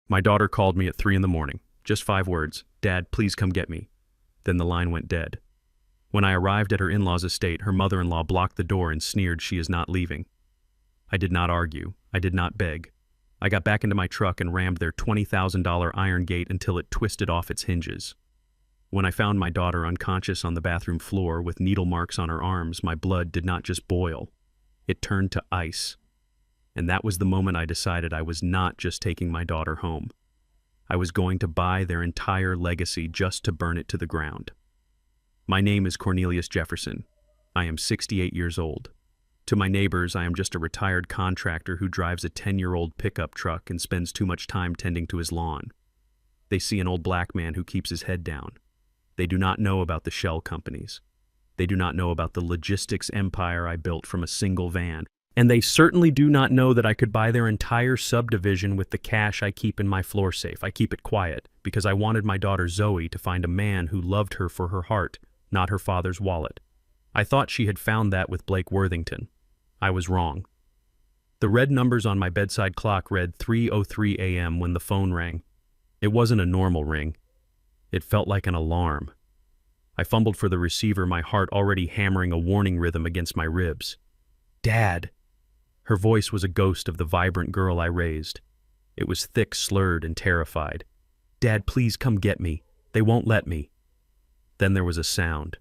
My daughter called me at 3 in the morning. Just 5 words. Dad, please come get me. Then the line went dead. When I arrived at her in-law's estate, her mother-in-law blocked the door and sneered she is not leaving. I did not argue. I did not beg. I got back into my truck and rammed their $20,000 iron gate until it twisted off its hinges. When I found my daughter unconscious on the bathroom floor with needle marks on her arms, my blood did not just boil. It turned to ice. And that was the moment I decided I was not just taking my daughter home. I was going to buy their entire legacy just to burn it to the ground. My name is Cornelius Jefferson. I am 68 years old. To my neighbors, I am just a retired contractor who drives a 10-year-old pickup truck and spends too much time tending to his lawn. They see an old black man who keeps his head down. They do not know about the shell companies. They do not know about the logistics empire I built from a single van. And they certainly do not know that I could buy their entire subdivision with the cash I keep in my floor safe. I keep it quiet because I wanted my daughter Zoe to find a man who loved her for her heart, not her father's wallet. I thought she had found that with Blake Worthington. I was wrong. The red numbers on my bedside clock read 3:03 a.m. when the phone rang. It wasn't a normal ring. It felt like an alarm. I fumbled for the receiver, my heart already hammering a warning rhythm against my ribs. Dad! Her voice was a ghost of the vibrant girl I raised. It was thick, slurred, and terrified. Dad, please come get me. They won't let me. Then there was a sound.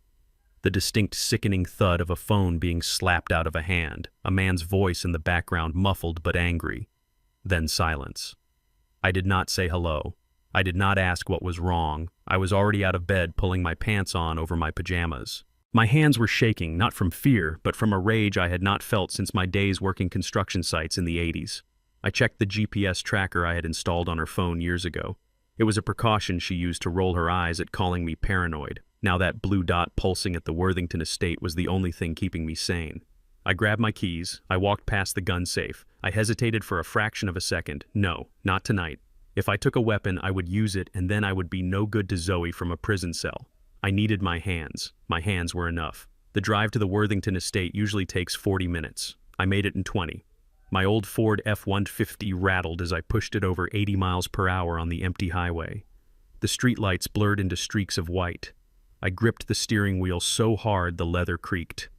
The distinct, sickening thud of a phone being slapped out of a hand, a man's voice in the background, muffled but angry. Then silence. I did not say hello. I did not ask what was wrong. I was already out of bed, pulling my pants on over my pajamas. My hands were shaking, not from fear, but from a rage I had not felt since my days working construction sites in the 80s. I checked the GPS tracker I had installed on her phone years ago. It was a precaution she used to roll her eyes at calling me paranoid. Now that blue dot pulsing at the Worthington estate was the only thing keeping me sane. I grabbed my keys. I walked past the gun safe. I hesitated for a fraction of a second. No, not tonight. If I took a weapon, I would use it, and then I would be no good to Zoe from a prison cell. I needed my hands. My hands were enough. The drive to the Worthington estate usually takes 40 minutes. I made it in 20. My old Ford F-150 rattled as I pushed it over 80 miles per hour on the empty highway. The streetlights blurred into streaks of white. I gripped the steering wheel so hard the leather creaked.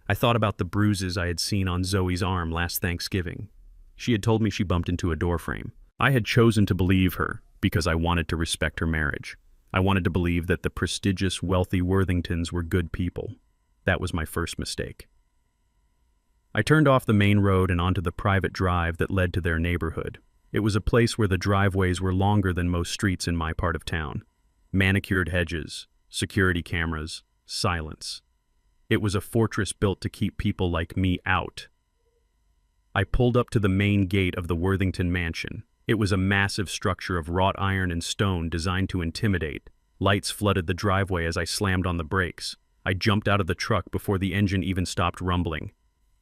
I thought about the bruises I had seen on Zoe's arm last Thanksgiving. She had told me she bumped into a doorframe. I had chosen to believe her because I wanted to respect her marriage. I wanted to believe that the prestigious, wealthy Worthingtons were good people. That was my first mistake. I turned off the main road and onto the private drive that led to their neighborhood. It was a place where the driveways were longer than most streets in my part of town. Manicured hedges, security cameras, silence. It was a fortress built to keep people like me out. I pulled up to the main gate of the Worthington mansion. It was a massive structure of wrought iron and stone designed to intimidate. Lights flooded the driveway as I slammed on the brakes. I jumped out of the truck before the engine even stopped rumbling.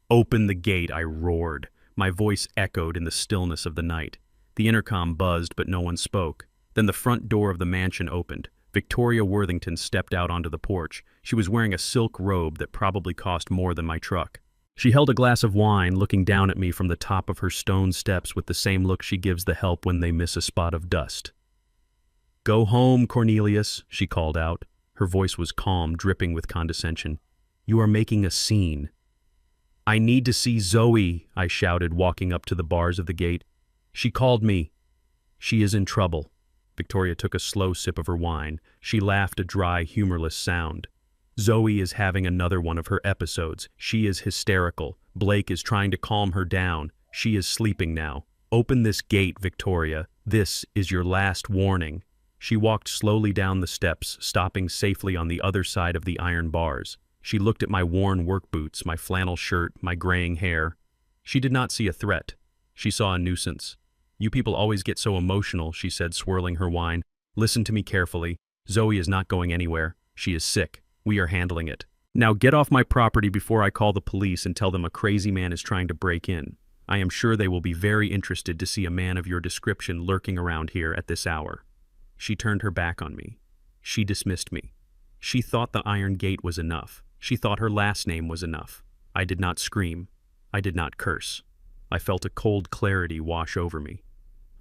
"Open the gate," I roared. My voice echoed in the stillness of the night. The intercom buzzed, but no one spoke. Then the front door of the mansion opened. Victoria Worthington stepped out onto the porch. She was wearing a silk robe that probably cost more than my truck. She held a glass of wine, looking down at me from the top of her stone steps with the same look she gives the help when they miss a spot of dust. "Go home, Cornelius," she called out. Her voice was calm, dripping with condescension. "You are making a scene." "I need to see Zoe," I shouted, walking up to the bars of the gate. "She called me. She is in trouble." Victoria took a slow sip of her wine. She laughed, a dry, humorless sound. "Zoe is having another one of her episodes. She is hysterical. Blake is trying to calm her down. She is sleeping now. Open this gate, Victoria. This is your last warning." She walked slowly down the steps, stopping safely on the other side of the iron bars. She looked at my worn work boots, my flannel shirt, my graying hair. She did not see a threat. She saw a nuisance. "You people always get so emotional," she said, swirling her wine. "Listen to me carefully. Zoe is not going anywhere. She is sick. We are handling it. Now get off my property before I call the police and tell them a crazy man is trying to break in. I am sure they will be very interested to see a man of your description lurking around here at this hour." She turned her back on me. She dismissed me. She thought the iron gate was enough. She thought her last name was enough. I did not scream. I did not curse. I felt a cold clarity wash over me.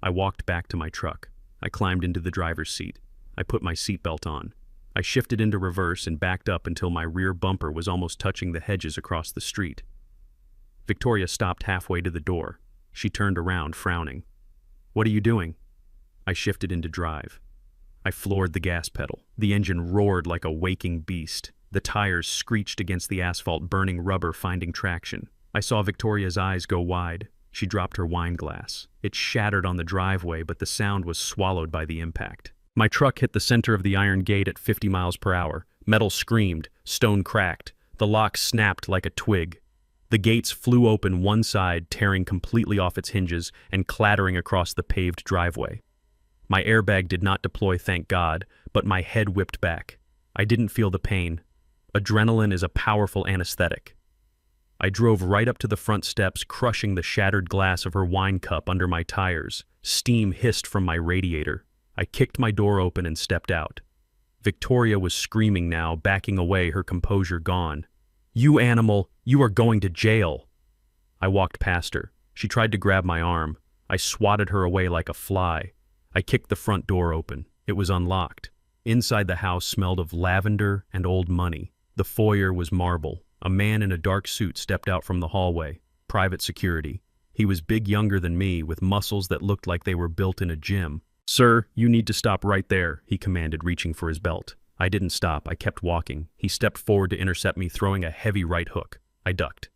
I walked back to my truck. I climbed into the driver's seat. I put my seatbelt on. I shifted into reverse and backed up until my rear bumper was almost touching the hedges across the street. Victoria stopped halfway to the door. She turned around, frowning. "What are you doing?" I shifted into drive. I floored the gas pedal. The engine roared like a waking beast. The tires screeched against the asphalt, burning rubber, finding traction. I saw Victoria's eyes go wide. She dropped her wine glass. It shattered on the driveway, but the sound was swallowed by the impact. My truck hit the center of the iron gate at 50 miles per hour. Metal screamed, stone cracked. The lock snapped like a twig. The gates flew open one side, tearing completely off its hinges and clattering across the paved driveway. My airbag did not deploy, thank God, but my head whipped back. I didn't feel the pain. Adrenaline is a powerful anesthetic. I drove right up to the front steps, crushing the shattered glass of her wine cup under my tires. Steam hissed from my radiator. I kicked my door open and stepped out. Victoria was screaming now, backing away, her composure gone. "You animal, you are going to jail." I walked past her. She tried to grab my arm. I swatted her away like a fly. I kicked the front door open. It was unlocked. Inside the house smelled of lavender and old money. The foyer was marble. A man in a dark suit stepped out from the hallway. Private security. He was big, younger than me, with muscles that looked like they were built in a gym. "Sir, you need to stop right there," he commanded, reaching for his belt. I didn't stop. I kept walking. He stepped forward to intercept me, throwing a heavy right hook. I ducked.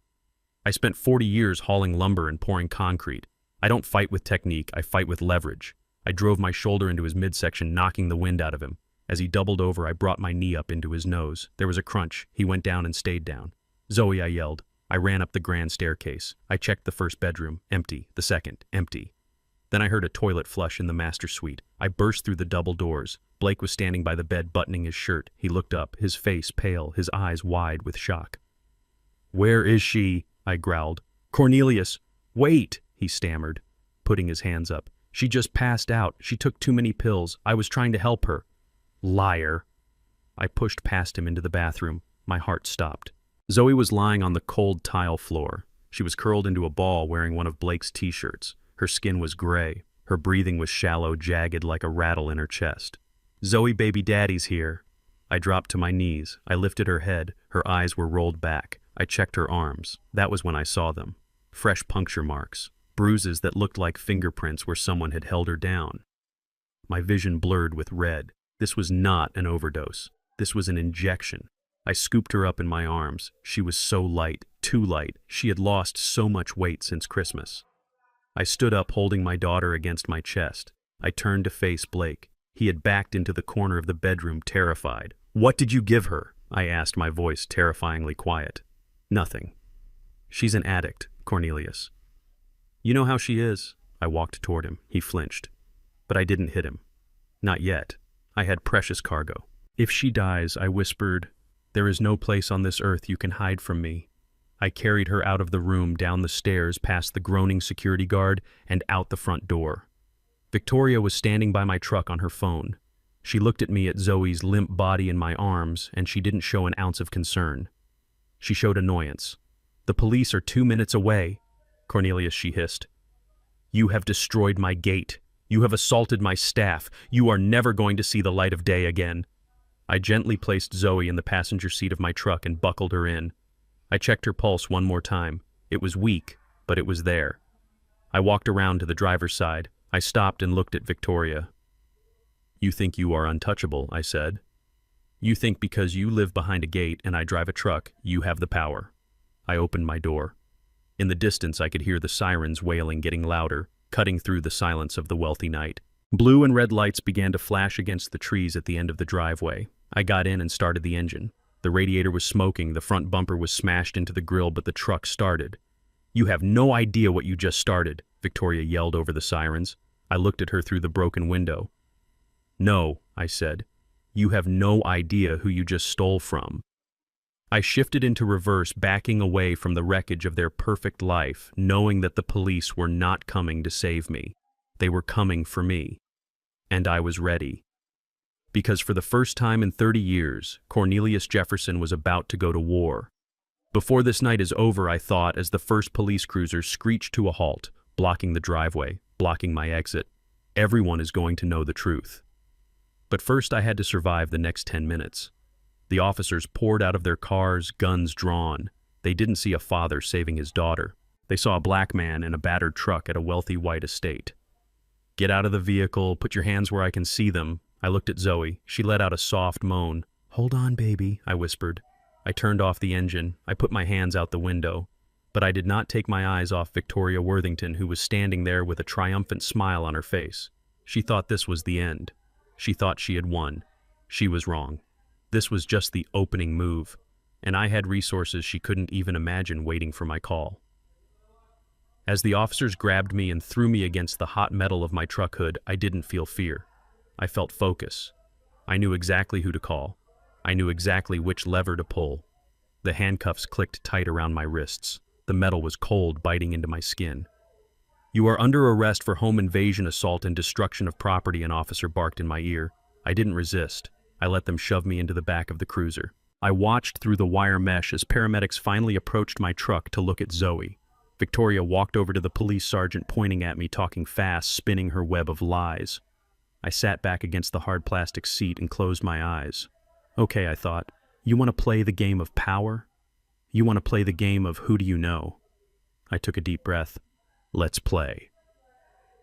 I spent 40 years hauling lumber and pouring concrete. I don't fight with technique, I fight with leverage. I drove my shoulder into his midsection, knocking the wind out of him. As he doubled over, I brought my knee up into his nose. There was a crunch. He went down and stayed down. "Zoe," I yelled. I ran up the grand staircase. I checked the first bedroom. Empty. The second. Empty. Then I heard a toilet flush in the master suite. I burst through the double doors. Blake was standing by the bed, buttoning his shirt. He looked up, his face pale, his eyes wide with shock. "Where is she?" I growled. "Cornelius, wait," he stammered, putting his hands up. "She just passed out. She took too many pills. I was trying to help her." "Liar." I pushed past him into the bathroom. My heart stopped. Zoe was lying on the cold tile floor. She was curled into a ball, wearing one of Blake's t-shirts. Her skin was gray. Her breathing was shallow, jagged like a rattle in her chest. "Zoe, baby daddy's here." I dropped to my knees. I lifted her head. Her eyes were rolled back. I checked her arms. That was when I saw them. Fresh puncture marks. Bruises that looked like fingerprints where someone had held her down. My vision blurred with red. This was not an overdose. This was an injection. I scooped her up in my arms. She was so light, too light. She had lost so much weight since Christmas. I stood up, holding my daughter against my chest. I turned to face Blake. He had backed into the corner of the bedroom, terrified. "What did you give her?" I asked, my voice terrifyingly quiet. "Nothing. She's an addict, Cornelius." "You know how she is." I walked toward him. He flinched. But I didn't hit him. Not yet. I had precious cargo. "If she dies," I whispered, "there is no place on this earth you can hide from me." I carried her out of the room, down the stairs, past the groaning security guard, and out the front door. Victoria was standing by my truck on her phone. She looked at me, at Zoe's limp body in my arms, and she didn't show an ounce of concern. She showed annoyance. "The police are 2 minutes away." "Cornelius," she hissed. "You have destroyed my gate. You have assaulted my staff. You are never going to see the light of day again." I gently placed Zoe in the passenger seat of my truck and buckled her in. I checked her pulse one more time. It was weak, but it was there. I walked around to the driver's side. I stopped and looked at Victoria. "You think you are untouchable," I said. "You think because you live behind a gate and I drive a truck, you have the power." I opened my door. In the distance, I could hear the sirens wailing, getting louder, cutting through the silence of the wealthy night. Blue and red lights began to flash against the trees at the end of the driveway. I got in and started the engine. The radiator was smoking, the front bumper was smashed into the grill, but the truck started. "You have no idea what you just started," Victoria yelled over the sirens. I looked at her through the broken window. "No," I said. "You have no idea who you just stole from." I shifted into reverse, backing away from the wreckage of their perfect life, knowing that the police were not coming to save me. They were coming for me. And I was ready. Because for the first time in 30 years, Cornelius Jefferson was about to go to war. Before this night is over, I thought, as the first police cruiser screeched to a halt, blocking the driveway. blocking my exit. Everyone is going to know the truth. But first I had to survive the next 10 minutes. The officers poured out of their cars, guns drawn. They didn't see a father saving his daughter. They saw a black man in a battered truck at a wealthy white estate. "Get out of the vehicle, put your hands where I can see them." I looked at Zoe. She let out a soft moan. "Hold on, baby," I whispered. I turned off the engine. I put my hands out the window. But I did not take my eyes off Victoria Worthington, who was standing there with a triumphant smile on her face. She thought this was the end. She thought she had won. She was wrong. This was just the opening move, and I had resources she couldn't even imagine waiting for my call. As the officers grabbed me and threw me against the hot metal of my truck hood, I didn't feel fear. I felt focus. I knew exactly who to call. I knew exactly which lever to pull. The handcuffs clicked tight around my wrists. The metal was cold, biting into my skin. "You are under arrest for home invasion, assault, and destruction of property," an officer barked in my ear. I didn't resist. I let them shove me into the back of the cruiser. I watched through the wire mesh as paramedics finally approached my truck to look at Zoe. Victoria walked over to the police sergeant, pointing at me, talking fast, spinning her web of lies. I sat back against the hard plastic seat and closed my eyes. Okay, I thought, you want to play the game of power? You want to play the game of who do you know? I took a deep breath. Let's play.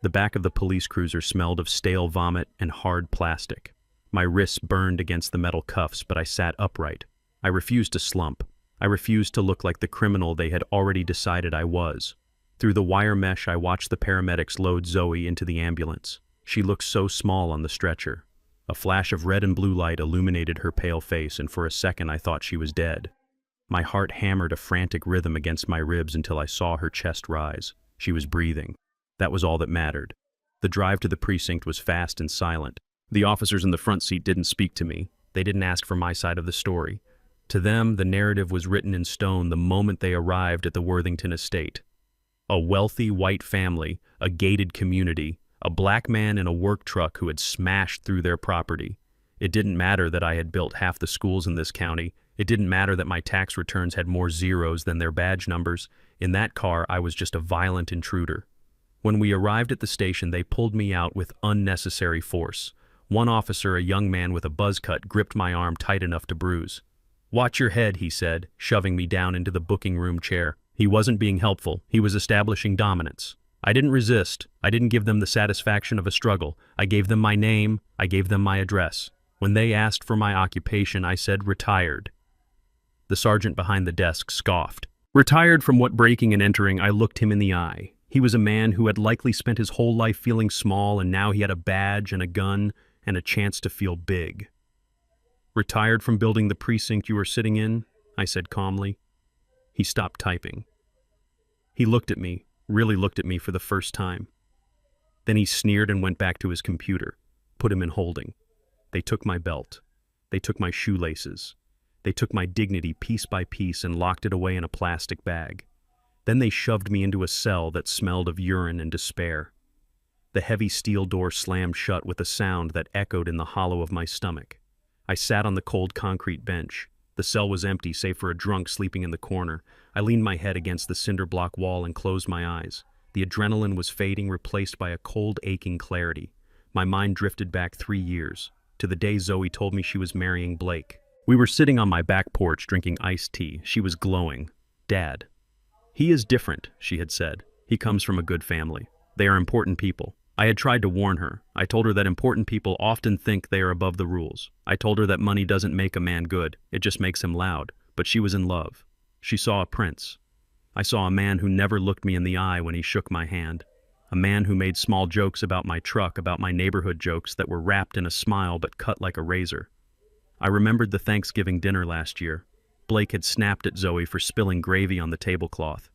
The back of the police cruiser smelled of stale vomit and hard plastic. My wrists burned against the metal cuffs, but I sat upright. I refused to slump. I refused to look like the criminal they had already decided I was. Through the wire mesh, I watched the paramedics load Zoe into the ambulance. She looked so small on the stretcher. A flash of red and blue light illuminated her pale face, and for a second I thought she was dead. My heart hammered a frantic rhythm against my ribs until I saw her chest rise. She was breathing. That was all that mattered. The drive to the precinct was fast and silent. The officers in the front seat didn't speak to me. They didn't ask for my side of the story. To them, the narrative was written in stone the moment they arrived at the Worthington estate. A wealthy white family, a gated community, a black man in a work truck who had smashed through their property. It didn't matter that I had built half the schools in this county. It didn't matter that my tax returns had more zeros than their badge numbers. In that car, I was just a violent intruder. When we arrived at the station, they pulled me out with unnecessary force. One officer, a young man with a buzz cut, gripped my arm tight enough to bruise. "Watch your head," he said, shoving me down into the booking room chair. He wasn't being helpful. He was establishing dominance. I didn't resist. I didn't give them the satisfaction of a struggle. I gave them my name. I gave them my address. When they asked for my occupation, I said retired. The sergeant behind the desk scoffed. Retired from what? Breaking and entering? I looked him in the eye. He was a man who had likely spent his whole life feeling small, and now he had a badge and a gun and a chance to feel big. "Retired from building the precinct you are sitting in?" I said calmly. He stopped typing. He looked at me, really looked at me for the first time. Then he sneered and went back to his computer, put him in holding. They took my belt. They took my shoelaces. They took my dignity piece by piece and locked it away in a plastic bag. Then they shoved me into a cell that smelled of urine and despair. The heavy steel door slammed shut with a sound that echoed in the hollow of my stomach. I sat on the cold concrete bench. The cell was empty, save for a drunk sleeping in the corner. I leaned my head against the cinder block wall and closed my eyes. The adrenaline was fading, replaced by a cold, aching clarity. My mind drifted back 3 years, to the day Zoe told me she was marrying Blake. We were sitting on my back porch drinking iced tea. She was glowing. "Dad. He is different," she had said. "He comes from a good family. They are important people." I had tried to warn her. I told her that important people often think they are above the rules. I told her that money doesn't make a man good, it just makes him loud. But she was in love. She saw a prince. I saw a man who never looked me in the eye when he shook my hand. A man who made small jokes about my truck, about my neighborhood jokes that were wrapped in a smile but cut like a razor. I remembered the Thanksgiving dinner last year. Blake had snapped at Zoe for spilling gravy on the tablecloth.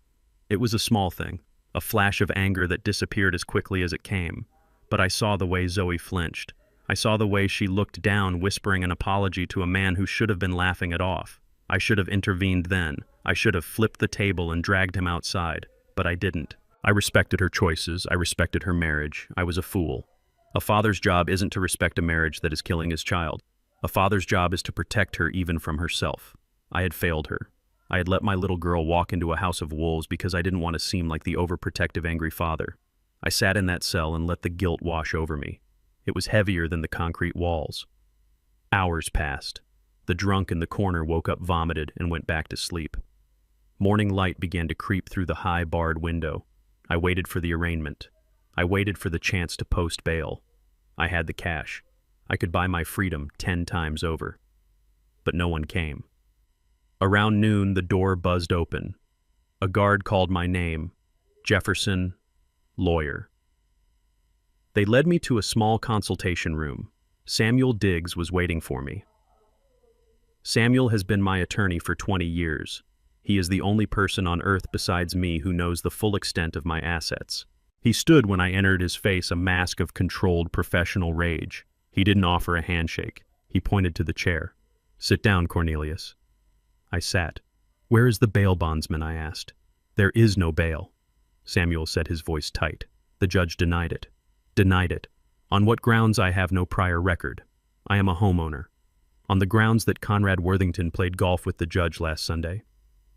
It was a small thing. A flash of anger that disappeared as quickly as it came. But I saw the way Zoe flinched. I saw the way she looked down, whispering an apology to a man who should have been laughing it off. I should have intervened then. I should have flipped the table and dragged him outside. But I didn't. I respected her choices. I respected her marriage. I was a fool. A father's job isn't to respect a marriage that is killing his child. A father's job is to protect her even from herself. I had failed her. I had let my little girl walk into a house of wolves because I didn't want to seem like the overprotective, angry father. I sat in that cell and let the guilt wash over me. It was heavier than the concrete walls. Hours passed. The drunk in the corner woke up vomited and went back to sleep. Morning light began to creep through the high barred window. I waited for the arraignment. I waited for the chance to post bail. I had the cash. I could buy my freedom 10 times over. But no one came. Around noon, the door buzzed open. A guard called my name, Jefferson, lawyer. They led me to a small consultation room. Samuel Diggs was waiting for me. Samuel has been my attorney for 20 years. He is the only person on earth besides me who knows the full extent of my assets. He stood when I entered, his face a mask of controlled professional rage. He didn't offer a handshake. He pointed to the chair. "Sit down, Cornelius." I sat. "Where is the bail bondsman?" I asked. "There is no bail." Samuel said, his voice tight. "The judge denied it." "Denied it. On what grounds? I have no prior record. I am a homeowner." "On the grounds that Conrad Worthington played golf with the judge last Sunday,"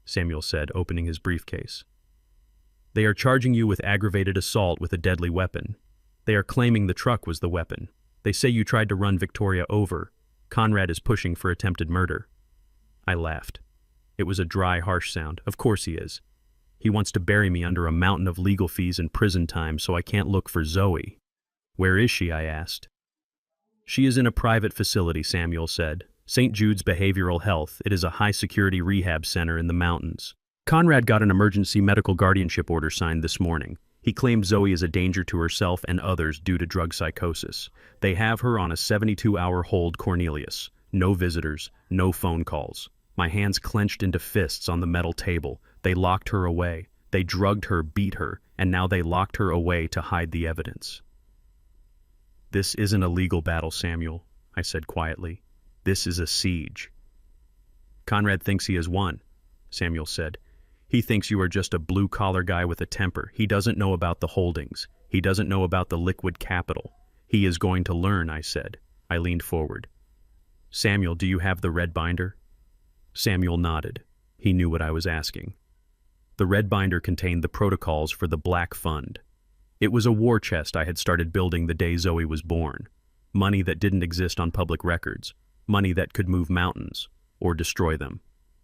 Samuel said, opening his briefcase. "They are charging you with aggravated assault with a deadly weapon. They are claiming the truck was the weapon. They say you tried to run Victoria over. Conrad is pushing for attempted murder." I laughed. It was a dry, harsh sound. Of course he is. He wants to bury me under a mountain of legal fees and prison time so I can't look for Zoe. "Where is she?" I asked. "She is in a private facility," Samuel said. "St. Jude's Behavioral Health. It is a high-security rehab center in the mountains. Conrad got an emergency medical guardianship order signed this morning. He claims Zoe is a danger to herself and others due to drug psychosis. They have her on a 72-hour hold, Cornelius. No visitors, no phone calls." My hands clenched into fists on the metal table. They locked her away. They drugged her, beat her, and now they locked her away to hide the evidence. "This isn't a legal battle, Samuel," I said quietly. "This is a siege." "Conrad thinks he has won," Samuel said. "He thinks you are just a blue-collar guy with a temper. He doesn't know about the holdings. He doesn't know about the liquid capital. He is going to learn," I said. I leaned forward. "Samuel, do you have the red binder?" Samuel nodded. He knew what I was asking. The red binder contained the protocols for the Black Fund. It was a war chest I had started building the day Zoe was born. Money that didn't exist on public records. Money that could move mountains, or destroy them.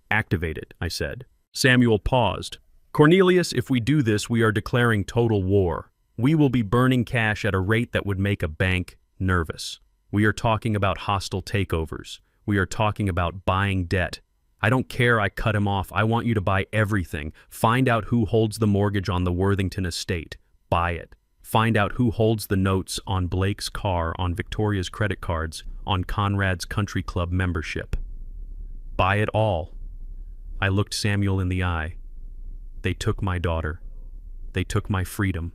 "Activate it," I said. Samuel paused. "Cornelius, if we do this, we are declaring total war. We will be burning cash at a rate that would make a bank nervous. We are talking about hostile takeovers. We are talking about buying debt. I don't care I cut him off. I want you to buy everything. Find out who holds the mortgage on the Worthington estate. Buy it. Find out who holds the notes on Blake's car, on Victoria's credit cards, on Conrad's country club membership. Buy it all." I looked Samuel in the eye. "They took my daughter. They took my freedom.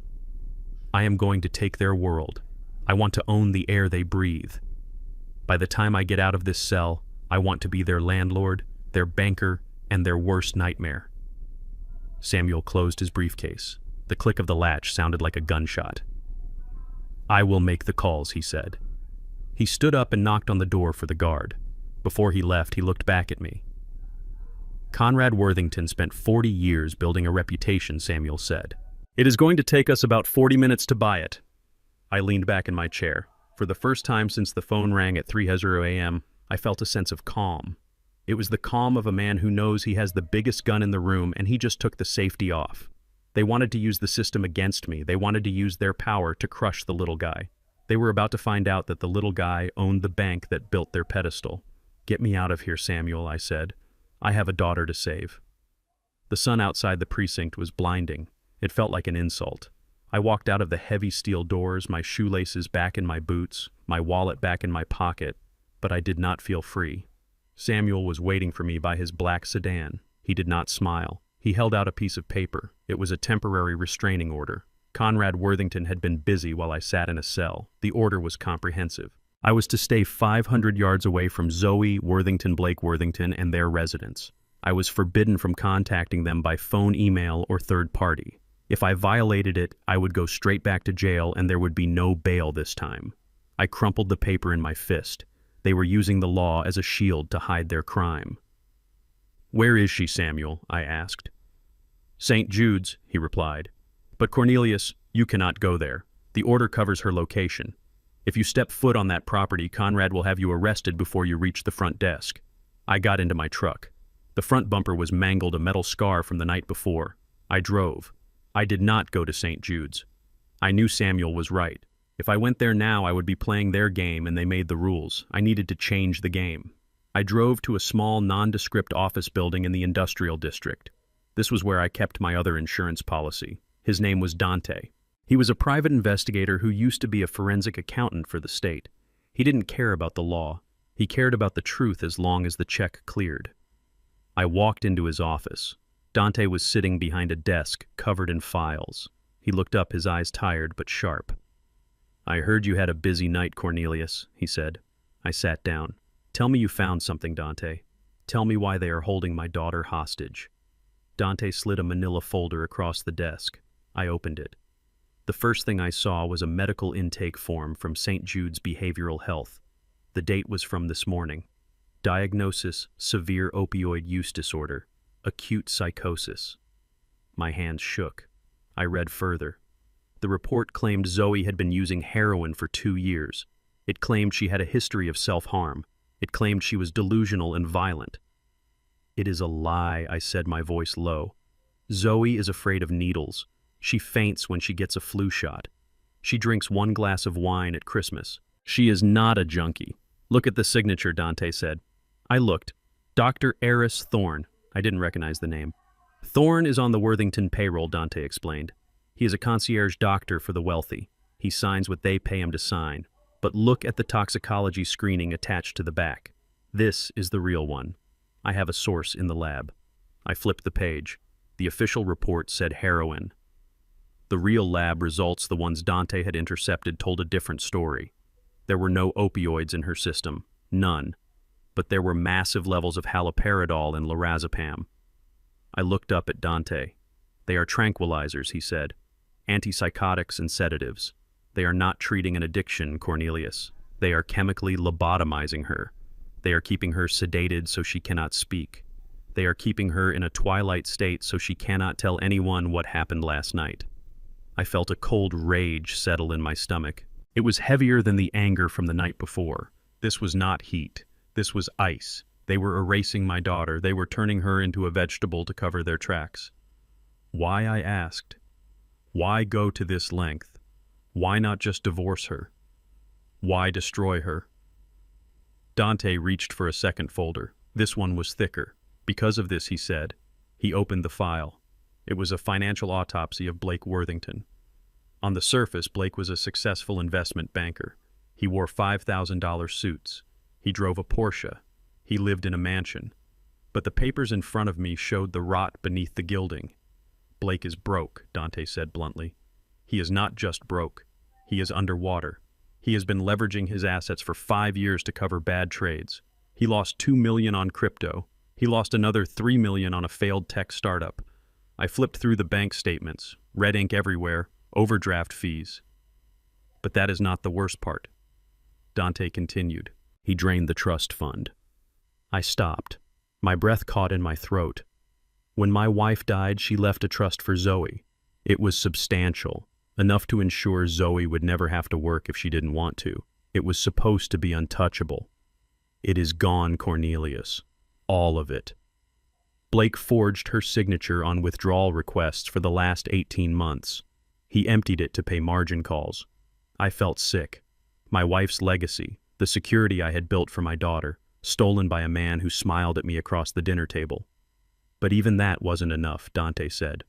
I am going to take their world. I want to own the air they breathe. By the time I get out of this cell, I want to be their landlord, their banker, and their worst nightmare." Samuel closed his briefcase. The click of the latch sounded like a gunshot. "I will make the calls," he said. He stood up and knocked on the door for the guard. Before he left, he looked back at me. "Conrad Worthington spent 40 years building a reputation," Samuel said. "It is going to take us about 40 minutes to buy it." I leaned back in my chair. For the first time since the phone rang at 3:00 a.m., I felt a sense of calm. It was the calm of a man who knows he has the biggest gun in the room and he just took the safety off. They wanted to use the system against me. They wanted to use their power to crush the little guy. They were about to find out that the little guy owned the bank that built their pedestal. "Get me out of here, Samuel," I said. "I have a daughter to save." The sun outside the precinct was blinding. It felt like an insult. I walked out of the heavy steel doors, my shoelaces back in my boots, my wallet back in my pocket, but I did not feel free. Samuel was waiting for me by his black sedan. He did not smile. He held out a piece of paper. It was a temporary restraining order. Conrad Worthington had been busy while I sat in a cell. The order was comprehensive. I was to stay 500 yards away from Zoe, Worthington, Blake Worthington, and their residence. I was forbidden from contacting them by phone, email, or third party. If I violated it, I would go straight back to jail and there would be no bail this time. I crumpled the paper in my fist. They were using the law as a shield to hide their crime. "Where is she, Samuel?" I asked. "St. Jude's," he replied. "But Cornelius, You cannot go there. The order covers her location. If you step foot on that property, Conrad will have you arrested before you reach the front desk. I got into my truck. The front bumper was mangled, a metal scar from the night before. I drove. I did not go to St. Jude's. I knew Samuel was right. If I went there now, I would be playing their game, and they made the rules. I needed to change the game. I drove to a small, nondescript office building in the industrial district. This was where I kept my other insurance policy. His name was Dante. He was a private investigator who used to be a forensic accountant for the state. He didn't care about the law. He cared about the truth as long as the check cleared. I walked into his office. Dante was sitting behind a desk covered in files. He looked up, his eyes tired but sharp. "I heard you had a busy night, Cornelius," he said. I sat down. "Tell me you found something, Dante. Tell me why they are holding my daughter hostage." Dante slid a manila folder across the desk. I opened it. The first thing I saw was a medical intake form from St. Jude's Behavioral Health. The date was from this morning. Diagnosis: severe opioid use disorder, acute psychosis. My hands shook. I read further. The report claimed Zoe had been using heroin for 2 years. It claimed she had a history of self-harm. It claimed she was delusional and violent. "It is a lie," I said, my voice low. "Zoe is afraid of needles. She faints when she gets a flu shot. She drinks 1 glass of wine at Christmas. She is not a junkie. Look at the signature," Dante said. I looked. Dr. Eris Thorne. I didn't recognize the name. "Thorne is on the Worthington payroll," Dante explained. "He is a concierge doctor for the wealthy. He signs what they pay him to sign. But look at the toxicology screening attached to the back. This is the real one. I have a source in the lab." I flipped the page. The official report said heroin. The real lab results, the ones Dante had intercepted, told a different story. There were no opioids in her system. None. But there were massive levels of haloperidol and lorazepam. I looked up at Dante. "They are tranquilizers," he said. "Antipsychotics and sedatives. They are not treating an addiction, Cornelius. They are chemically lobotomizing her. They are keeping her sedated so she cannot speak. They are keeping her in a twilight state so she cannot tell anyone what happened last night." I felt a cold rage settle in my stomach. It was heavier than the anger from the night before. This was not heat. This was ice. They were erasing my daughter. They were turning her into a vegetable to cover their tracks. Why, I asked. Why go to this length? Why not just divorce her? Why destroy her? Dante reached for a second folder. This one was thicker. "Because of this," he said. He opened the file. It was a financial autopsy of Blake Worthington. On the surface, Blake was a successful investment banker. He wore $5,000 suits. He drove a Porsche. He lived in a mansion. But the papers in front of me showed the rot beneath the gilding. "Blake is broke," Dante said bluntly. "He is not just broke. He is underwater. He has been leveraging his assets for 5 years to cover bad trades. He lost $2 million on crypto. He lost another $3 million on a failed tech startup. I flipped through the bank statements, red ink everywhere, overdraft fees. But that is not the worst part." Dante continued. "He drained the trust fund." I stopped. My breath caught in my throat. When my wife died, she left a trust for Zoe. It was substantial, enough to ensure Zoe would never have to work if she didn't want to. It was supposed to be untouchable. It is gone, Cornelius. All of it. Blake forged her signature on withdrawal requests for the last 18 months. He emptied it to pay margin calls. I felt sick. My wife's legacy, the security I had built for my daughter, stolen by a man who smiled at me across the dinner table. But even that wasn't enough, Dante said.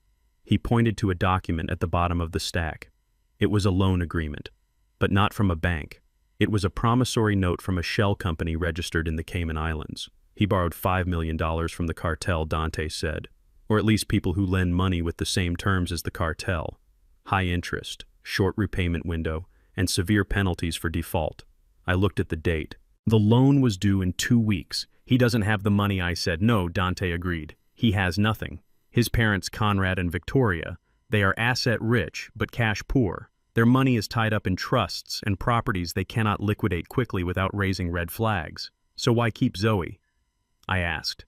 He pointed to a document at the bottom of the stack. It was a loan agreement, but not from a bank. It was a promissory note from a shell company registered in the Cayman Islands. He borrowed $5 million from the cartel, Dante said, or at least people who lend money with the same terms as the cartel. High interest, short repayment window, and severe penalties for default. I looked at the date. The loan was due in 2 weeks. He doesn't have the money, I said. No, Dante agreed. He has nothing. His parents, Conrad and Victoria, they are asset rich, but cash poor. Their money is tied up in trusts and properties they cannot liquidate quickly without raising red flags. So why keep Zoe? I asked.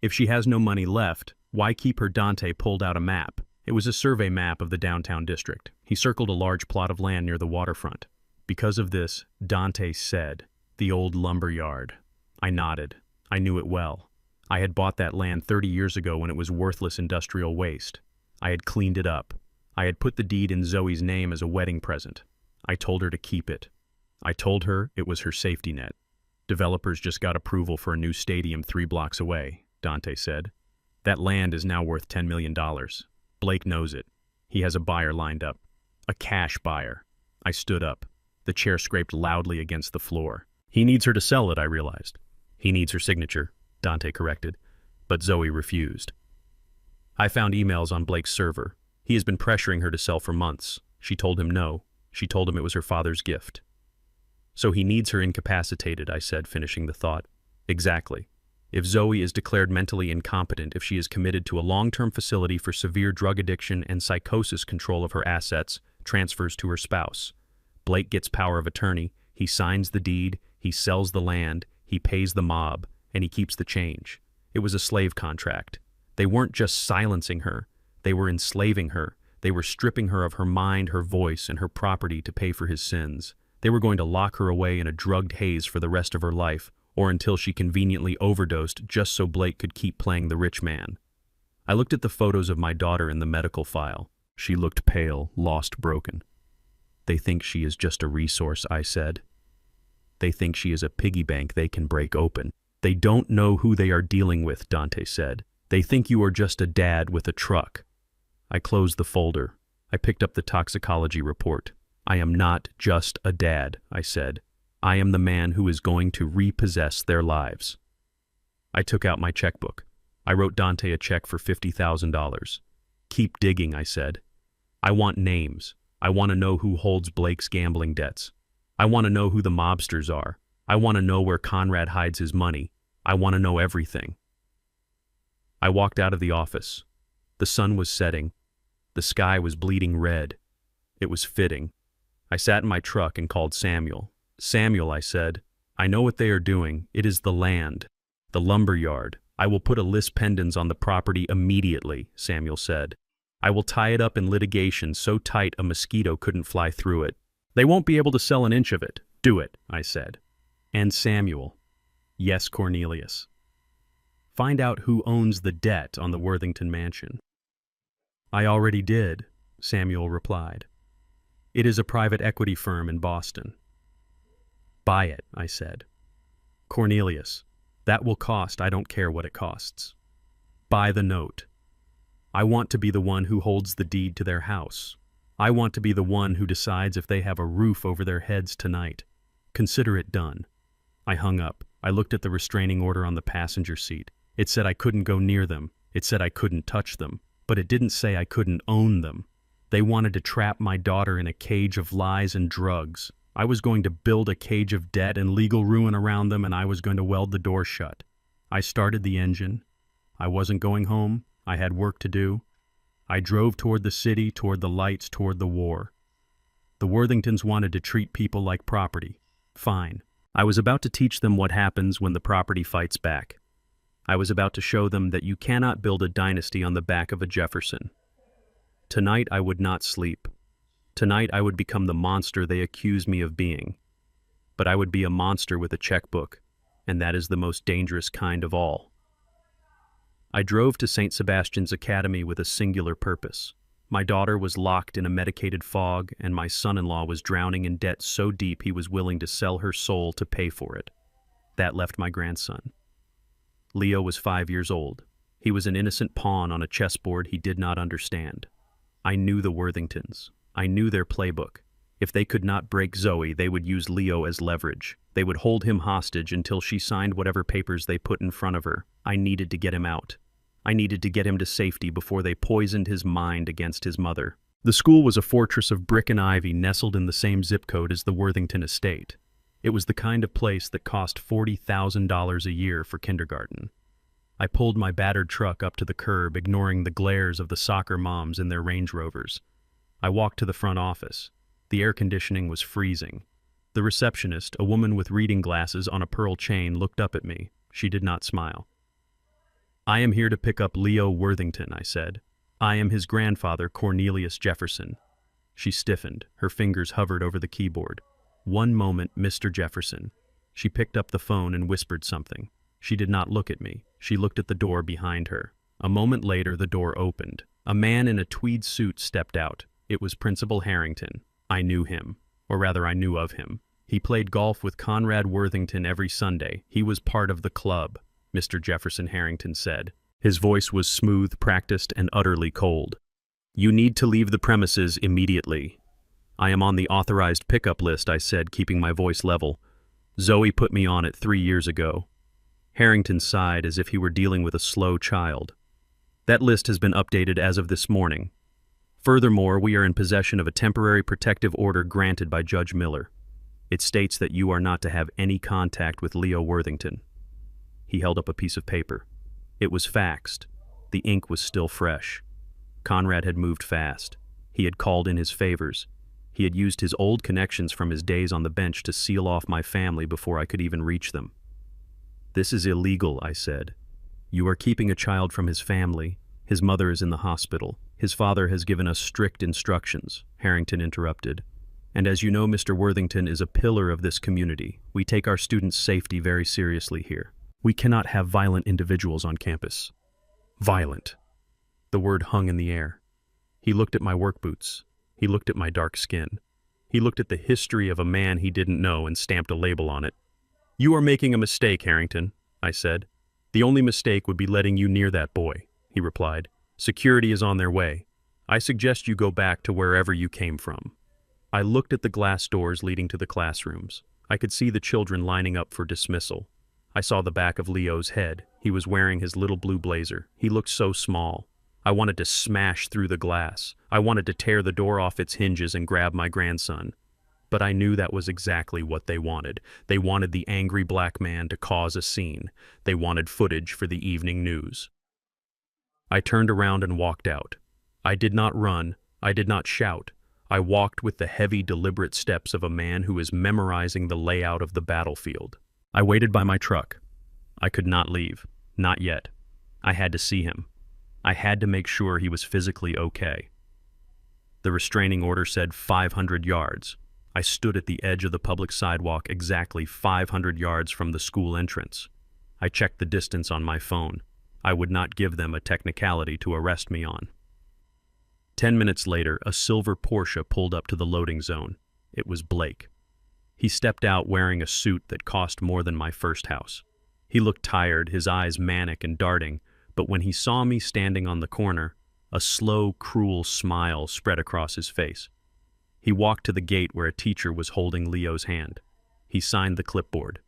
If she has no money left, why keep her? Dante pulled out a map. It was a survey map of the downtown district. He circled a large plot of land near the waterfront. Because of this, Dante said, the old lumber yard. I nodded. I knew it well. I had bought that land 30 years ago when it was worthless industrial waste. I had cleaned it up. I had put the deed in Zoe's name as a wedding present. I told her to keep it. I told her it was her safety net. Developers just got approval for a new stadium 3 blocks away, Dante said. That land is now worth $10 million. Blake knows it. He has a buyer lined up. A cash buyer. I stood up. The chair scraped loudly against the floor. He needs her to sell it, I realized. He needs her signature, Dante corrected, but Zoe refused. I found emails on Blake's server. He has been pressuring her to sell for months. She told him no. She told him it was her father's gift. So he needs her incapacitated, I said, finishing the thought. Exactly. If Zoe is declared mentally incompetent, if she is committed to a long-term facility for severe drug addiction and psychosis, control of her assets transfers to her spouse. Blake gets power of attorney, he signs the deed, he sells the land, he pays the mob, and he keeps the change. It was a slave contract. They weren't just silencing her, they were enslaving her. They were stripping her of her mind, her voice, and her property to pay for his sins. They were going to lock her away in a drugged haze for the rest of her life, or until she conveniently overdosed just so Blake could keep playing the rich man. I looked at the photos of my daughter in the medical file. She looked pale, lost, broken. They think she is just a resource, I said. They think she is a piggy bank they can break open. They don't know who they are dealing with, Dante said. They think you are just a dad with a truck. I closed the folder. I picked up the toxicology report. I am not just a dad, I said. I am the man who is going to repossess their lives. I took out my checkbook. I wrote Dante a check for $50,000. Keep digging, I said. I want names. I want to know who holds Blake's gambling debts. I want to know who the mobsters are. I want to know where Conrad hides his money. I want to know everything. I walked out of the office. The sun was setting. The sky was bleeding red. It was fitting. I sat in my truck and called Samuel. Samuel, I said, I know what they are doing. It is the land, the lumber yard. I will put a lis pendens on the property immediately, Samuel said. I will tie it up in litigation so tight a mosquito couldn't fly through it. They won't be able to sell an inch of it. Do it, I said. And Samuel. Yes, Cornelius. Find out who owns the debt on the Worthington mansion. I already did, Samuel replied. It is a private equity firm in Boston. Buy it, I said. Cornelius, that will cost, I don't care what it costs. Buy the note. I want to be the one who holds the deed to their house. I want to be the one who decides if they have a roof over their heads tonight. Consider it done. I hung up. I looked at the restraining order on the passenger seat. It said I couldn't go near them. It said I couldn't touch them. But it didn't say I couldn't own them. They wanted to trap my daughter in a cage of lies and drugs. I was going to build a cage of debt and legal ruin around them, and I was going to weld the door shut. I started the engine. I wasn't going home. I had work to do. I drove toward the city, toward the lights, toward the war. The Worthingtons wanted to treat people like property. Fine. I was about to teach them what happens when the property fights back. I was about to show them that you cannot build a dynasty on the back of a Jefferson. Tonight I would not sleep. Tonight I would become the monster they accuse me of being. But I would be a monster with a checkbook, and that is the most dangerous kind of all. I drove to St. Sebastian's Academy with a singular purpose. My daughter was locked in a medicated fog, and my son-in-law was drowning in debt so deep he was willing to sell her soul to pay for it. That left my grandson. Leo was 5 years old. He was an innocent pawn on a chessboard he did not understand. I knew the Worthingtons. I knew their playbook. If they could not break Zoe, they would use Leo as leverage. They would hold him hostage until she signed whatever papers they put in front of her. I needed to get him out. I needed to get him to safety before they poisoned his mind against his mother. The school was a fortress of brick and ivy nestled in the same zip code as the Worthington estate. It was the kind of place that cost $40,000 a year for kindergarten. I pulled my battered truck up to the curb, ignoring the glares of the soccer moms in their Range Rovers. I walked to the front office. The air conditioning was freezing. The receptionist, a woman with reading glasses on a pearl chain, looked up at me. She did not smile. I am here to pick up Leo Worthington, I said. I am his grandfather, Cornelius Jefferson. She stiffened. Her fingers hovered over the keyboard. "One moment, Mr. Jefferson." She picked up the phone and whispered something. She did not look at me. She looked at the door behind her. A moment later, the door opened. A man in a tweed suit stepped out. It was Principal Harrington. I knew him. Or rather, I knew of him. He played golf with Conrad Worthington every Sunday. He was part of the club, Mr. Jefferson Harrington said. His voice was smooth, practiced, and utterly cold. "You need to leave the premises immediately." "I am on the authorized pickup list," I said, keeping my voice level. "Zoe put me on it 3 years ago." Harrington sighed as if he were dealing with a slow child. "That list has been updated as of this morning. Furthermore, we are in possession of a temporary protective order granted by Judge Miller. It states that you are not to have any contact with Leo Worthington." He held up a piece of paper. It was faxed. The ink was still fresh. Conrad had moved fast. He had called in his favors. He had used his old connections from his days on the bench to seal off my family before I could even reach them. "This is illegal," I said. "You are keeping a child from his family. His mother is in the hospital. His father has given us strict instructions," Harrington interrupted. "And as you know, Mr. Worthington is a pillar of this community. We take our students' safety very seriously here. We cannot have violent individuals on campus." Violent. The word hung in the air. He looked at my work boots. He looked at my dark skin. He looked at the history of a man he didn't know and stamped a label on it. "You are making a mistake, Harrington," I said. "The only mistake would be letting you near that boy," he replied. "Security is on their way. I suggest you go back to wherever you came from." I looked at the glass doors leading to the classrooms. I could see the children lining up for dismissal. I saw the back of Leo's head. He was wearing his little blue blazer. He looked so small. I wanted to smash through the glass. I wanted to tear the door off its hinges and grab my grandson. But I knew that was exactly what they wanted. They wanted the angry black man to cause a scene. They wanted footage for the evening news. I turned around and walked out. I did not run. I did not shout. I walked with the heavy, deliberate steps of a man who is memorizing the layout of the battlefield. I waited by my truck. I could not leave. Not yet. I had to see him. I had to make sure he was physically okay. The restraining order said 500 yards. I stood at the edge of the public sidewalk exactly 500 yards from the school entrance. I checked the distance on my phone. I would not give them a technicality to arrest me on. 10 minutes later, a silver Porsche pulled up to the loading zone. It was Blake. He stepped out wearing a suit that cost more than my first house. He looked tired, his eyes manic and darting, but when he saw me standing on the corner, a slow, cruel smile spread across his face. He walked to the gate where a teacher was holding Leo's hand. He signed the clipboard.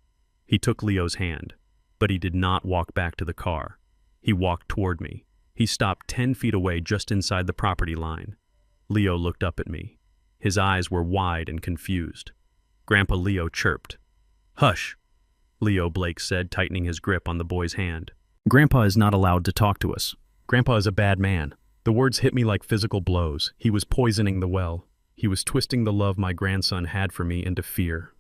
He took Leo's hand, but he did not walk back to the car. He walked toward me. He stopped 10 feet away just inside the property line. Leo looked up at me. His eyes were wide and confused. Grandpa Leo chirped. "Hush," Leo Blake said, tightening his grip on the boy's hand. "Grandpa is not allowed to talk to us. Grandpa is a bad man." The words hit me like physical blows. He was poisoning the well. He was twisting the love my grandson had for me into fear.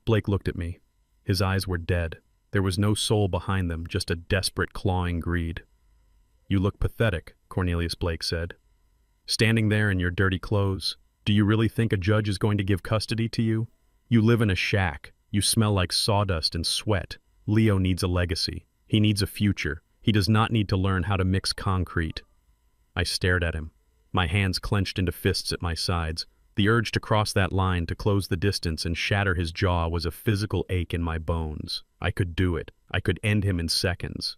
Blake looked at me. His eyes were dead. There was no soul behind them, just a desperate, clawing greed. "You look pathetic," Cornelius Blake said. "Standing there in your dirty clothes. Do you really think a judge is going to give custody to you? You live in a shack. You smell like sawdust and sweat. Leo needs a legacy. He needs a future. He does not need to learn how to mix concrete." I stared at him. My hands clenched into fists at my sides. The urge to cross that line, to close the distance and shatter his jaw was a physical ache in my bones. I could do it. I could end him in seconds.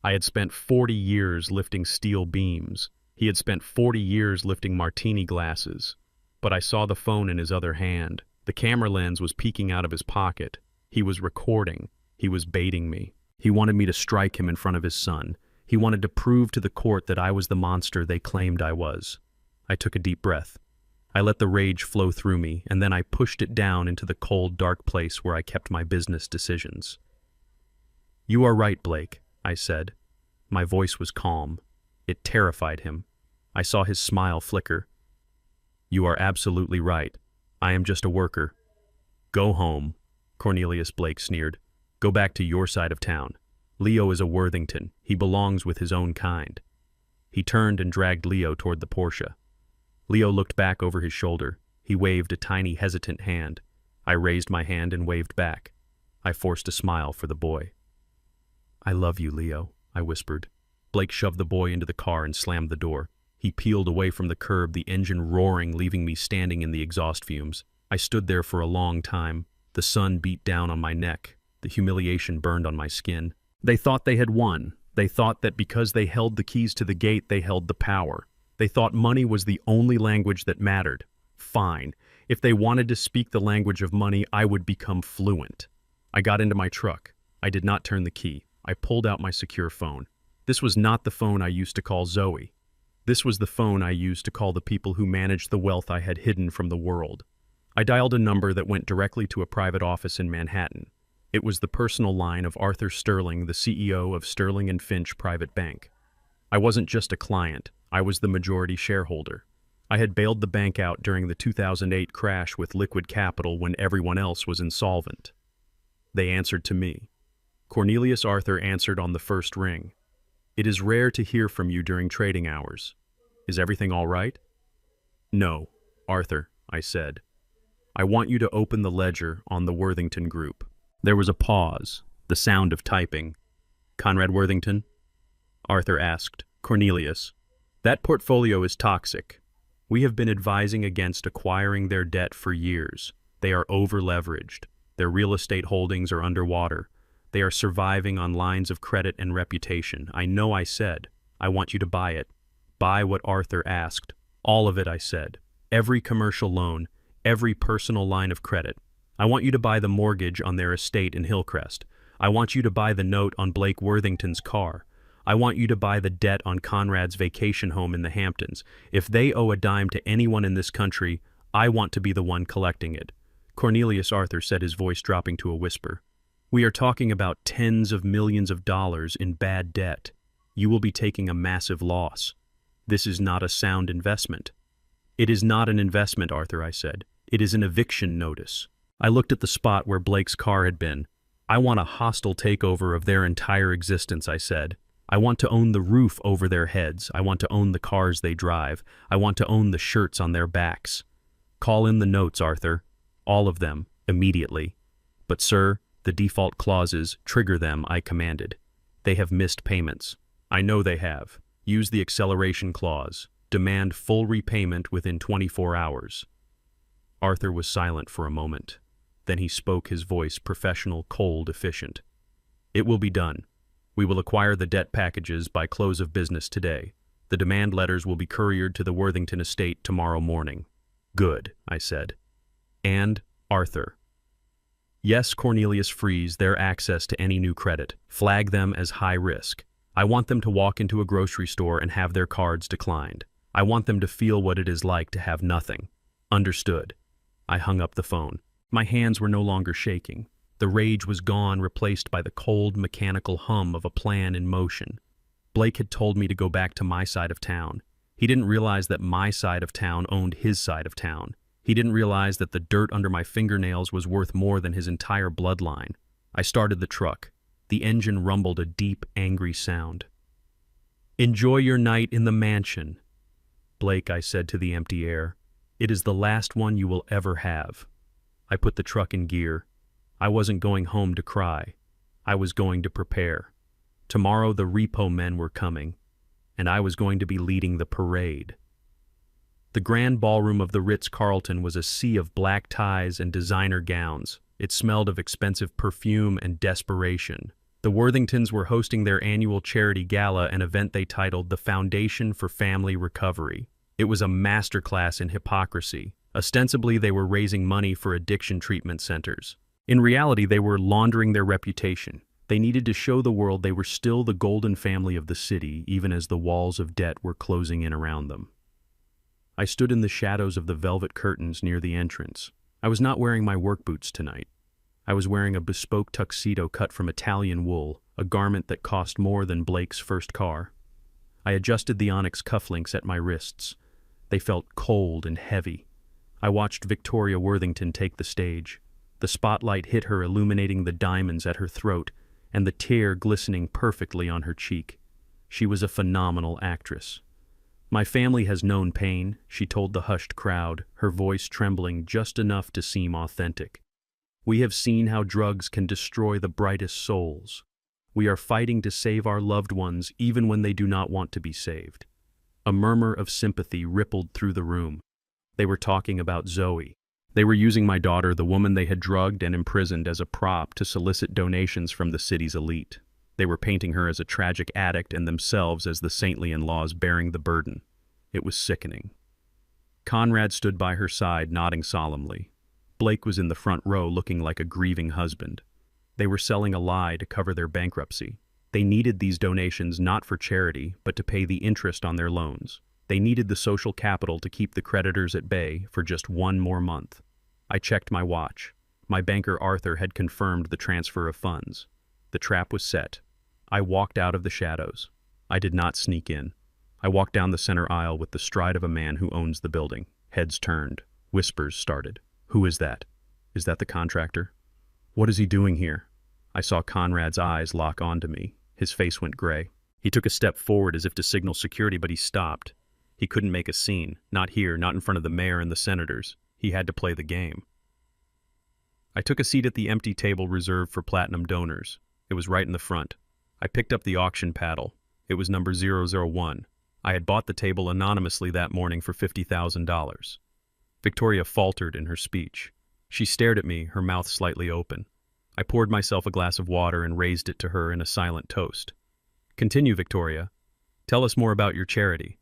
I had spent 40 years lifting steel beams. He had spent 40 years lifting martini glasses. But I saw the phone in his other hand. The camera lens was peeking out of his pocket. He was recording. He was baiting me. He wanted me to strike him in front of his son. He wanted to prove to the court that I was the monster they claimed I was. I took a deep breath. I let the rage flow through me, and then I pushed it down into the cold, dark place where I kept my business decisions. "You are right, Blake," I said. My voice was calm. It terrified him. I saw his smile flicker. "You are absolutely right. I am just a worker." "Go home," Cornelius Blake sneered. "Go back to your side of town. Leo is a Worthington. He belongs with his own kind." He turned and dragged Leo toward the Porsche. Leo looked back over his shoulder. He waved a tiny, hesitant hand. I raised my hand and waved back. I forced a smile for the boy. "I love you, Leo," I whispered. Blake shoved the boy into the car and slammed the door. He peeled away from the curb, the engine roaring, leaving me standing in the exhaust fumes. I stood there for a long time. The sun beat down on my neck. The humiliation burned on my skin. They thought they had won. They thought that because they held the keys to the gate, they held the power. They thought money was the only language that mattered. Fine. If they wanted to speak the language of money, I would become fluent. I got into my truck. I did not turn the key. I pulled out my secure phone. This was not the phone I used to call Zoe. This was the phone I used to call the people who managed the wealth I had hidden from the world. I dialed a number that went directly to a private office in Manhattan. It was the personal line of Arthur Sterling, the CEO of Sterling and Finch Private Bank. I wasn't just a client. I was the majority shareholder. I had bailed the bank out during the 2008 crash with liquid capital when everyone else was insolvent. They answered to me. Cornelius Arthur answered on the first ring. "It is rare to hear from you during trading hours. Is everything all right?" "No, Arthur," I said. "I want you to open the ledger on the Worthington Group." There was a pause, the sound of typing. "Conrad Worthington?" Arthur asked. "Cornelius, that portfolio is toxic. We have been advising against acquiring their debt for years. They are over-leveraged. Their real estate holdings are underwater. They are surviving on lines of credit and reputation. I know I said, I want you to buy it. Buy what Arthur asked. All of it, I said. Every commercial loan, every personal line of credit. I want you to buy the mortgage on their estate in Hillcrest. I want you to buy the note on Blake Worthington's car. I want you to buy the debt on Conrad's vacation home in the Hamptons. If they owe a dime to anyone in this country, I want to be the one collecting it." Cornelius Arthur said, his voice dropping to a whisper. "We are talking about tens of millions of dollars in bad debt. You will be taking a massive loss. This is not a sound investment." "It is not an investment, Arthur," I said. "It is an eviction notice." I looked at the spot where Blake's car had been. "I want a hostile takeover of their entire existence," I said. "I want to own the roof over their heads. I want to own the cars they drive. I want to own the shirts on their backs. Call in the notes, Arthur. All of them, immediately. But, sir, the default clauses, trigger them," I commanded. "They have missed payments. I know they have. Use the acceleration clause. Demand full repayment within 24 hours. Arthur was silent for a moment. Then he spoke, his voice professional, cold, efficient. "It will be done. We will acquire the debt packages by close of business today. The demand letters will be couriered to the Worthington estate tomorrow morning." "Good," I said. "And, Arthur." "Yes, Cornelius, freeze their access to any new credit. Flag them as high risk. I want them to walk into a grocery store and have their cards declined. I want them to feel what it is like to have nothing." "Understood." I hung up the phone. My hands were no longer shaking. The rage was gone, replaced by the cold, mechanical hum of a plan in motion. Blake had told me to go back to my side of town. He didn't realize that my side of town owned his side of town. He didn't realize that the dirt under my fingernails was worth more than his entire bloodline. I started the truck. The engine rumbled a deep, angry sound. "Enjoy your night in the mansion." "Blake," I said to the empty air, "it is the last one you will ever have." I put the truck in gear. I wasn't going home to cry. I was going to prepare. Tomorrow the repo men were coming, and I was going to be leading the parade. The grand ballroom of the Ritz-Carlton was a sea of black ties and designer gowns. It smelled of expensive perfume and desperation. The Worthingtons were hosting their annual charity gala, an event they titled the Foundation for Family Recovery. It was a masterclass in hypocrisy. Ostensibly, they were raising money for addiction treatment centers. In reality, they were laundering their reputation. They needed to show the world they were still the golden family of the city, even as the walls of debt were closing in around them. I stood in the shadows of the velvet curtains near the entrance. I was not wearing my work boots tonight. I was wearing a bespoke tuxedo cut from Italian wool, a garment that cost more than Blake's first car. I adjusted the onyx cufflinks at my wrists. They felt cold and heavy. I watched Victoria Worthington take the stage. The spotlight hit her, illuminating the diamonds at her throat and the tear glistening perfectly on her cheek. She was a phenomenal actress. My family has known pain, she told the hushed crowd, her voice trembling just enough to seem authentic. We have seen how drugs can destroy the brightest souls. We are fighting to save our loved ones even when they do not want to be saved. A murmur of sympathy rippled through the room. They were talking about Zoe. They were using my daughter, the woman they had drugged and imprisoned, as a prop to solicit donations from the city's elite. They were painting her as a tragic addict and themselves as the saintly in-laws bearing the burden. It was sickening. Conrad stood by her side, nodding solemnly. Blake was in the front row looking like a grieving husband. They were selling a lie to cover their bankruptcy. They needed these donations not for charity, but to pay the interest on their loans. They needed the social capital to keep the creditors at bay for just one more month. I checked my watch. My banker Arthur had confirmed the transfer of funds. The trap was set. I walked out of the shadows. I did not sneak in. I walked down the center aisle with the stride of a man who owns the building. Heads turned. Whispers started. Who is that? Is that the contractor? What is he doing here? I saw Conrad's eyes lock onto me. His face went gray. He took a step forward as if to signal security, but he stopped. He couldn't make a scene. Not here, not in front of the mayor and the senators. He had to play the game. I took a seat at the empty table reserved for platinum donors. It was right in the front. I picked up the auction paddle. It was number 001. I had bought the table anonymously that morning for $50,000. Victoria faltered in her speech. She stared at me, her mouth slightly open. I poured myself a glass of water and raised it to her in a silent toast. Continue, Victoria. Tell us more about your charity.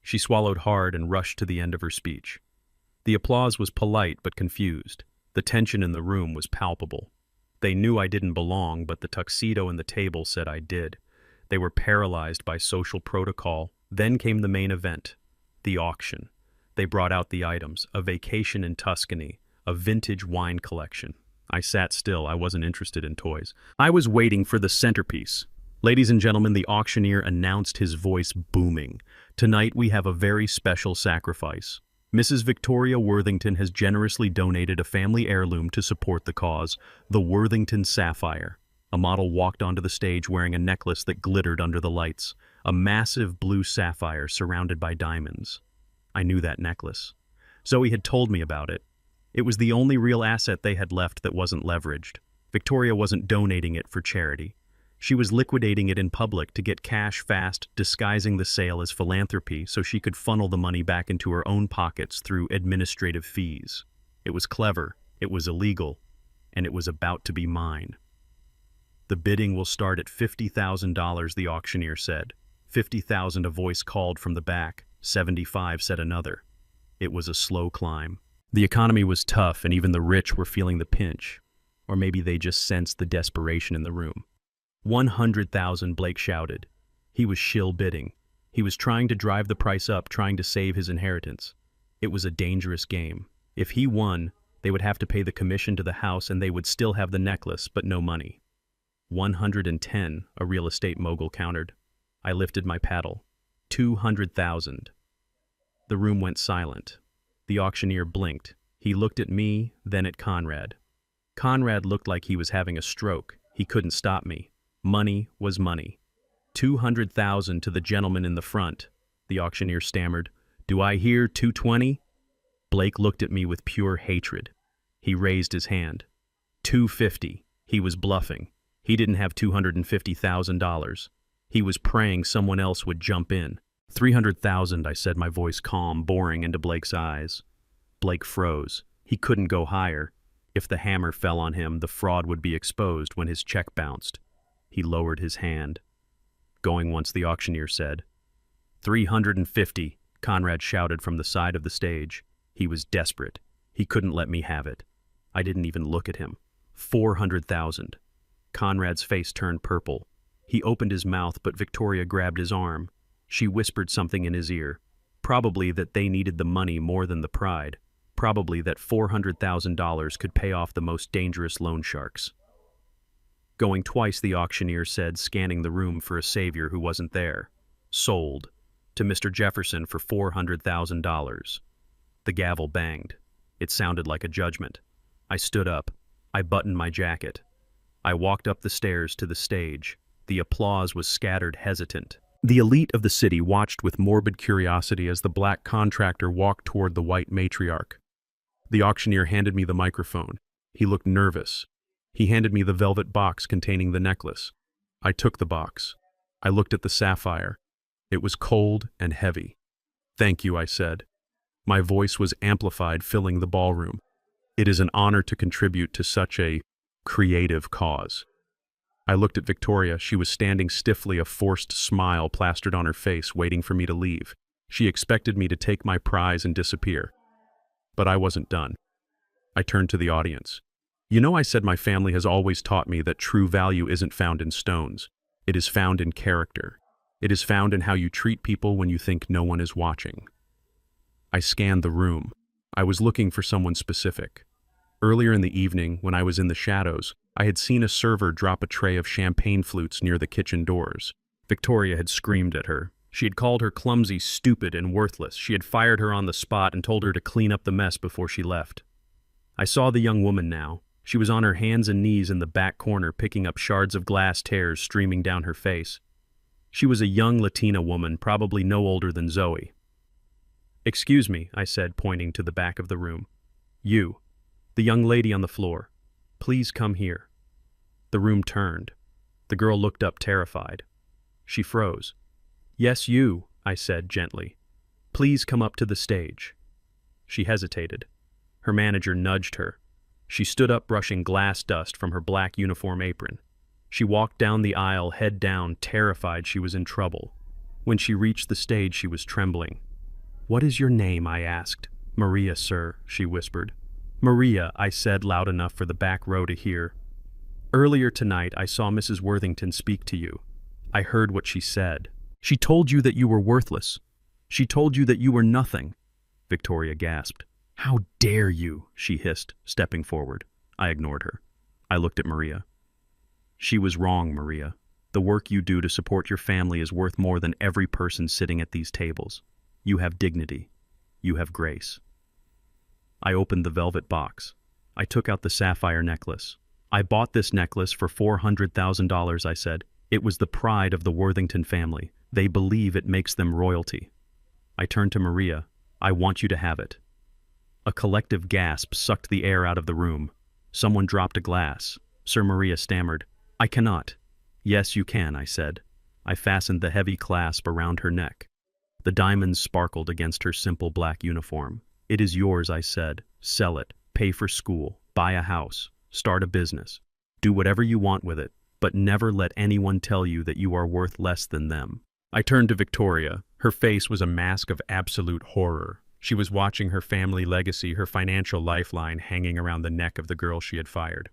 She swallowed hard and rushed to the end of her speech. The applause was polite but confused. The tension in the room was palpable. They knew I didn't belong, but the tuxedo and the table said I did. They were paralyzed by social protocol. Then came the main event, the auction. They brought out the items, a vacation in Tuscany, a vintage wine collection. I sat still. I wasn't interested in toys. I was waiting for the centerpiece. Ladies and gentlemen, the auctioneer announced, his voice booming. Tonight we have a very special sacrifice. Mrs. Victoria Worthington has generously donated a family heirloom to support the cause, the Worthington Sapphire. A model walked onto the stage wearing a necklace that glittered under the lights, a massive blue sapphire surrounded by diamonds. I knew that necklace. Zoe had told me about it. It was the only real asset they had left that wasn't leveraged. Victoria wasn't donating it for charity. She was liquidating it in public to get cash fast, disguising the sale as philanthropy so she could funnel the money back into her own pockets through administrative fees. It was clever, it was illegal, and it was about to be mine. The bidding will start at $50,000, the auctioneer said. 50,000, a voice called from the back. 75, said another. It was a slow climb. The economy was tough, and even the rich were feeling the pinch. Or maybe they just sensed the desperation in the room. 100,000, Blake shouted. He was shill bidding. He was trying to drive the price up, trying to save his inheritance. It was a dangerous game. If he won, they would have to pay the commission to the house and they would still have the necklace, but no money. 110, a real estate mogul countered. I lifted my paddle. 200,000. The room went silent. The auctioneer blinked. He looked at me, then at Conrad. Conrad looked like he was having a stroke. He couldn't stop me. Money was money. 200,000 to the gentleman in the front. The auctioneer stammered. Do I hear 220? Blake looked at me with pure hatred. He raised his hand. 250. He was bluffing. He didn't have $250,000. He was praying someone else would jump in. 300,000, I said, my voice calm, boring into Blake's eyes. Blake froze. He couldn't go higher. If the hammer fell on him, the fraud would be exposed when his check bounced. He lowered his hand. Going once, the auctioneer said. 350, Conrad shouted from the side of the stage. He was desperate. He couldn't let me have it. I didn't even look at him. 400,000. Conrad's face turned purple. He opened his mouth, but Victoria grabbed his arm. She whispered something in his ear. Probably that they needed the money more than the pride. Probably that $400,000 could pay off the most dangerous loan sharks. Going twice, the auctioneer said, scanning the room for a savior who wasn't there. Sold. To Mr. Jefferson for $400,000. The gavel banged. It sounded like a judgment. I stood up. I buttoned my jacket. I walked up the stairs to the stage. The applause was scattered, hesitant. The elite of the city watched with morbid curiosity as the black contractor walked toward the white matriarch. The auctioneer handed me the microphone. He looked nervous. He handed me the velvet box containing the necklace. I took the box. I looked at the sapphire. It was cold and heavy. "Thank you," I said. My voice was amplified, filling the ballroom. "It is an honor to contribute to such a creative cause." I looked at Victoria. She was standing stiffly, a forced smile plastered on her face, waiting for me to leave. She expected me to take my prize and disappear. But I wasn't done. I turned to the audience. "You know, I said my family has always taught me that true value isn't found in stones. It is found in character. It is found in how you treat people when you think no one is watching." I scanned the room. I was looking for someone specific. Earlier in the evening, when I was in the shadows, I had seen a server drop a tray of champagne flutes near the kitchen doors. Victoria had screamed at her. She had called her clumsy, stupid, and worthless. She had fired her on the spot and told her to clean up the mess before she left. I saw the young woman now. She was on her hands and knees in the back corner, picking up shards of glass tears streaming down her face. She was a young Latina woman, probably no older than Zoe. "Excuse me," I said, pointing to the back of the room. "You, the young lady on the floor. Please come here." The room turned. The girl looked up terrified. She froze. "Yes, you," I said gently. "Please come up to the stage." She hesitated. Her manager nudged her. She stood up, brushing glass dust from her black uniform apron. She walked down the aisle, head down, terrified she was in trouble. When she reached the stage, she was trembling. "What is your name?" I asked. "Maria, sir," she whispered. "Maria," I said loud enough for the back row to hear. "Earlier tonight, I saw Mrs. Worthington speak to you. I heard what she said. She told you that you were worthless. She told you that you were nothing." Victoria gasped. "How dare you?" she hissed, stepping forward. I ignored her. I looked at Maria. "She was wrong, Maria. The work you do to support your family is worth more than every person sitting at these tables. You have dignity. You have grace." I opened the velvet box. I took out the sapphire necklace. "I bought this necklace for $400,000, I said. "It was the pride of the Worthington family. They believe it makes them royalty." I turned to Maria. "I want you to have it." A collective gasp sucked the air out of the room. Someone dropped a glass. Sir Maria stammered. "I cannot." "Yes, you can," I said. I fastened the heavy clasp around her neck. The diamonds sparkled against her simple black uniform. "It is yours," I said. "Sell it, pay for school, buy a house, start a business. Do whatever you want with it, but never let anyone tell you that you are worth less than them." I turned to Victoria. Her face was a mask of absolute horror. She was watching her family legacy, her financial lifeline, hanging around the neck of the girl she had fired.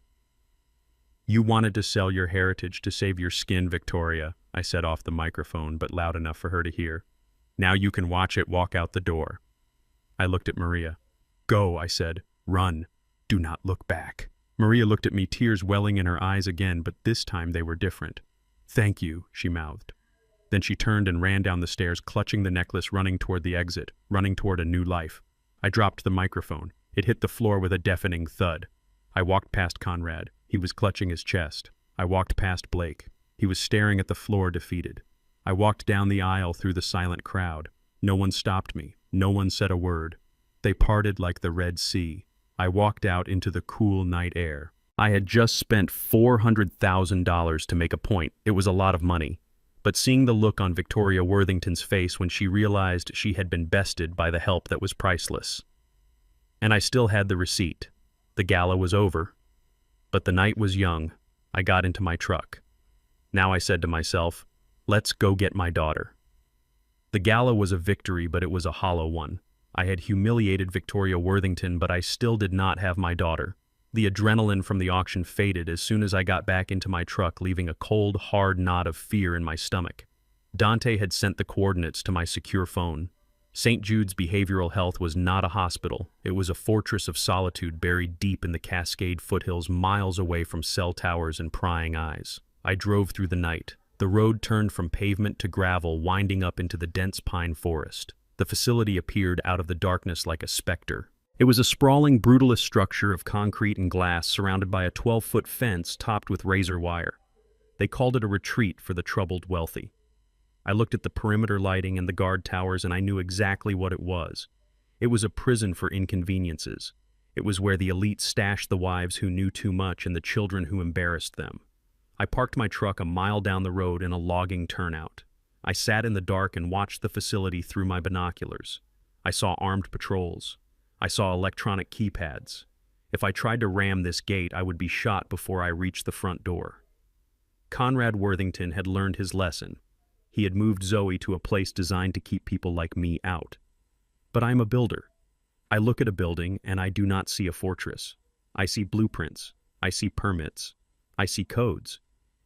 "You wanted to sell your heritage to save your skin, Victoria," I said off the microphone, but loud enough for her to hear. "Now you can watch it walk out the door." I looked at Maria. "Go," I said. "Run. Do not look back." Maria looked at me, tears welling in her eyes again, but this time they were different. "Thank you," she mouthed. Then she turned and ran down the stairs, clutching the necklace, running toward the exit, running toward a new life. I dropped the microphone. It hit the floor with a deafening thud. I walked past Conrad. He was clutching his chest. I walked past Blake. He was staring at the floor, defeated. I walked down the aisle through the silent crowd. No one stopped me. No one said a word. They parted like the Red Sea. I walked out into the cool night air. I had just spent $400,000 to make a point. It was a lot of money. But seeing the look on Victoria Worthington's face when she realized she had been bested by the help that was priceless. And I still had the receipt. The gala was over. But the night was young. I got into my truck. Now I said to myself, let's go get my daughter. The gala was a victory, but it was a hollow one. I had humiliated Victoria Worthington, but I still did not have my daughter. The adrenaline from the auction faded as soon as I got back into my truck, leaving a cold, hard knot of fear in my stomach. Dante had sent the coordinates to my secure phone. St. Jude's Behavioral Health was not a hospital. It was a fortress of solitude buried deep in the Cascade foothills, miles away from cell towers and prying eyes. I drove through the night. The road turned from pavement to gravel, winding up into the dense pine forest. The facility appeared out of the darkness like a specter. It was a sprawling, brutalist structure of concrete and glass surrounded by a 12-foot fence topped with razor wire. They called it a retreat for the troubled wealthy. I looked at the perimeter lighting and the guard towers and I knew exactly what it was. It was a prison for inconveniences. It was where the elite stashed the wives who knew too much and the children who embarrassed them. I parked my truck a mile down the road in a logging turnout. I sat in the dark and watched the facility through my binoculars. I saw armed patrols. I saw electronic keypads. If I tried to ram this gate, I would be shot before I reached the front door. Conrad Worthington had learned his lesson. He had moved Zoe to a place designed to keep people like me out. But I'm a builder. I look at a building and I do not see a fortress. I see blueprints. I see permits. I see codes.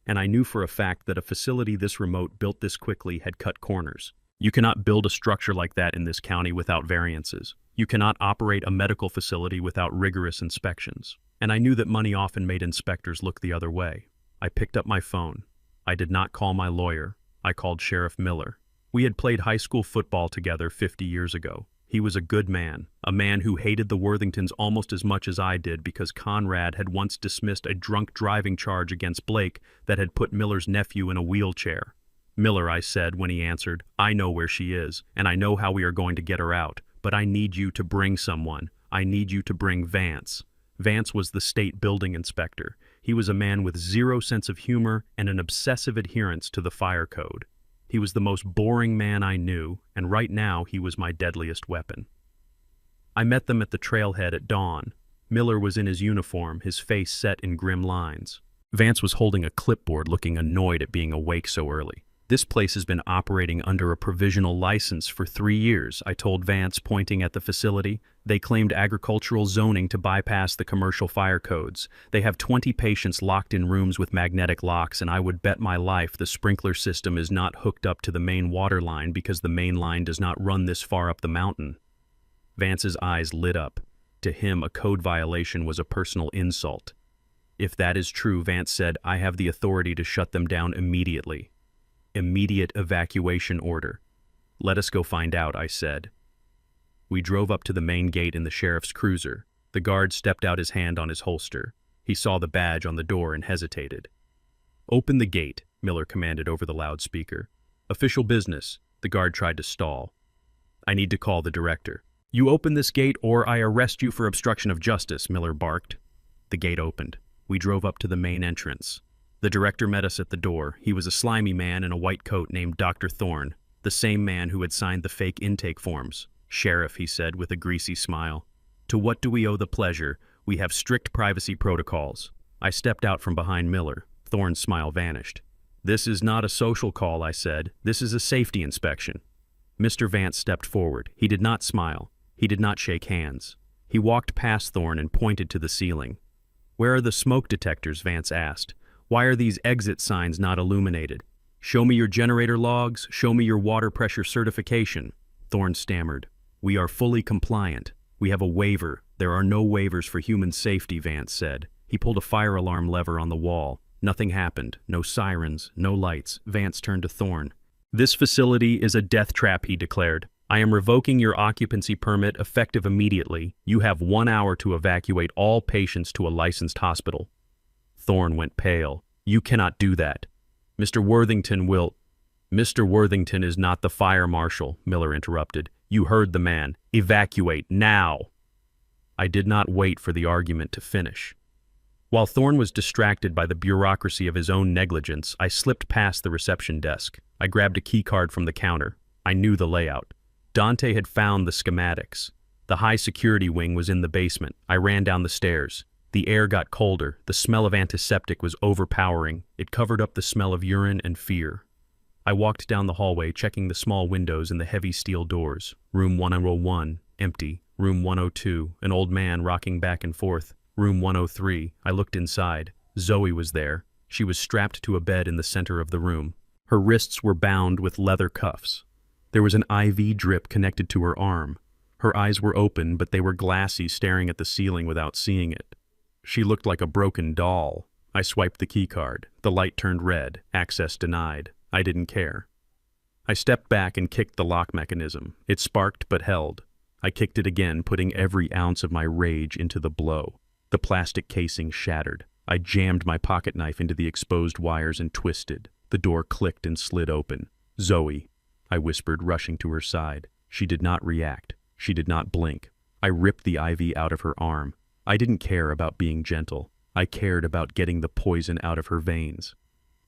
And I knew for a fact that a facility this remote built this quickly had cut corners. You cannot build a structure like that in this county without variances. You cannot operate a medical facility without rigorous inspections. And I knew that money often made inspectors look the other way. I picked up my phone. I did not call my lawyer. I called Sheriff Miller. We had played high school football together 50 years ago. He was a good man, a man who hated the Worthingtons almost as much as I did because Conrad had once dismissed a drunk driving charge against Blake that had put Miller's nephew in a wheelchair. "Miller," I said when he answered, "I know where she is, and I know how we are going to get her out, but I need you to bring someone. I need you to bring Vance." Vance was the state building inspector. He was a man with zero sense of humor and an obsessive adherence to the fire code. He was the most boring man I knew, and right now he was my deadliest weapon. I met them at the trailhead at dawn. Miller was in his uniform, his face set in grim lines. Vance was holding a clipboard, looking annoyed at being awake so early. "This place has been operating under a provisional license for 3 years, I told Vance, pointing at the facility. They claimed agricultural zoning to bypass the commercial fire codes. They have 20 patients locked in rooms with magnetic locks, and I would bet my life the sprinkler system is not hooked up to the main water line because the main line does not run this far up the mountain." Vance's eyes lit up. To him, a code violation was a personal insult. "If that is true," Vance said, "I have the authority to shut them down immediately." "Immediate evacuation order." "Let us go find out," I said. We drove up to the main gate in the sheriff's cruiser. The guard stepped out his hand on his holster. He saw the badge on the door and hesitated. "Open the gate," Miller commanded over the loudspeaker. "Official business." The guard tried to stall. "I need to call the director." "You open this gate or I arrest you for obstruction of justice," Miller barked. The gate opened. We drove up to the main entrance. The director met us at the door. He was a slimy man in a white coat named Dr. Thorne, the same man who had signed the fake intake forms. "Sheriff," he said with a greasy smile, "to what do we owe the pleasure? We have strict privacy protocols." I stepped out from behind Miller. Thorne's smile vanished. "This is not a social call," I said. "This is a safety inspection." Mr. Vance stepped forward. He did not smile. He did not shake hands. He walked past Thorne and pointed to the ceiling. "Where are the smoke detectors?" Vance asked. "Why are these exit signs not illuminated? Show me your generator logs. Show me your water pressure certification." Thorne stammered. "We are fully compliant. We have a waiver. There are no waivers for human safety," Vance said. He pulled a fire alarm lever on the wall. Nothing happened. No sirens, no lights. Vance turned to Thorne. "This facility is a death trap," he declared. "I am revoking your occupancy permit effective immediately. You have 1 hour to evacuate all patients to a licensed hospital." Thorne went pale. "You cannot do that. Mr. Worthington will—" "Mr. Worthington is not the fire marshal," Miller interrupted. "You heard the man. Evacuate now." I did not wait for the argument to finish. While Thorne was distracted by the bureaucracy of his own negligence, I slipped past the reception desk. I grabbed a key card from the counter. I knew the layout. Dante had found the schematics. The high security wing was in the basement. I ran down the stairs. The air got colder. The smell of antiseptic was overpowering. It covered up the smell of urine and fear. I walked down the hallway, checking the small windows and the heavy steel doors. Room 101, empty. Room 102, an old man rocking back and forth. Room 103, I looked inside. Zoe was there. She was strapped to a bed in the center of the room. Her wrists were bound with leather cuffs. There was an IV drip connected to her arm. Her eyes were open, but they were glassy, staring at the ceiling without seeing it. She looked like a broken doll. I swiped the key card. The light turned red. Access denied. I didn't care. I stepped back and kicked the lock mechanism. It sparked but held. I kicked it again, putting every ounce of my rage into the blow. The plastic casing shattered. I jammed my pocket knife into the exposed wires and twisted. The door clicked and slid open. "Zoe," I whispered, rushing to her side. She did not react. She did not blink. I ripped the IV out of her arm. I didn't care about being gentle. I cared about getting the poison out of her veins.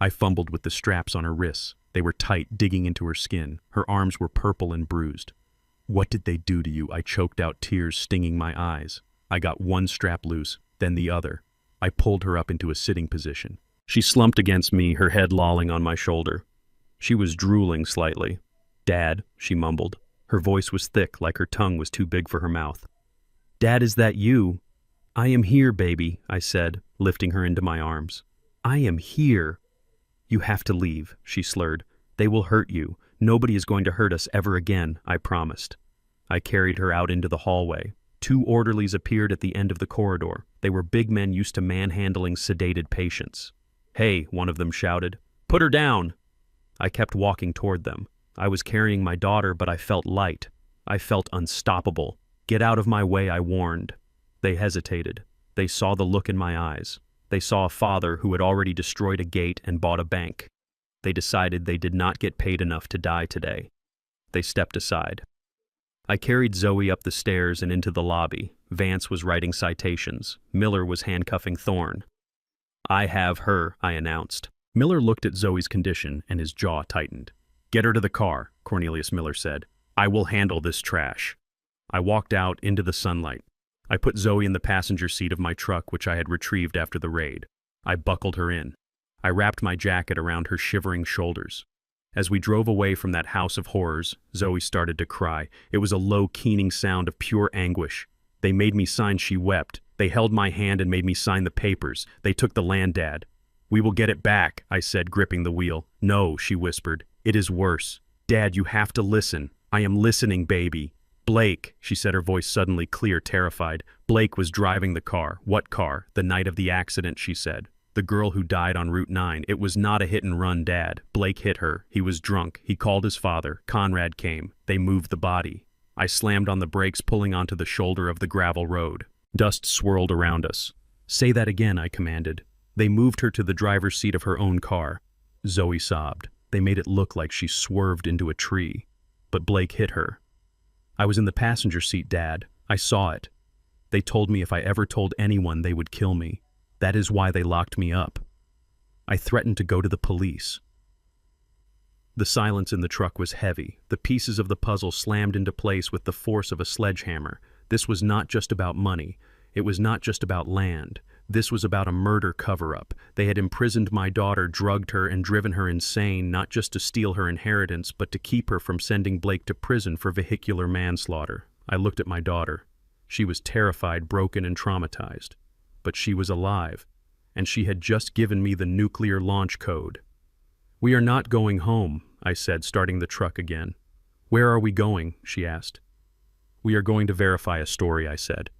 I fumbled with the straps on her wrists. They were tight, digging into her skin. Her arms were purple and bruised. "What did they do to you?" I choked out, tears stinging my eyes. I got one strap loose, then the other. I pulled her up into a sitting position. She slumped against me, her head lolling on my shoulder. She was drooling slightly. "Dad," she mumbled. Her voice was thick, like her tongue was too big for her mouth. "Dad, is that you?" "I am here, baby," I said, lifting her into my arms. "I am here." "You have to leave," she slurred. "They will hurt you. Nobody is going to hurt us ever again," I promised. I carried her out into the hallway. 2 orderlies appeared at the end of the corridor. They were big men used to manhandling sedated patients. "Hey," one of them shouted. "Put her down!" I kept walking toward them. I was carrying my daughter, but I felt light. I felt unstoppable. "Get out of my way," I warned. They hesitated. They saw the look in my eyes. They saw a father who had already destroyed a gate and bought a bank. They decided they did not get paid enough to die today. They stepped aside. I carried Zoe up the stairs and into the lobby. Vance was writing citations. Miller was handcuffing Thorne. "I have her," I announced. Miller looked at Zoe's condition and his jaw tightened. "Get her to the car," Cornelius Miller said. "I will handle this trash." I walked out into the sunlight. I put Zoe in the passenger seat of my truck, which I had retrieved after the raid. I buckled her in. I wrapped my jacket around her shivering shoulders. As we drove away from that house of horrors, Zoe started to cry. It was a low, keening sound of pure anguish. "They made me sign," she wept. "They held my hand and made me sign the papers. They took the land, Dad." "We will get it back," I said, gripping the wheel. "No," she whispered. "It is worse. Dad, you have to listen." "I am listening, baby." "Blake," she said, her voice suddenly clear, terrified. "Blake was driving the car." "What car?" "The night of the accident," she said. "The girl who died on Route 9. It was not a hit and run, Dad. Blake hit her. He was drunk. He called his father. Conrad came. They moved the body." I slammed on the brakes, pulling onto the shoulder of the gravel road. Dust swirled around us. "Say that again," I commanded. "They moved her to the driver's seat of her own car." Zoe sobbed. "They made it look like she swerved into a tree. But Blake hit her." "I was in the passenger seat, Dad. I saw it. They told me if I ever told anyone, they would kill me. That is why they locked me up. I threatened to go to the police." The silence in the truck was heavy. The pieces of the puzzle slammed into place with the force of a sledgehammer. This was not just about money. It was not just about land. This was about a murder cover-up. They had imprisoned my daughter, drugged her, and driven her insane, not just to steal her inheritance, but to keep her from sending Blake to prison for vehicular manslaughter. I looked at my daughter. She was terrified, broken, and traumatized. But she was alive, and she had just given me the nuclear launch code. "We are not going home," I said, starting the truck again. "Where are we going?" she asked. "We are going to verify a story," I said.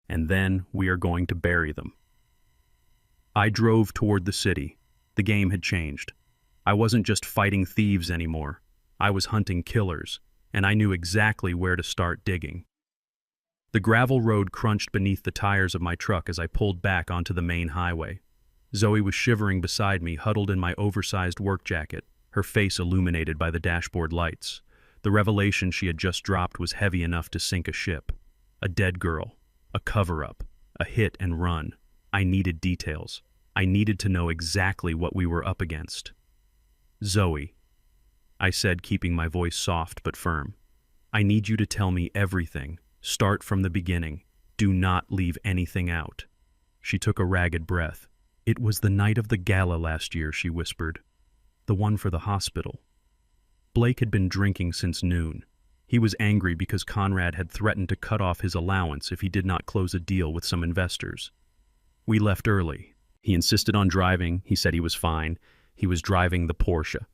"And then we are going to bury them." I drove toward the city. The game had changed. I wasn't just fighting thieves anymore. I was hunting killers, and I knew exactly where to start digging. The gravel road crunched beneath the tires of my truck as I pulled back onto the main highway. Zoe was shivering beside me, huddled in my oversized work jacket, her face illuminated by the dashboard lights. The revelation she had just dropped was heavy enough to sink a ship. A dead girl. A cover-up. A hit and run. I needed details. I needed to know exactly what we were up against. "Zoe," I said, keeping my voice soft but firm. "I need you to tell me everything. Start from the beginning. Do not leave anything out." She took a ragged breath. "It was the night of the gala last year," she whispered. "The one for the hospital." Blake had been drinking since noon. He was angry because Conrad had threatened to cut off his allowance if he did not close a deal with some investors. We left early. He insisted on driving. He said he was fine. He was driving the Porsche.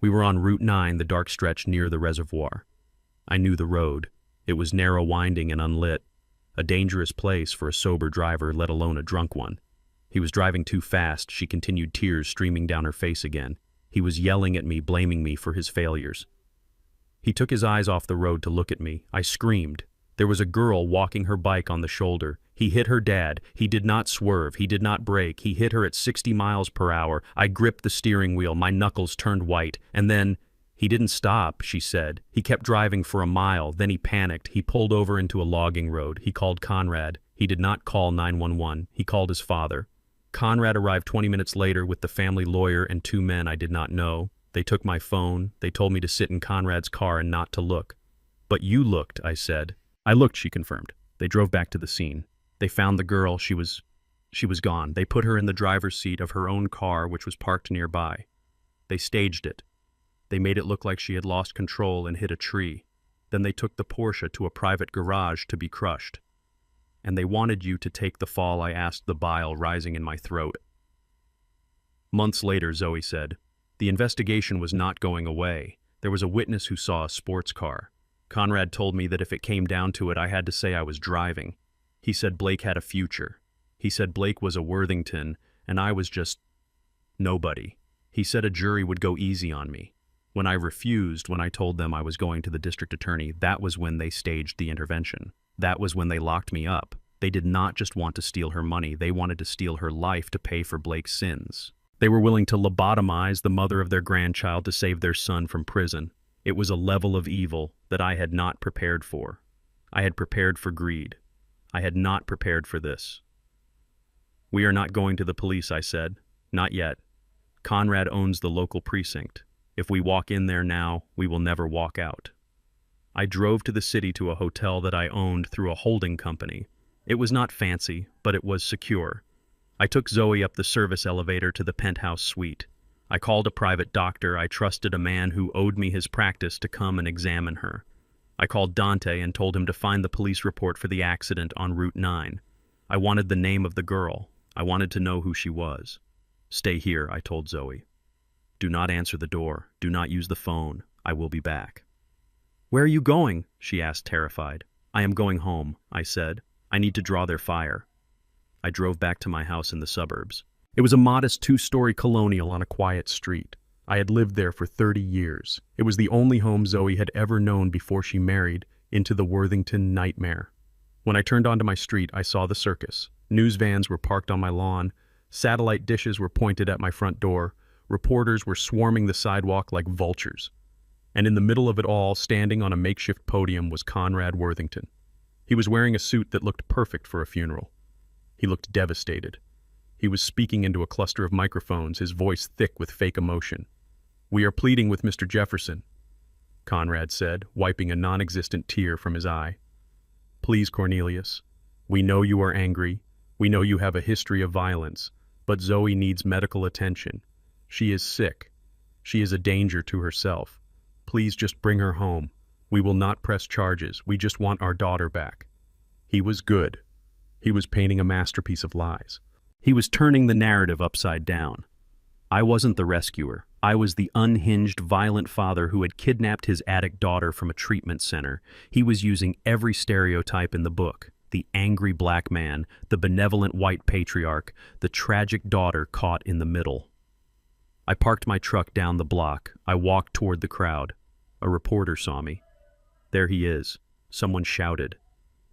We were on Route 9, the dark stretch near the reservoir. I knew the road. It was narrow, winding, and unlit. A dangerous place for a sober driver, let alone a drunk one. He was driving too fast. She continued, tears streaming down her face again. He was yelling at me, blaming me for his failures. He took his eyes off the road to look at me. I screamed. There was a girl walking her bike on the shoulder. He hit her dad. He did not swerve. He did not brake. He hit her at 60 miles per hour. I gripped the steering wheel. My knuckles turned white. And then, he didn't stop, she said. He kept driving for a mile. Then he panicked. He pulled over into a logging road. He called Conrad. He did not call 911. He called his father. Conrad arrived 20 minutes later with the family lawyer and 2 men I did not know. They took my phone. They told me to sit in Conrad's car and not to look. But you looked, I said. I looked, she confirmed. They drove back to the scene. They found the girl. She was gone. They put her in the driver's seat of her own car, which was parked nearby. They staged it. They made it look like she had lost control and hit a tree. Then they took the Porsche to a private garage to be crushed. And they wanted you to take the fall, I asked, the bile rising in my throat. Months later, Zoe said, the investigation was not going away. There was a witness who saw a sports car. Conrad told me that if it came down to it, I had to say I was driving. He said Blake had a future. He said Blake was a Worthington, and I was just nobody. He said a jury would go easy on me. When I refused, when I told them I was going to the district attorney, that was when they staged the intervention. That was when they locked me up. They did not just want to steal her money, they wanted to steal her life to pay for Blake's sins. They were willing to lobotomize the mother of their grandchild to save their son from prison. It was a level of evil that I had not prepared for. I had prepared for greed. I had not prepared for this. We are not going to the police, I said. Not yet. Conrad owns the local precinct. If we walk in there now, we will never walk out. I drove to the city to a hotel that I owned through a holding company. It was not fancy, but it was secure. I took Zoe up the service elevator to the penthouse suite. I called a private doctor. I trusted a man who owed me his practice to come and examine her. I called Dante and told him to find the police report for the accident on Route 9. I wanted the name of the girl. I wanted to know who she was. Stay here, I told Zoe. Do not answer the door. Do not use the phone. I will be back. Where are you going? She asked, terrified. I am going home, I said. I need to draw their fire. I drove back to my house in the suburbs. It was a modest 2-story colonial on a quiet street. I had lived there for 30 years. It was the only home Zoe had ever known before she married into the Worthington nightmare. When I turned onto my street, I saw the circus. News vans were parked on my lawn. Satellite dishes were pointed at my front door. Reporters were swarming the sidewalk like vultures. And in the middle of it all, standing on a makeshift podium, was Conrad Worthington. He was wearing a suit that looked perfect for a funeral. He looked devastated. He was speaking into a cluster of microphones, his voice thick with fake emotion. We are pleading with Mr. Jefferson, Conrad said, wiping a non-existent tear from his eye. Please, Cornelius. We know you are angry. We know you have a history of violence, but Zoe needs medical attention. She is sick. She is a danger to herself. Please just bring her home. We will not press charges. We just want our daughter back. He was good. He was painting a masterpiece of lies. He was turning the narrative upside down. I wasn't the rescuer. I was the unhinged, violent father who had kidnapped his addict daughter from a treatment center. He was using every stereotype in the book. The angry black man, the benevolent white patriarch, the tragic daughter caught in the middle. I parked my truck down the block. I walked toward the crowd. A reporter saw me. There he is. Someone shouted.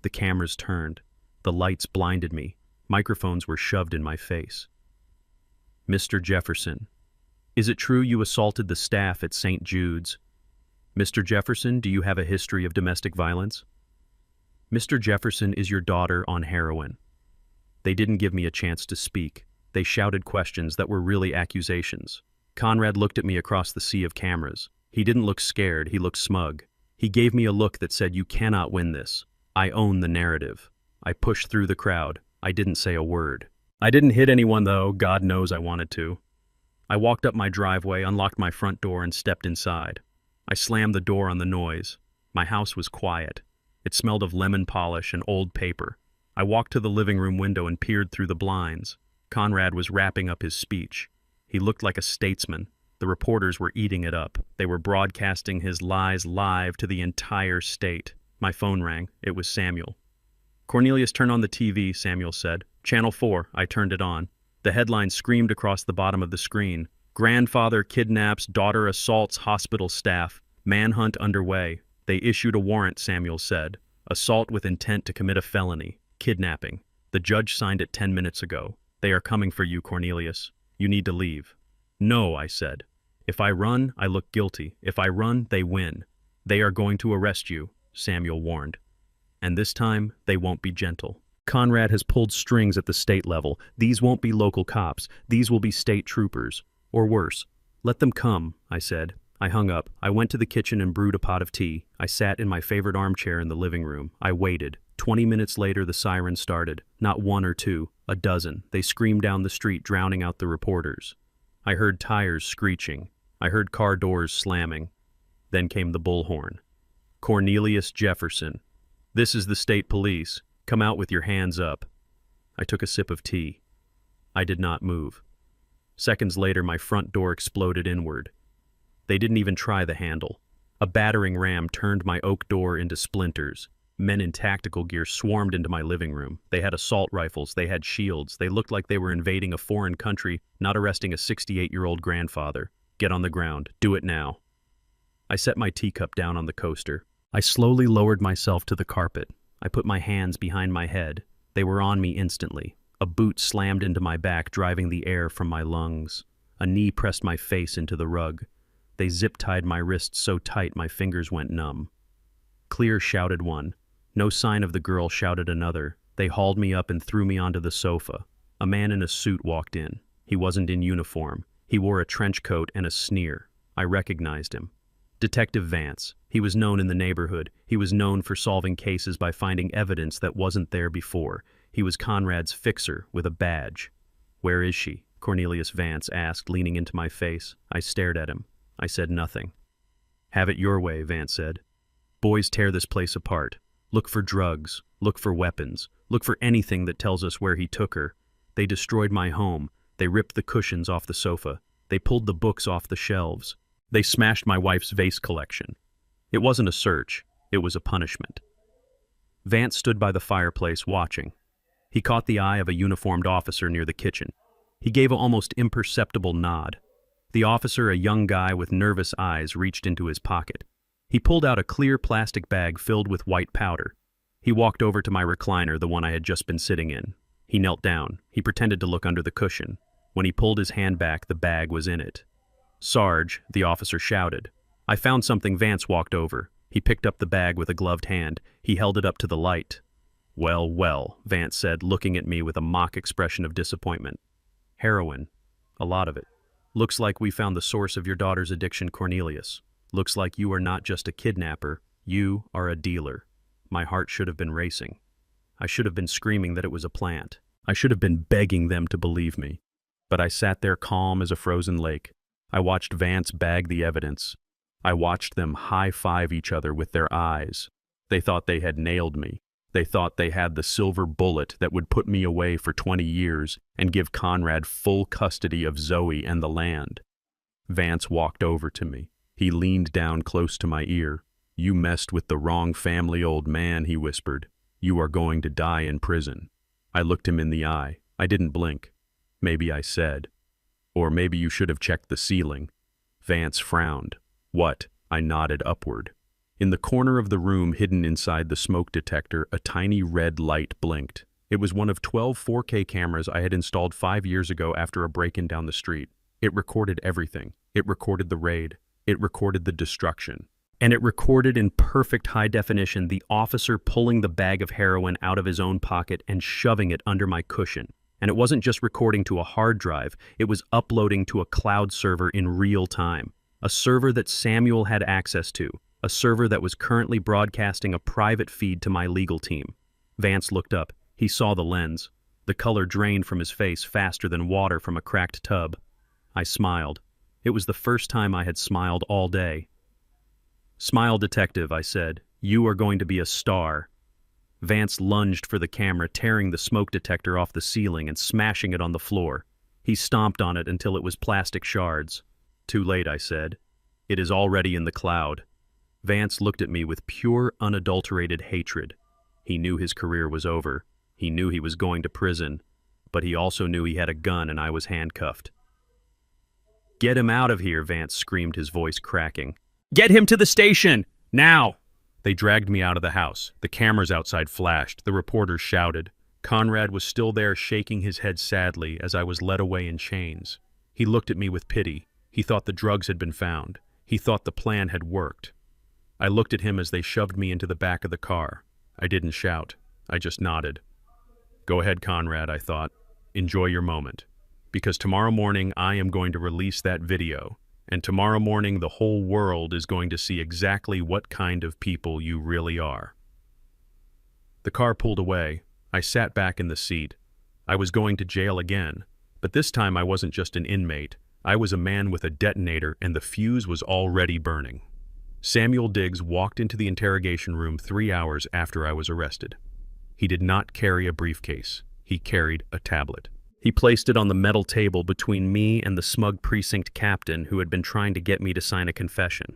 The cameras turned. The lights blinded me. Microphones were shoved in my face. Mr. Jefferson, is it true you assaulted the staff at St. Jude's? Mr. Jefferson, do you have a history of domestic violence? Mr. Jefferson, is your daughter on heroin? They didn't give me a chance to speak. They shouted questions that were really accusations. Conrad looked at me across the sea of cameras. He didn't look scared, he looked smug. He gave me a look that said, you cannot win this. I own the narrative. I pushed through the crowd. I didn't say a word. I didn't hit anyone, though. God knows I wanted to. I walked up my driveway, unlocked my front door, and stepped inside. I slammed the door on the noise. My house was quiet. It smelled of lemon polish and old paper. I walked to the living room window and peered through the blinds. Conrad was wrapping up his speech. He looked like a statesman. The reporters were eating it up. They were broadcasting his lies live to the entire state. My phone rang. It was Samuel. Cornelius, turn on the TV, Samuel said. Channel 4. I turned it on. The headline screamed across the bottom of the screen. Grandfather kidnaps, daughter assaults hospital staff. Manhunt underway. They issued a warrant, Samuel said. Assault with intent to commit a felony. Kidnapping. The judge signed it 10 minutes ago. They are coming for you, Cornelius. You need to leave. No, I said. If I run, I look guilty. If I run, they win. They are going to arrest you, Samuel warned. And this time, they won't be gentle. Conrad has pulled strings at the state level. These won't be local cops. These will be state troopers. Or worse. Let them come, I said. I hung up. I went to the kitchen and brewed a pot of tea. I sat in my favorite armchair in the living room. I waited. 20 minutes later, the siren started. Not one or two, a dozen. They screamed down the street, drowning out the reporters. I heard tires screeching. I heard car doors slamming. Then came the bullhorn. Cornelius Jefferson. This is the state police. Come out with your hands up. I took a sip of tea. I did not move. Seconds later, my front door exploded inward. They didn't even try the handle. A battering ram turned my oak door into splinters. Men in tactical gear swarmed into my living room. They had assault rifles. They had shields. They looked like they were invading a foreign country, not arresting a 68-year-old grandfather. Get on the ground. Do it now. I set my teacup down on the coaster. I slowly lowered myself to the carpet. I put my hands behind my head. They were on me instantly. A boot slammed into my back, driving the air from my lungs. A knee pressed my face into the rug. They zip-tied my wrists so tight my fingers went numb. Clear, shouted one. No sign of the girl, shouted another. They hauled me up and threw me onto the sofa. A man in a suit walked in. He wasn't in uniform. He wore a trench coat and a sneer. I recognized him. Detective Vance. He was known in the neighborhood. He was known for solving cases by finding evidence that wasn't there before. He was Conrad's fixer with a badge. Where is she? Cornelius Vance asked, leaning into my face. I stared at him. I said nothing. Have it your way, Vance said. Boys tear this place apart. Look for drugs. Look for weapons. Look for anything that tells us where he took her. They destroyed my home. They ripped the cushions off the sofa. They pulled the books off the shelves. They smashed my wife's vase collection. It wasn't a search. It was a punishment. Vance stood by the fireplace watching. He caught the eye of a uniformed officer near the kitchen. He gave an almost imperceptible nod. The officer, a young guy with nervous eyes, reached into his pocket. He pulled out a clear plastic bag filled with white powder. He walked over to my recliner, the one I had just been sitting in. He knelt down. He pretended to look under the cushion. When he pulled his hand back, the bag was in it. Sarge, the officer shouted. I found something. Vance walked over. He picked up the bag with a gloved hand. He held it up to the light. Well, well, Vance said, looking at me with a mock expression of disappointment. Heroin. A lot of it. Looks like we found the source of your daughter's addiction, Cornelius. Looks like you are not just a kidnapper. You are a dealer. My heart should have been racing. I should have been screaming that it was a plant. I should have been begging them to believe me. But I sat there calm as a frozen lake. I watched Vance bag the evidence. I watched them high-five each other with their eyes. They thought they had nailed me. They thought they had the silver bullet that would put me away for 20 years and give Conrad full custody of Zoe and the land. Vance walked over to me. He leaned down close to my ear. You messed with the wrong family, old man, he whispered. You are going to die in prison. I looked him in the eye. I didn't blink. Maybe I said. Or maybe you should have checked the ceiling. Vance frowned. What? I nodded upward. In the corner of the room, hidden inside the smoke detector, a tiny red light blinked. It was one of 12 4K cameras I had installed 5 years ago after a break-in down the street. It recorded everything. It recorded the raid. It recorded the destruction. And it recorded in perfect high definition the officer pulling the bag of heroin out of his own pocket and shoving it under my cushion. And it wasn't just recording to a hard drive, it was uploading to a cloud server in real time. A server that Samuel had access to. A server that was currently broadcasting a private feed to my legal team. Vance looked up. He saw the lens. The color drained from his face faster than water from a cracked tub. I smiled. It was the first time I had smiled all day. Smile, detective, I said. You are going to be a star. Vance lunged for the camera, tearing the smoke detector off the ceiling and smashing it on the floor. He stomped on it until it was plastic shards. Too late, I said. It is already in the cloud. Vance looked at me with pure, unadulterated hatred. He knew his career was over. He knew he was going to prison. But he also knew he had a gun and I was handcuffed. Get him out of here, Vance screamed, his voice cracking. Get him to the station! Now! They dragged me out of the house. The cameras outside flashed. The reporters shouted. Conrad was still there, shaking his head sadly as I was led away in chains. He looked at me with pity. He thought the drugs had been found. He thought the plan had worked. I looked at him as they shoved me into the back of the car. I didn't shout. I just nodded. Go ahead, Conrad, I thought. Enjoy your moment. Because tomorrow morning I am going to release that video. And tomorrow morning the whole world is going to see exactly what kind of people you really are. The car pulled away. I sat back in the seat. I was going to jail again. But this time I wasn't just an inmate. I was a man with a detonator, and the fuse was already burning. Samuel Diggs walked into the interrogation room 3 hours after I was arrested. He did not carry a briefcase. He carried a tablet. He placed it on the metal table between me and the smug precinct captain who had been trying to get me to sign a confession.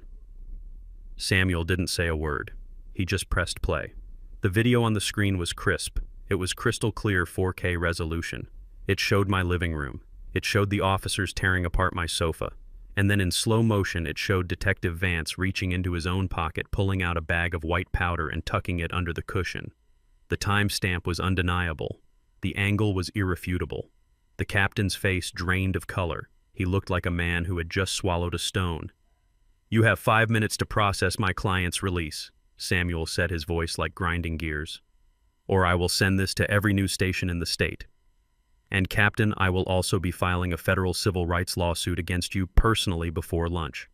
Samuel didn't say a word. He just pressed play. The video on the screen was crisp. It was crystal clear 4K resolution. It showed my living room. It showed the officers tearing apart my sofa. And then in slow motion it showed Detective Vance reaching into his own pocket, pulling out a bag of white powder and tucking it under the cushion. The timestamp was undeniable. The angle was irrefutable. The captain's face drained of color. He looked like a man who had just swallowed a stone. "You have 5 minutes to process my client's release," Samuel said, his voice like grinding gears. "Or I will send this to every news station in the state. And Captain, I will also be filing a federal civil rights lawsuit against you personally before lunch."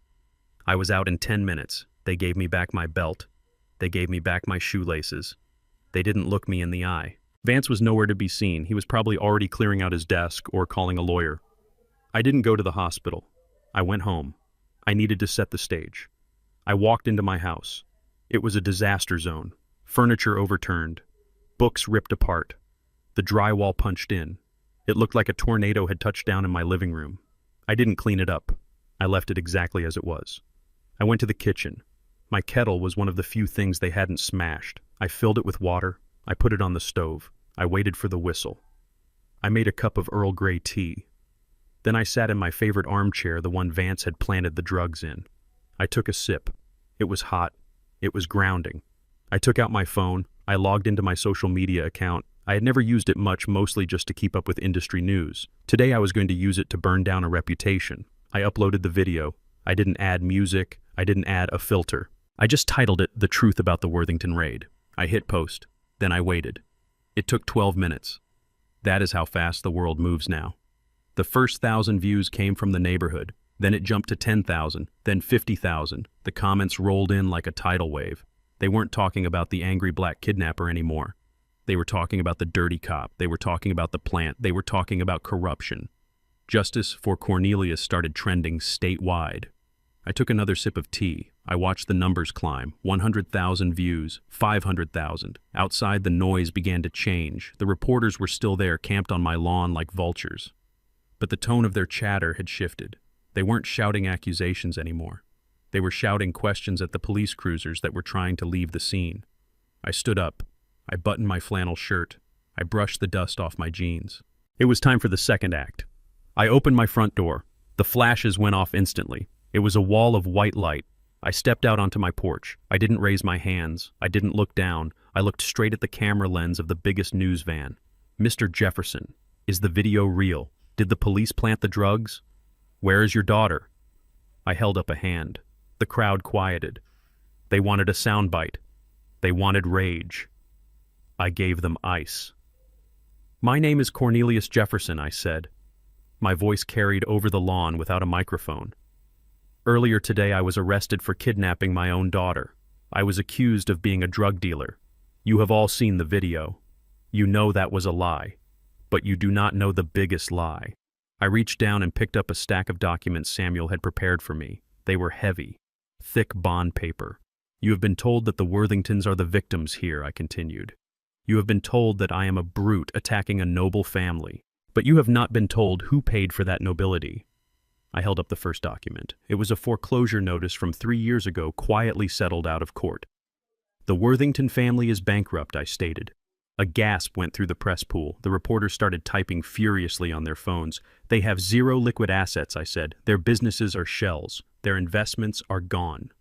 I was out in 10 minutes. They gave me back my belt. They gave me back my shoelaces. They didn't look me in the eye. Vance was nowhere to be seen. He was probably already clearing out his desk or calling a lawyer. I didn't go to the hospital. I went home. I needed to set the stage. I walked into my house. It was a disaster zone. Furniture overturned. Books ripped apart. The drywall punched in. It looked like a tornado had touched down in my living room. I didn't clean it up. I left it exactly as it was. I went to the kitchen. My kettle was one of the few things they hadn't smashed. I filled it with water. I put it on the stove. I waited for the whistle. I made a cup of Earl Grey tea. Then I sat in my favorite armchair, the one Vance had planted the drugs in. I took a sip. It was hot. It was grounding. I took out my phone. I logged into my social media account. I had never used it much, mostly just to keep up with industry news. Today I was going to use it to burn down a reputation. I uploaded the video. I didn't add music. I didn't add a filter. I just titled it "The Truth About the Worthington Raid." I hit post. Then I waited. It took 12 minutes. That is how fast the world moves now. The first 1,000 views came from the neighborhood. Then it jumped to 10,000, then 50,000. The comments rolled in like a tidal wave. They weren't talking about the angry black kidnapper anymore. They were talking about the dirty cop. They were talking about the plant. They were talking about corruption. Justice for Cornelius started trending statewide. I took another sip of tea. I watched the numbers climb. 100,000 views, 500,000. Outside, the noise began to change. The reporters were still there, camped on my lawn like vultures. But the tone of their chatter had shifted. They weren't shouting accusations anymore. They were shouting questions at the police cruisers that were trying to leave the scene. I stood up. I buttoned my flannel shirt. I brushed the dust off my jeans. It was time for the second act. I opened my front door. The flashes went off instantly. It was a wall of white light. I stepped out onto my porch. I didn't raise my hands. I didn't look down. I looked straight at the camera lens of the biggest news van. "Mr. Jefferson, is the video real? Did the police plant the drugs? Where is your daughter?" I held up a hand. The crowd quieted. They wanted a soundbite. They wanted rage. I gave them ice. "My name is Cornelius Jefferson," I said. My voice carried over the lawn without a microphone. "Earlier today I was arrested for kidnapping my own daughter. I was accused of being a drug dealer. You have all seen the video. You know that was a lie. But you do not know the biggest lie." I reached down and picked up a stack of documents Samuel had prepared for me. They were heavy, thick bond paper. "You have been told that the Worthingtons are the victims here," I continued. "You have been told that I am a brute attacking a noble family. But you have not been told who paid for that nobility." I held up the first document. It was a foreclosure notice from 3 years ago, quietly settled out of court. "The Worthington family is bankrupt," I stated. A gasp went through the press pool. The reporters started typing furiously on their phones. "They have zero liquid assets," I said. "Their businesses are shells. Their investments are gone."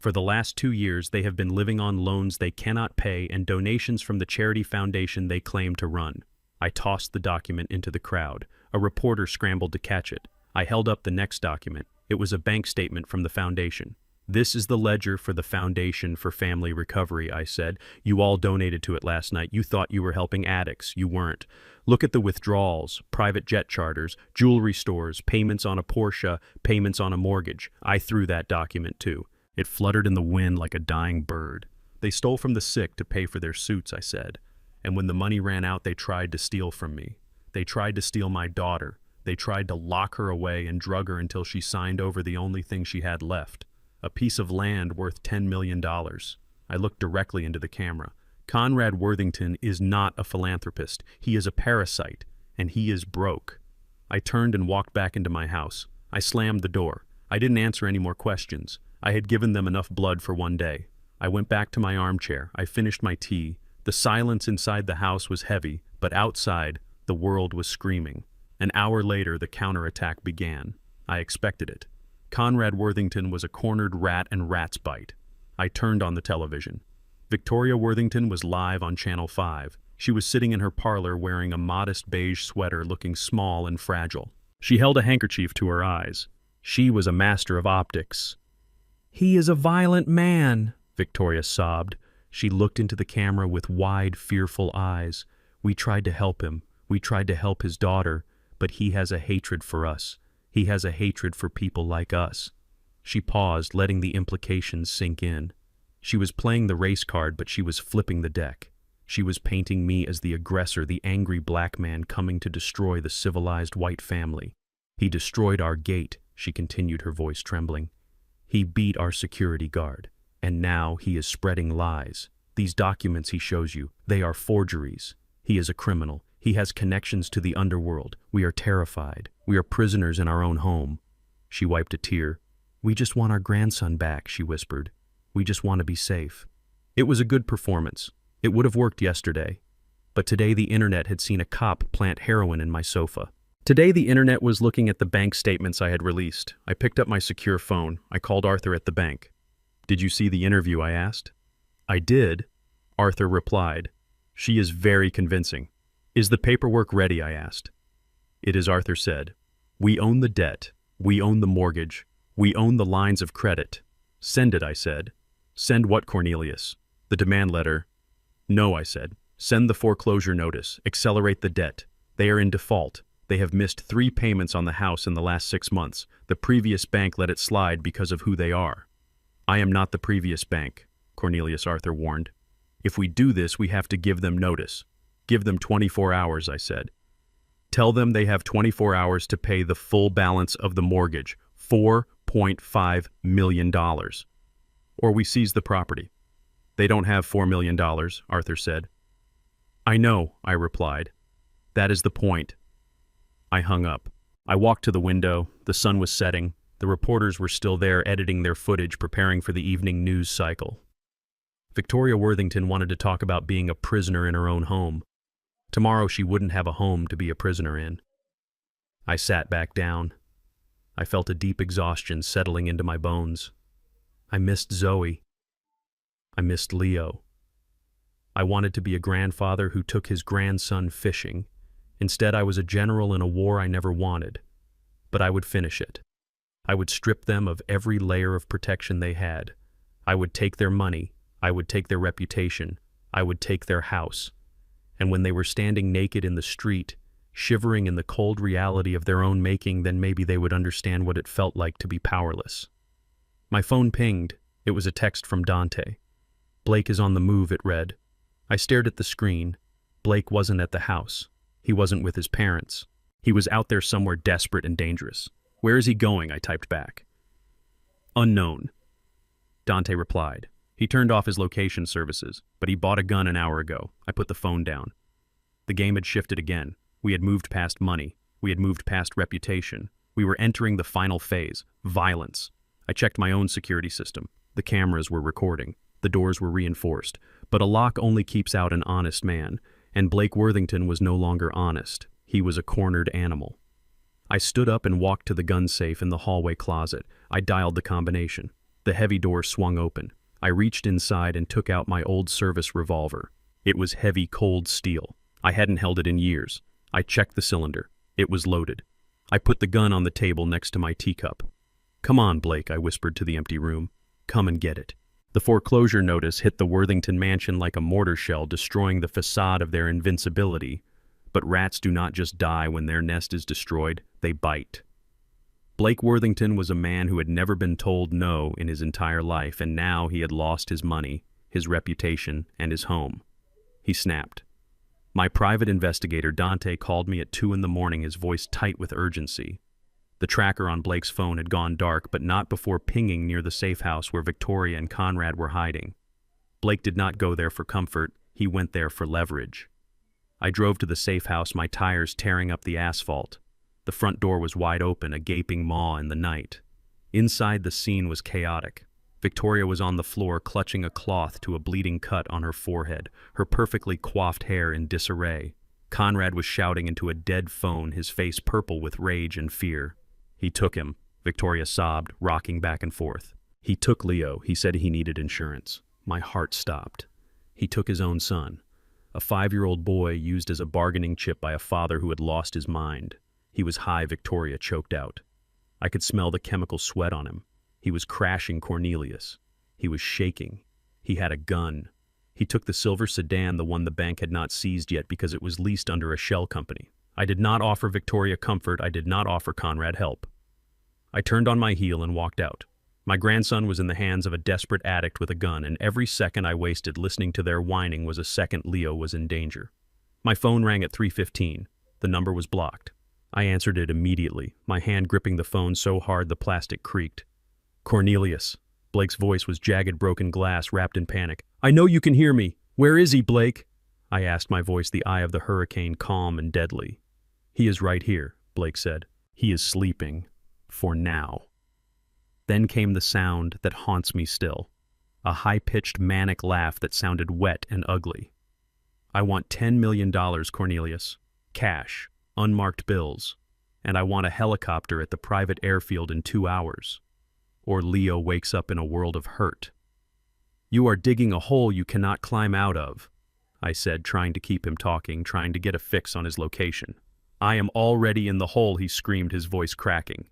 For the last 2 years, they have been living on loans they cannot pay and donations from the charity foundation they claim to run. I tossed the document into the crowd. A reporter scrambled to catch it. I held up the next document. It was a bank statement from the foundation. "This is the ledger for the Foundation for Family Recovery," I said. "You all donated to it last night. You thought you were helping addicts. You weren't. Look at the withdrawals, private jet charters, jewelry stores, payments on a Porsche, payments on a mortgage." I threw that document too. It fluttered in the wind like a dying bird. "They stole from the sick to pay for their suits," I said. "And when the money ran out, they tried to steal from me. They tried to steal my daughter. They tried to lock her away and drug her until she signed over the only thing she had left. A piece of land worth $10 million. I looked directly into the camera. "Conrad Worthington is not a philanthropist. He is a parasite, and he is broke." I turned and walked back into my house. I slammed the door. I didn't answer any more questions. I had given them enough blood for one day. I went back to my armchair. I finished my tea. The silence inside the house was heavy, but outside, the world was screaming. An hour later, the counterattack began. I expected it. Conrad Worthington was a cornered rat and rats bite. I turned on the television. Victoria Worthington was live on Channel 5. She was sitting in her parlor wearing a modest beige sweater, looking small and fragile. She held a handkerchief to her eyes. She was a master of optics. "He is a violent man," Victoria sobbed. She looked into the camera with wide, fearful eyes. "We tried to help him. We tried to help his daughter, but he has a hatred for us. He has a hatred for people like us." She paused, letting the implications sink in. She was playing the race card, but she was flipping the deck. She was painting me as the aggressor, the angry black man coming to destroy the civilized white family. "He destroyed our gate," she continued, her voice trembling. "He beat our security guard. And now he is spreading lies. These documents he shows you, they are forgeries. He is a criminal. He has connections to the underworld. We are terrified. We are prisoners in our own home." She wiped a tear. "We just want our grandson back," she whispered. "We just want to be safe." It was a good performance. It would have worked yesterday. But today the internet had seen a cop plant heroin in my sofa. Today the internet was looking at the bank statements I had released. I picked up my secure phone. I called Arthur at the bank. "Did you see the interview?" I asked. "I did," Arthur replied. "She is very convincing." "Is the paperwork ready?" I asked. "It is," Arthur said. "We own the debt. We own the mortgage. We own the lines of credit." "Send it," I said. "Send what, Cornelius?" "The demand letter." "No," I said. "Send the foreclosure notice. Accelerate the debt. They are in default. They have missed 3 payments on the house in the last 6 months. The previous bank let it slide because of who they are." "I am not the previous bank," Cornelius, Arthur warned. "If we do this, we have to give them notice." "Give them 24 hours, I said. "Tell them they have 24 hours to pay the full balance of the mortgage, $4.5 million. Or we seize the property." "They don't have $4 million, Arthur said. "I know," I replied. "That is the point." I hung up. I walked to the window. The sun was setting. The reporters were still there editing their footage, preparing for the evening news cycle. Victoria Worthington wanted to talk about being a prisoner in her own home. Tomorrow she wouldn't have a home to be a prisoner in. I sat back down. I felt a deep exhaustion settling into my bones. I missed Zoe. I missed Leo. I wanted to be a grandfather who took his grandson fishing. Instead, I was a general in a war I never wanted. But I would finish it. I would strip them of every layer of protection they had. I would take their money. I would take their reputation. I would take their house. And when they were standing naked in the street, shivering in the cold reality of their own making, then maybe they would understand what it felt like to be powerless. My phone pinged. It was a text from Dante. "Blake is on the move," it read. I stared at the screen. Blake wasn't at the house. He wasn't with his parents. He was out there somewhere desperate and dangerous. "Where is he going?" I typed back. "Unknown." Dante replied. He turned off his location services, but he bought a gun an hour ago. I put the phone down. The game had shifted again. We had moved past money. We had moved past reputation. We were entering the final phase, violence. I checked my own security system. The cameras were recording. The doors were reinforced. But a lock only keeps out an honest man, and Blake Worthington was no longer honest. He was a cornered animal. I stood up and walked to the gun safe in the hallway closet. I dialed the combination. The heavy door swung open. I reached inside and took out my old service revolver. It was heavy, cold steel. I hadn't held it in years. I checked the cylinder. It was loaded. I put the gun on the table next to my teacup. "Come on, Blake," I whispered to the empty room. "Come and get it." The foreclosure notice hit the Worthington mansion like a mortar shell, destroying the facade of their invincibility. But rats do not just die when their nest is destroyed, they bite. Blake Worthington was a man who had never been told no in his entire life, and now he had lost his money, his reputation, and his home. He snapped. My private investigator, Dante, called me at 2 a.m, his voice tight with urgency. The tracker on Blake's phone had gone dark, but not before pinging near the safe house where Victoria and Conrad were hiding. Blake did not go there for comfort, he went there for leverage. I drove to the safe house, my tires tearing up the asphalt. The front door was wide open, a gaping maw in the night. Inside, the scene was chaotic. Victoria was on the floor, clutching a cloth to a bleeding cut on her forehead, her perfectly coiffed hair in disarray. Conrad was shouting into a dead phone, his face purple with rage and fear. "He took him," Victoria sobbed, rocking back and forth. "He took Leo. He said he needed insurance." My heart stopped. He took his own son, a 5-year-old boy used as a bargaining chip by a father who had lost his mind. He was high, Victoria choked out. I could smell the chemical sweat on him. He was crashing Cornelius. He was shaking. He had a gun. He took the silver sedan, the one the bank had not seized yet because it was leased under a shell company. I did not offer Victoria comfort. I did not offer Conrad help. I turned on my heel and walked out. My grandson was in the hands of a desperate addict with a gun, and every second I wasted listening to their whining was a second Leo was in danger. My phone rang at 3:15. The number was blocked. I answered it immediately, my hand gripping the phone so hard the plastic creaked. "Cornelius." Blake's voice was jagged, broken glass wrapped in panic. "I know you can hear me. Where is he, Blake?" I asked, my voice the eye of the hurricane, calm and deadly. "He is right here," Blake said. "He is sleeping. For now." Then came the sound that haunts me still, a high-pitched manic laugh that sounded wet and ugly. "I want $10 million, Cornelius. Cash, unmarked bills, and I want a helicopter at the private airfield in 2 hours. Or Leo wakes up in a world of hurt." "You are digging a hole you cannot climb out of," I said, trying to keep him talking, trying to get a fix on his location. "I am already in the hole," he screamed, his voice cracking.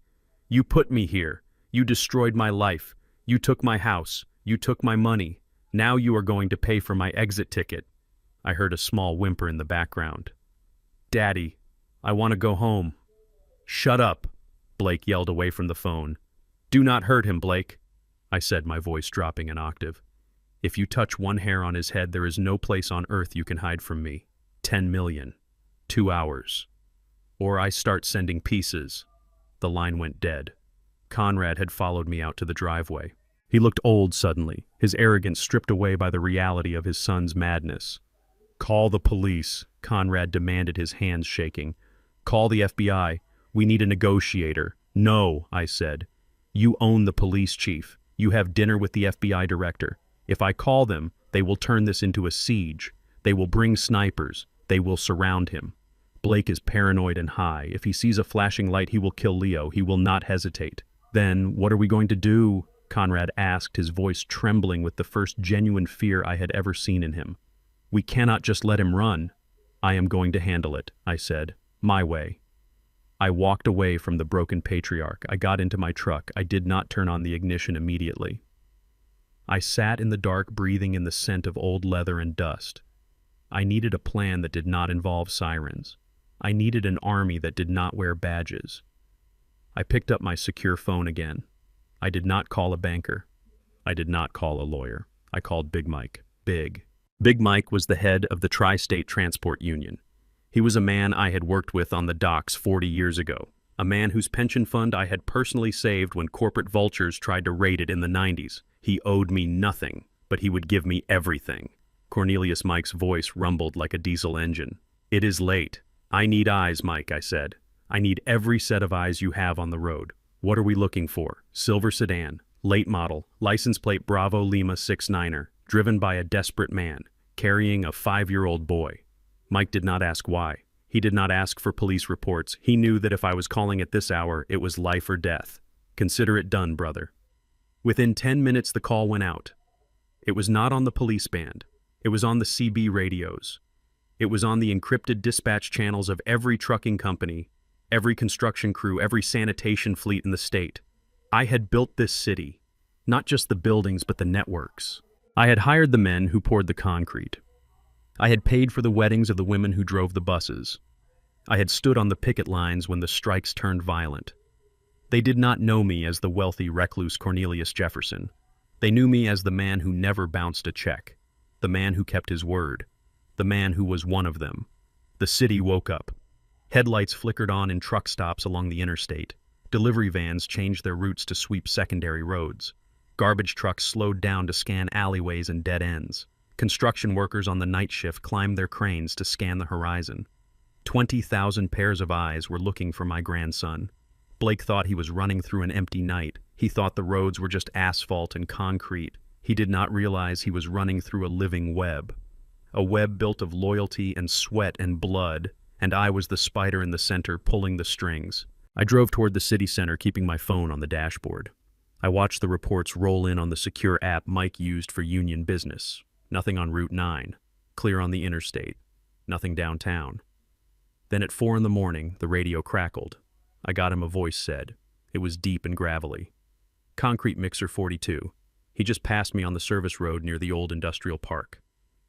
"You put me here. You destroyed my life. You took my house. You took my money. Now you are going to pay for my exit ticket." I heard a small whimper in the background. "Daddy, I want to go home." "Shut up," Blake yelled away from the phone. "Do not hurt him, Blake," I said, my voice dropping an octave. "If you touch one hair on his head, there is no place on earth you can hide from me. 10 million. 2 hours. Or I start sending pieces." The line went dead. Conrad had followed me out to the driveway. He looked old suddenly, his arrogance stripped away by the reality of his son's madness. "Call the police," Conrad demanded, his hands shaking. "Call the FBI. We need a negotiator." "No," I said. "You own the police chief. You have dinner with the FBI director. If I call them, they will turn this into a siege. They will bring snipers. They will surround him. Blake is paranoid and high. If he sees a flashing light, he will kill Leo. He will not hesitate." "Then what are we going to do?" Conrad asked, his voice trembling with the first genuine fear I had ever seen in him. "We cannot just let him run." "I am going to handle it," I said. "My way." I walked away from the broken patriarch. I got into my truck. I did not turn on the ignition immediately. I sat in the dark, breathing in the scent of old leather and dust. I needed a plan that did not involve sirens. I needed an army that did not wear badges. I picked up my secure phone again. I did not call a banker. I did not call a lawyer. I called Big Mike. Big Mike was the head of the Tri-State Transport Union. He was a man I had worked with on the docks 40 years ago, a man whose pension fund I had personally saved when corporate vultures tried to raid it in the 90s. He owed me nothing, but he would give me everything. Cornelius Mike's voice rumbled like a diesel engine. "It is late. I need eyes, Mike," I said. "I need every set of eyes you have on the road. What are we looking for?" "Silver sedan, late model, license plate Bravo Lima 69er, driven by a desperate man, carrying a 5-year-old boy." Mike did not ask why. He did not ask for police reports. He knew that if I was calling at this hour, it was life or death. "Consider it done, brother." Within 10 minutes, the call went out. It was not on the police band. It was on the CB radios. It was on the encrypted dispatch channels of every trucking company, every construction crew, every sanitation fleet in the state. I had built this city, not just the buildings, but the networks. I had hired the men who poured the concrete. I had paid for the weddings of the women who drove the buses. I had stood on the picket lines when the strikes turned violent. They did not know me as the wealthy recluse Cornelius Jefferson. They knew me as the man who never bounced a check, the man who kept his word, the man who was one of them. The city woke up. Headlights flickered on in truck stops along the interstate. Delivery vans changed their routes to sweep secondary roads. Garbage trucks slowed down to scan alleyways and dead ends. Construction workers on the night shift climbed their cranes to scan the horizon. 20,000 pairs of eyes were looking for my grandson. Blake thought he was running through an empty night. He thought the roads were just asphalt and concrete. He did not realize he was running through a living web. A web built of loyalty and sweat and blood, and I was the spider in the center pulling the strings. I drove toward the city center, keeping my phone on the dashboard. I watched the reports roll in on the secure app Mike used for union business. Nothing on Route 9. Clear on the interstate. Nothing downtown. Then at 4 in the morning, the radio crackled. I got him, a voice said. It was deep and gravelly. Concrete Mixer 42. He just passed me on the service road near the old industrial park.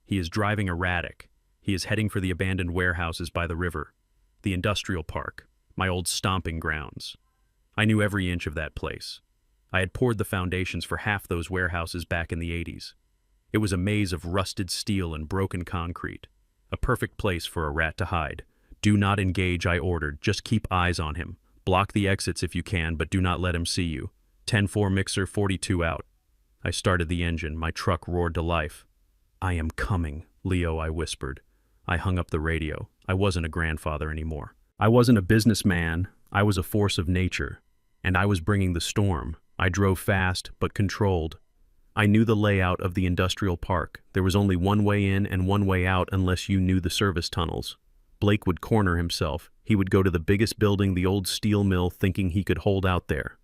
He is driving erratic. He is heading for the abandoned warehouses by the river. The industrial park. My old stomping grounds. I knew every inch of that place. I had poured the foundations for half those warehouses back in the 80s. It was a maze of rusted steel and broken concrete. A perfect place for a rat to hide. Do not engage, I ordered. Just keep eyes on him. Block the exits if you can, but do not let him see you. 10-4 Mixer 42 out. I started the engine. My truck roared to life. I am coming, Leo, I whispered. I hung up the radio. I wasn't a grandfather anymore. I wasn't a businessman. I was a force of nature. And I was bringing the storm. I drove fast, but controlled. I knew the layout of the industrial park. There was only one way in and one way out unless you knew the service tunnels. Blake would corner himself. He would go to the biggest building, the old steel mill, thinking he could hold out there.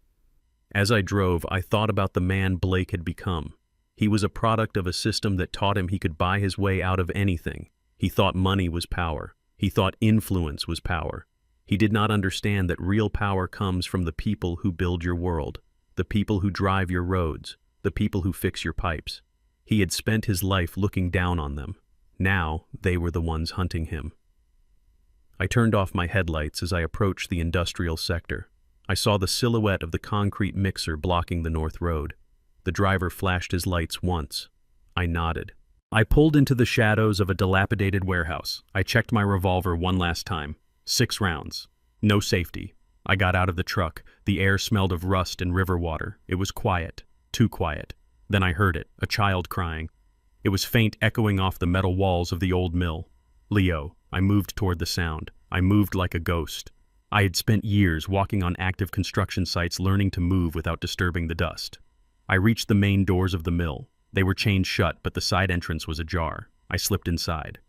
As I drove, I thought about the man Blake had become. He was a product of a system that taught him he could buy his way out of anything. He thought money was power. He thought influence was power. He did not understand that real power comes from the people who build your world, the people who drive your roads, the people who fix your pipes. He had spent his life looking down on them. Now they were the ones hunting him. I turned off my headlights as I approached the industrial sector. I saw the silhouette of the concrete mixer blocking the north road. The driver flashed his lights once. I nodded. I pulled into the shadows of a dilapidated warehouse. I checked my revolver one last time. 6 rounds. No safety. I got out of the truck. The air smelled of rust and river water. It was quiet. Too quiet. Then I heard it, a child crying. It was faint, echoing off the metal walls of the old mill. Leo. I moved toward the sound. I moved like a ghost. I had spent years walking on active construction sites, learning to move without disturbing the dust. I reached the main doors of the mill. They were chained shut, but the side entrance was ajar. I slipped inside.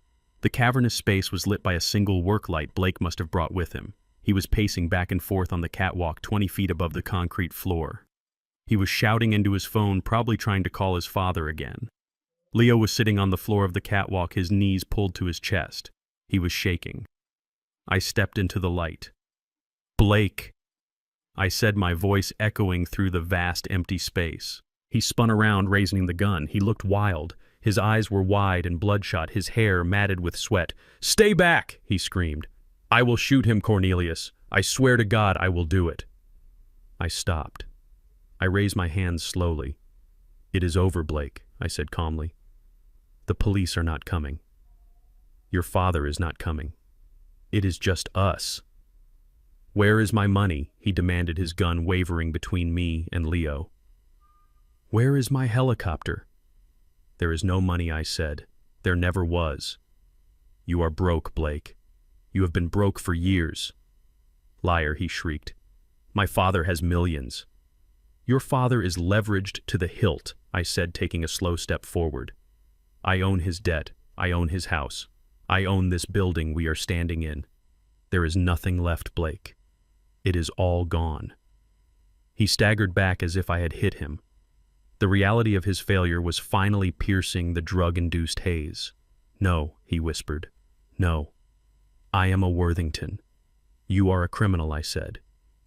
The cavernous space was lit by a single work light Blake must have brought with him. He was pacing back and forth on the catwalk 20 feet above the concrete floor. He was shouting into his phone, probably trying to call his father again. Leo was sitting on the floor of the catwalk, his knees pulled to his chest. He was shaking. I stepped into the light. Blake, I said, my voice echoing through the vast empty space. He spun around, raising the gun. He looked wild. His eyes were wide and bloodshot, his hair matted with sweat. "Stay back!" he screamed. "I will shoot him, Cornelius. I swear to God I will do it." I stopped. I raised my hands slowly. "It is over, Blake," I said calmly. "The police are not coming. Your father is not coming. It is just us." "Where is my money?" he demanded, his gun wavering between me and Leo. "Where is my helicopter?" "There is no money," I said. "There never was. You are broke, Blake. You have been broke for years." "Liar," he shrieked. "My father has millions." "Your father is leveraged to the hilt," I said, taking a slow step forward. "I own his debt. I own his house. I own this building we are standing in. There is nothing left, Blake. It is all gone." He staggered back as if I had hit him. The reality of his failure was finally piercing the drug-induced haze. "No," he whispered. "No. I am a Worthington. You are a criminal," I said.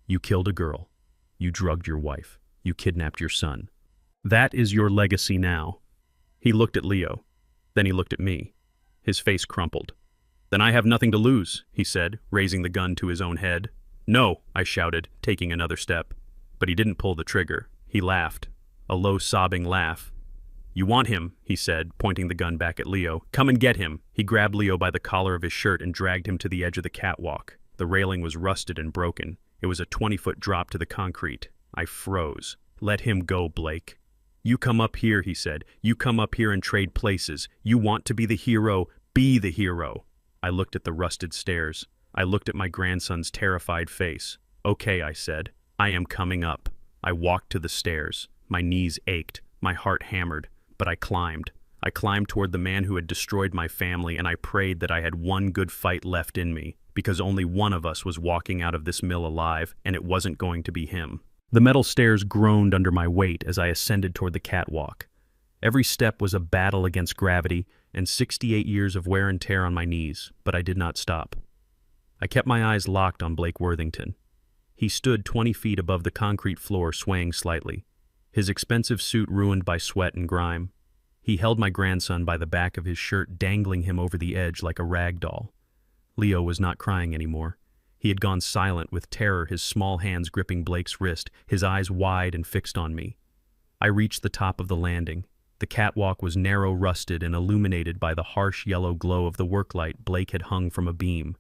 "You killed a girl. You drugged your wife. You kidnapped your son. That is your legacy now." He looked at Leo. Then he looked at me. His face crumpled. "Then I have nothing to lose," he said, raising the gun to his own head. "No," I shouted, taking another step. But he didn't pull the trigger. He laughed. A low, sobbing laugh. "You want him," he said, pointing the gun back at Leo. "Come and get him." He grabbed Leo by the collar of his shirt and dragged him to the edge of the catwalk. The railing was rusted and broken. It was a 20-foot drop to the concrete. I froze. "Let him go, Blake." "You come up here," he said. "You come up here and trade places. You want to be the hero. Be the hero." I looked at the rusted stairs. I looked at my grandson's terrified face. "Okay," I said. "I am coming up." I walked to the stairs. My knees ached. My heart hammered. But I climbed. I climbed toward the man who had destroyed my family, and I prayed that I had one good fight left in me, because only one of us was walking out of this mill alive, and it wasn't going to be him. The metal stairs groaned under my weight as I ascended toward the catwalk. Every step was a battle against gravity and 68 years of wear and tear on my knees, but I did not stop. I kept my eyes locked on Blake Worthington. He stood 20 feet above the concrete floor, swaying slightly, his expensive suit ruined by sweat and grime. He held my grandson by the back of his shirt, dangling him over the edge like a rag doll. Leo was not crying anymore. He had gone silent with terror, his small hands gripping Blake's wrist, his eyes wide and fixed on me. I reached the top of the landing. The catwalk was narrow, rusted, and illuminated by the harsh yellow glow of the work light Blake had hung from a beam.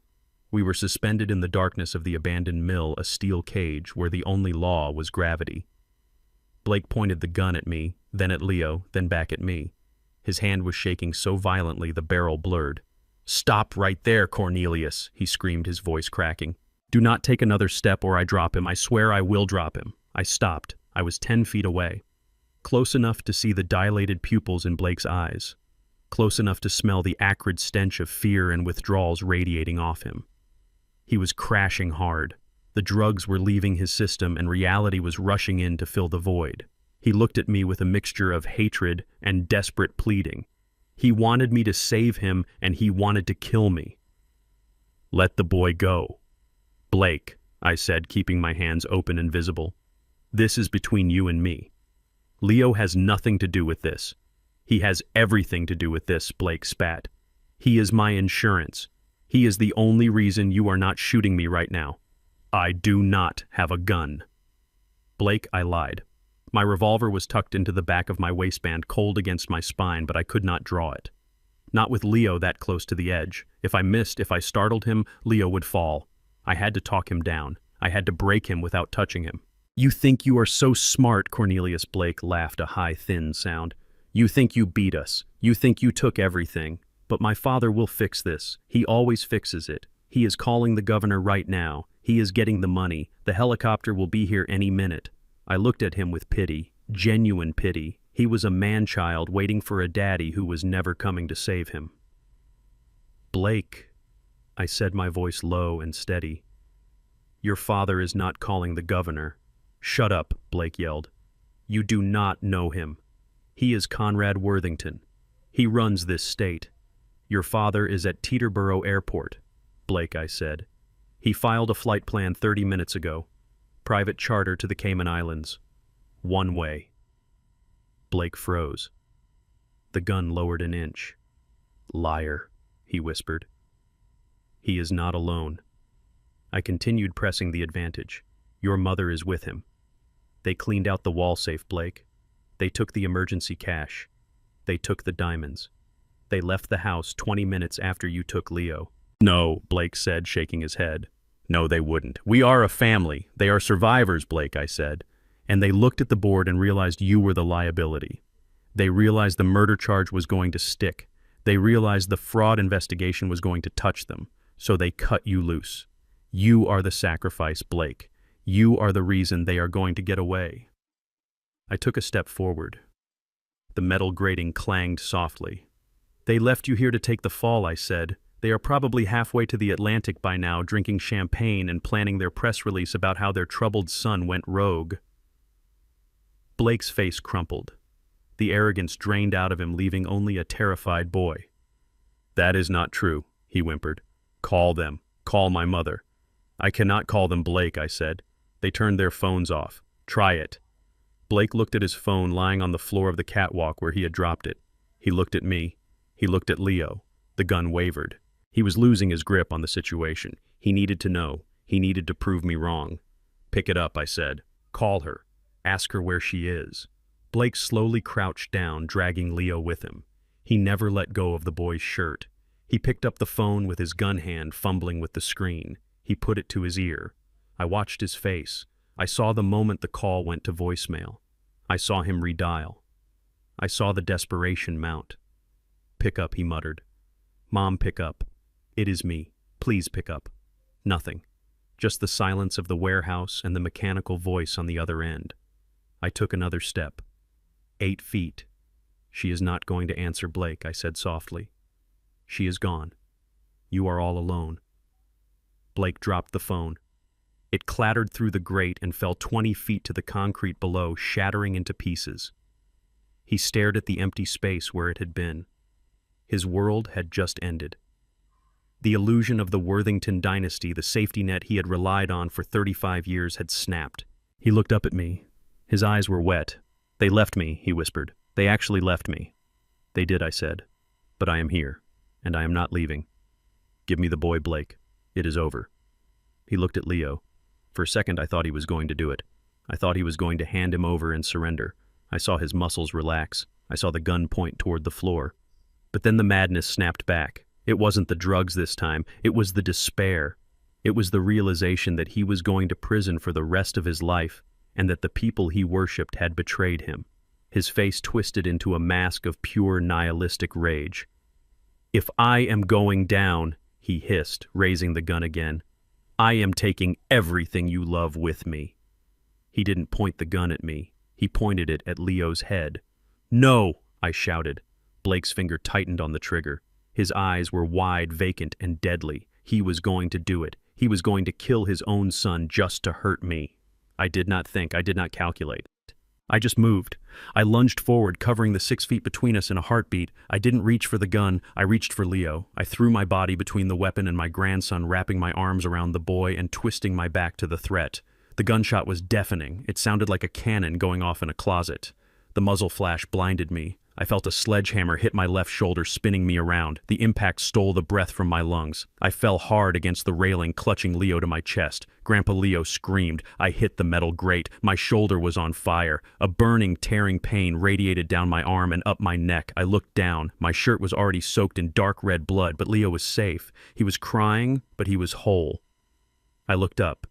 We were suspended in the darkness of the abandoned mill, a steel cage where the only law was gravity. Blake pointed the gun at me, then at Leo, then back at me. His hand was shaking so violently the barrel blurred. "Stop right there, Cornelius," he screamed, his voice cracking. "Do not take another step or I drop him. I swear I will drop him." I stopped. I was 10 feet away. Close enough to see the dilated pupils in Blake's eyes. Close enough to smell the acrid stench of fear and withdrawals radiating off him. He was crashing hard. The drugs were leaving his system and reality was rushing in to fill the void. He looked at me with a mixture of hatred and desperate pleading. He wanted me to save him and he wanted to kill me. "Let the boy go." "Blake," I said, keeping my hands open and visible. "This is between you and me. Leo has nothing to do with this." "He has everything to do with this," Blake spat. "He is my insurance. He is the only reason you are not shooting me right now. I do not have a gun." "Blake," I lied. My revolver was tucked into the back of my waistband, cold against my spine, but I could not draw it. Not with Leo that close to the edge. If I missed, if I startled him, Leo would fall. I had to talk him down. I had to break him without touching him. "You think you are so smart," Cornelius Blake laughed, a high, thin sound. "You think you beat us. You think you took everything. But my father will fix this. He always fixes it. He is calling the governor right now. He is getting the money. The helicopter will be here any minute." I looked at him with pity, genuine pity. He was a man-child waiting for a daddy who was never coming to save him. "Blake," I said, my voice low and steady. "Your father is not calling the governor." "Shut up," Blake yelled. "You do not know him. He is Conrad Worthington. He runs this state. Your father is at Teterboro Airport." "Blake," I said. "He filed a flight plan 30 minutes ago. Private charter to the Cayman Islands. One way." Blake froze. The gun lowered an inch. "Liar," he whispered. "He is not alone." I continued pressing the advantage. "Your mother is with him. They cleaned out the wall safe, Blake. They took the emergency cash. They took the diamonds. They left the house 20 minutes after you took Leo." "No," Blake said, shaking his head. "No, they wouldn't. We are a family. They are survivors," Blake, I said. "And they looked at the board and realized you were the liability. They realized the murder charge was going to stick. They realized the fraud investigation was going to touch them. So they cut you loose. You are the sacrifice, Blake. You are the reason they are going to get away." I took a step forward. The metal grating clanged softly. "They left you here to take the fall," I said. "They are probably halfway to the Atlantic by now, drinking champagne and planning their press release about how their troubled son went rogue." Blake's face crumpled. the arrogance drained out of him, leaving only a terrified boy. "That is not true," he whimpered. "Call them. Call my mother." "I cannot call them, Blake," I said. "They turned their phones off. Try it." Blake looked at his phone lying on the floor of the catwalk where he had dropped it. He looked at me. He looked at Leo. The gun wavered. He was losing his grip on the situation. He needed to know. He needed to prove me wrong. "Pick it up," I said. "Call her. Ask her where she is." Blake slowly crouched down, dragging Leo with him. He never let go of the boy's shirt. He picked up the phone with his gun hand, fumbling with the screen. He put it to his ear. I watched his face. I saw the moment the call went to voicemail. I saw him redial. I saw the desperation mount. "Pick up," he muttered. "Mom, pick up. It is me. Please pick up." Nothing. Just the silence of the warehouse and the mechanical voice on the other end. I took another step. 8 feet. "She is not going to answer, Blake," I said softly. "She is gone. You are all alone." Blake dropped the phone. It clattered through the grate and fell 20 feet to the concrete below, shattering into pieces. He stared at the empty space where it had been. His world had just ended. The illusion of the Worthington dynasty, the safety net he had relied on for 35 years, had snapped. He looked up at me. His eyes were wet. "They left me," he whispered. "They actually left me." "They did," I said. "But I am here, and I am not leaving. Give me the boy, Blake. It is over." He looked at Leo. For a second I thought he was going to do it. I thought he was going to hand him over and surrender. I saw his muscles relax. I saw the gun point toward the floor. But then the madness snapped back. It wasn't the drugs this time. It was the despair. It was the realization that he was going to prison for the rest of his life, and that the people he worshipped had betrayed him. His face twisted into a mask of pure nihilistic rage. "If I am going down," he hissed, raising the gun again, "I am taking everything you love with me." He didn't point the gun at me. He pointed it at Leo's head. "No!" I shouted. Blake's finger tightened on the trigger. His eyes were wide, vacant, and deadly. He was going to do it. He was going to kill his own son just to hurt me. I did not think. I did not calculate. I just moved. I lunged forward, covering the 6 feet between us in a heartbeat. I didn't reach for the gun. I reached for Leo. I threw my body between the weapon and my grandson, wrapping my arms around the boy and twisting my back to the threat. The gunshot was deafening. It sounded like a cannon going off in a closet. The muzzle flash blinded me. I felt a sledgehammer hit my left shoulder, spinning me around. The impact stole the breath from my lungs. I fell hard against the railing, clutching Leo to my chest. Grandpa Leo screamed. I hit the metal grate. My shoulder was on fire. A burning, tearing pain radiated down my arm and up my neck. I looked down. My shirt was already soaked in dark red blood, but Leo was safe. He was crying, but he was whole. I looked up.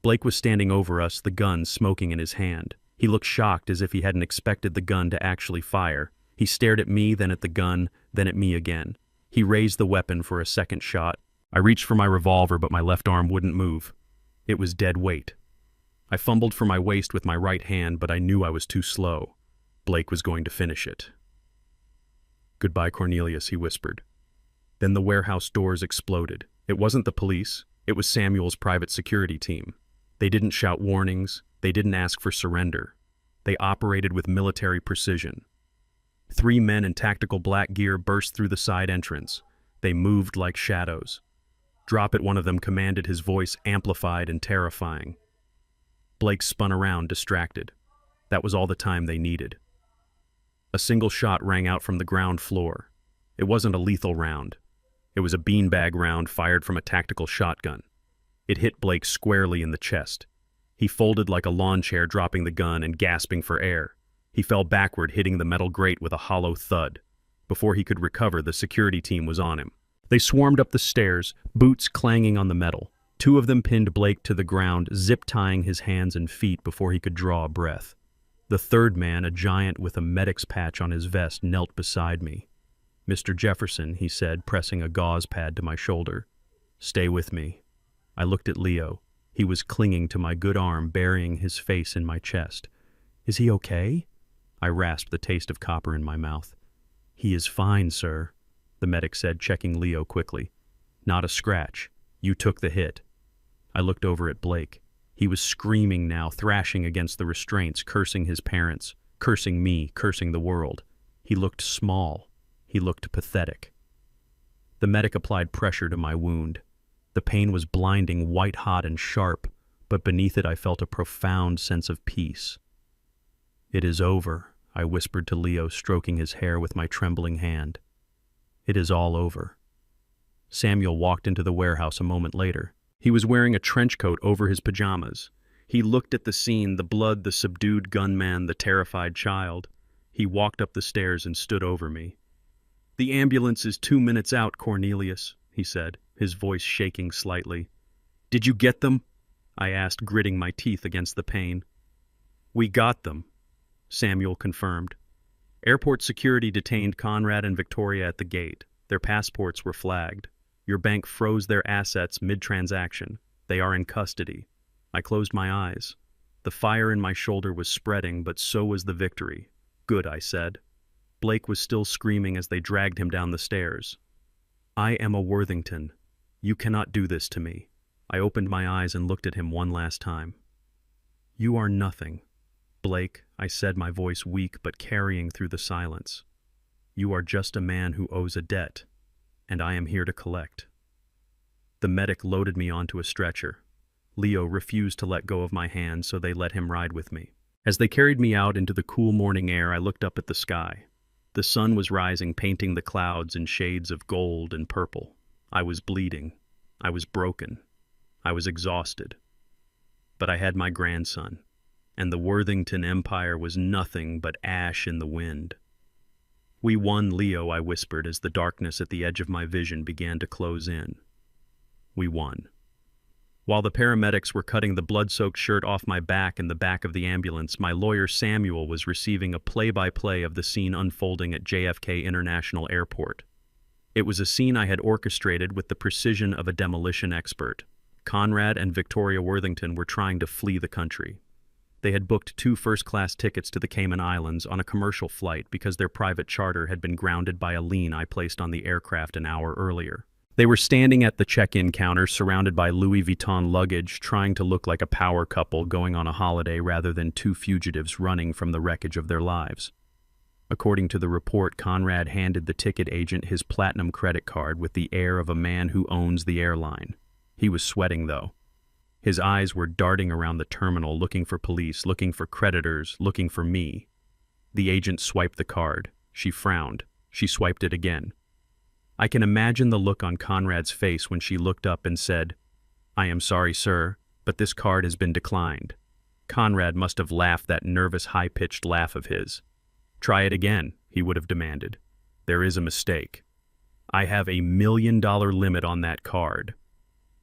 Blake was standing over us, the gun smoking in his hand. He looked shocked, as if he hadn't expected the gun to actually fire. He stared at me, then at the gun, then at me again. He raised the weapon for a second shot. I reached for my revolver, but my left arm wouldn't move. It was dead weight. I fumbled for my waist with my right hand, but I knew I was too slow. Blake was going to finish it. "Goodbye, Cornelius," he whispered. Then the warehouse doors exploded. It wasn't the police. It was Samuel's private security team. They didn't shout warnings. They didn't ask for surrender. They operated with military precision. 3 men in tactical black gear burst through the side entrance. They moved like shadows. Drop at one of them commanded, his voice amplified and terrifying. Blake spun around, distracted. That was all the time they needed. A single shot rang out from the ground floor. It wasn't a lethal round. It was a beanbag round fired from a tactical shotgun. It hit Blake squarely in the chest. He folded like a lawn chair, dropping the gun and gasping for air. He fell backward, hitting the metal grate with a hollow thud. Before he could recover, the security team was on him. They swarmed up the stairs, boots clanging on the metal. 2 of them pinned Blake to the ground, zip-tying his hands and feet before he could draw a breath. The 3rd man, a giant with a medic's patch on his vest, knelt beside me. "Mr. Jefferson," he said, pressing a gauze pad to my shoulder. "Stay with me." I looked at Leo. He was clinging to my good arm, burying his face in my chest. "Is he okay?" I rasped, the taste of copper in my mouth. "He is fine, sir," the medic said, checking Leo quickly. "Not a scratch. You took the hit." I looked over at Blake. He was screaming now, thrashing against the restraints, cursing his parents. cursing me, cursing the world. He looked small. He looked pathetic. The medic applied pressure to my wound. The pain was blinding, white-hot and sharp, but beneath it I felt a profound sense of peace. "It is over," I whispered to Leo, stroking his hair with my trembling hand. "It is all over." Samuel walked into the warehouse a moment later. He was wearing a trench coat over his pajamas. He looked at the scene, the blood, the subdued gunman, the terrified child. He walked up the stairs and stood over me. "The ambulance is 2 minutes out, Cornelius," he said, his voice shaking slightly. "Did you get them?" I asked, gritting my teeth against the pain. "We got them," Samuel confirmed. "Airport security detained Conrad and Victoria at the gate. Their passports were flagged. Your bank froze their assets mid-transaction. They are in custody." I closed my eyes. The fire in my shoulder was spreading, but so was the victory. "Good," I said. Blake was still screaming as they dragged him down the stairs. "I am a Worthington. You cannot do this to me." I opened my eyes and looked at him one last time. "You are nothing, Blake," I said, my voice weak but carrying through the silence. "You are just a man who owes a debt, and I am here to collect." The medic loaded me onto a stretcher. Leo refused to let go of my hand, so they let him ride with me. As they carried me out into the cool morning air, I looked up at the sky. The sun was rising, painting the clouds in shades of gold and purple. I was bleeding. I was broken. I was exhausted. But I had my grandson, and the Worthington Empire was nothing but ash in the wind. "We won, Leo," I whispered as the darkness at the edge of my vision began to close in. "We won." While the paramedics were cutting the blood-soaked shirt off my back in the back of the ambulance, my lawyer Samuel was receiving a play-by-play of the scene unfolding at JFK International Airport. It was a scene I had orchestrated with the precision of a demolition expert. Conrad and Victoria Worthington were trying to flee the country. They had booked 2 first-class tickets to the Cayman Islands on a commercial flight because their private charter had been grounded by a lien I placed on the aircraft an hour earlier. They were standing at the check-in counter, surrounded by Louis Vuitton luggage, trying to look like a power couple going on a holiday rather than 2 fugitives running from the wreckage of their lives. According to the report, Conrad handed the ticket agent his platinum credit card with the air of a man who owns the airline. He was sweating, though. His eyes were darting around the terminal, looking for police, looking for creditors, looking for me. The agent swiped the card. She frowned. She swiped it again. I can imagine the look on Conrad's face when she looked up and said, "I am sorry, sir, but this card has been declined." Conrad must have laughed that nervous, high-pitched laugh of his. "Try it again," he would have demanded. "There is a mistake. I have $1 million limit on that card."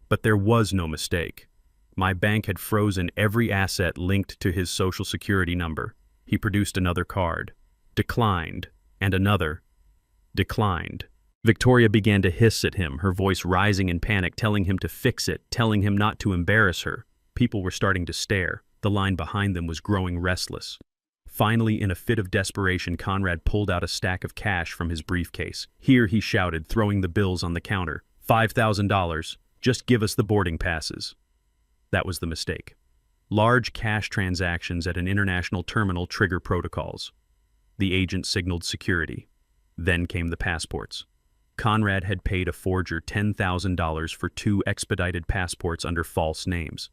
But there was no mistake. My bank had frozen every asset linked to his Social Security number. He produced another card. Declined. And another. Declined. Victoria began to hiss at him, her voice rising in panic, telling him to fix it, telling him not to embarrass her. People were starting to stare. The line behind them was growing restless. Finally, in a fit of desperation, Conrad pulled out a stack of cash from his briefcase. "Here," he shouted, throwing the bills on the counter. $5,000. Just give us the boarding passes." That was the mistake. Large cash transactions at an international terminal trigger protocols. The agent signaled security. Then came the passports. Conrad had paid a forger $10,000 for 2 expedited passports under false names.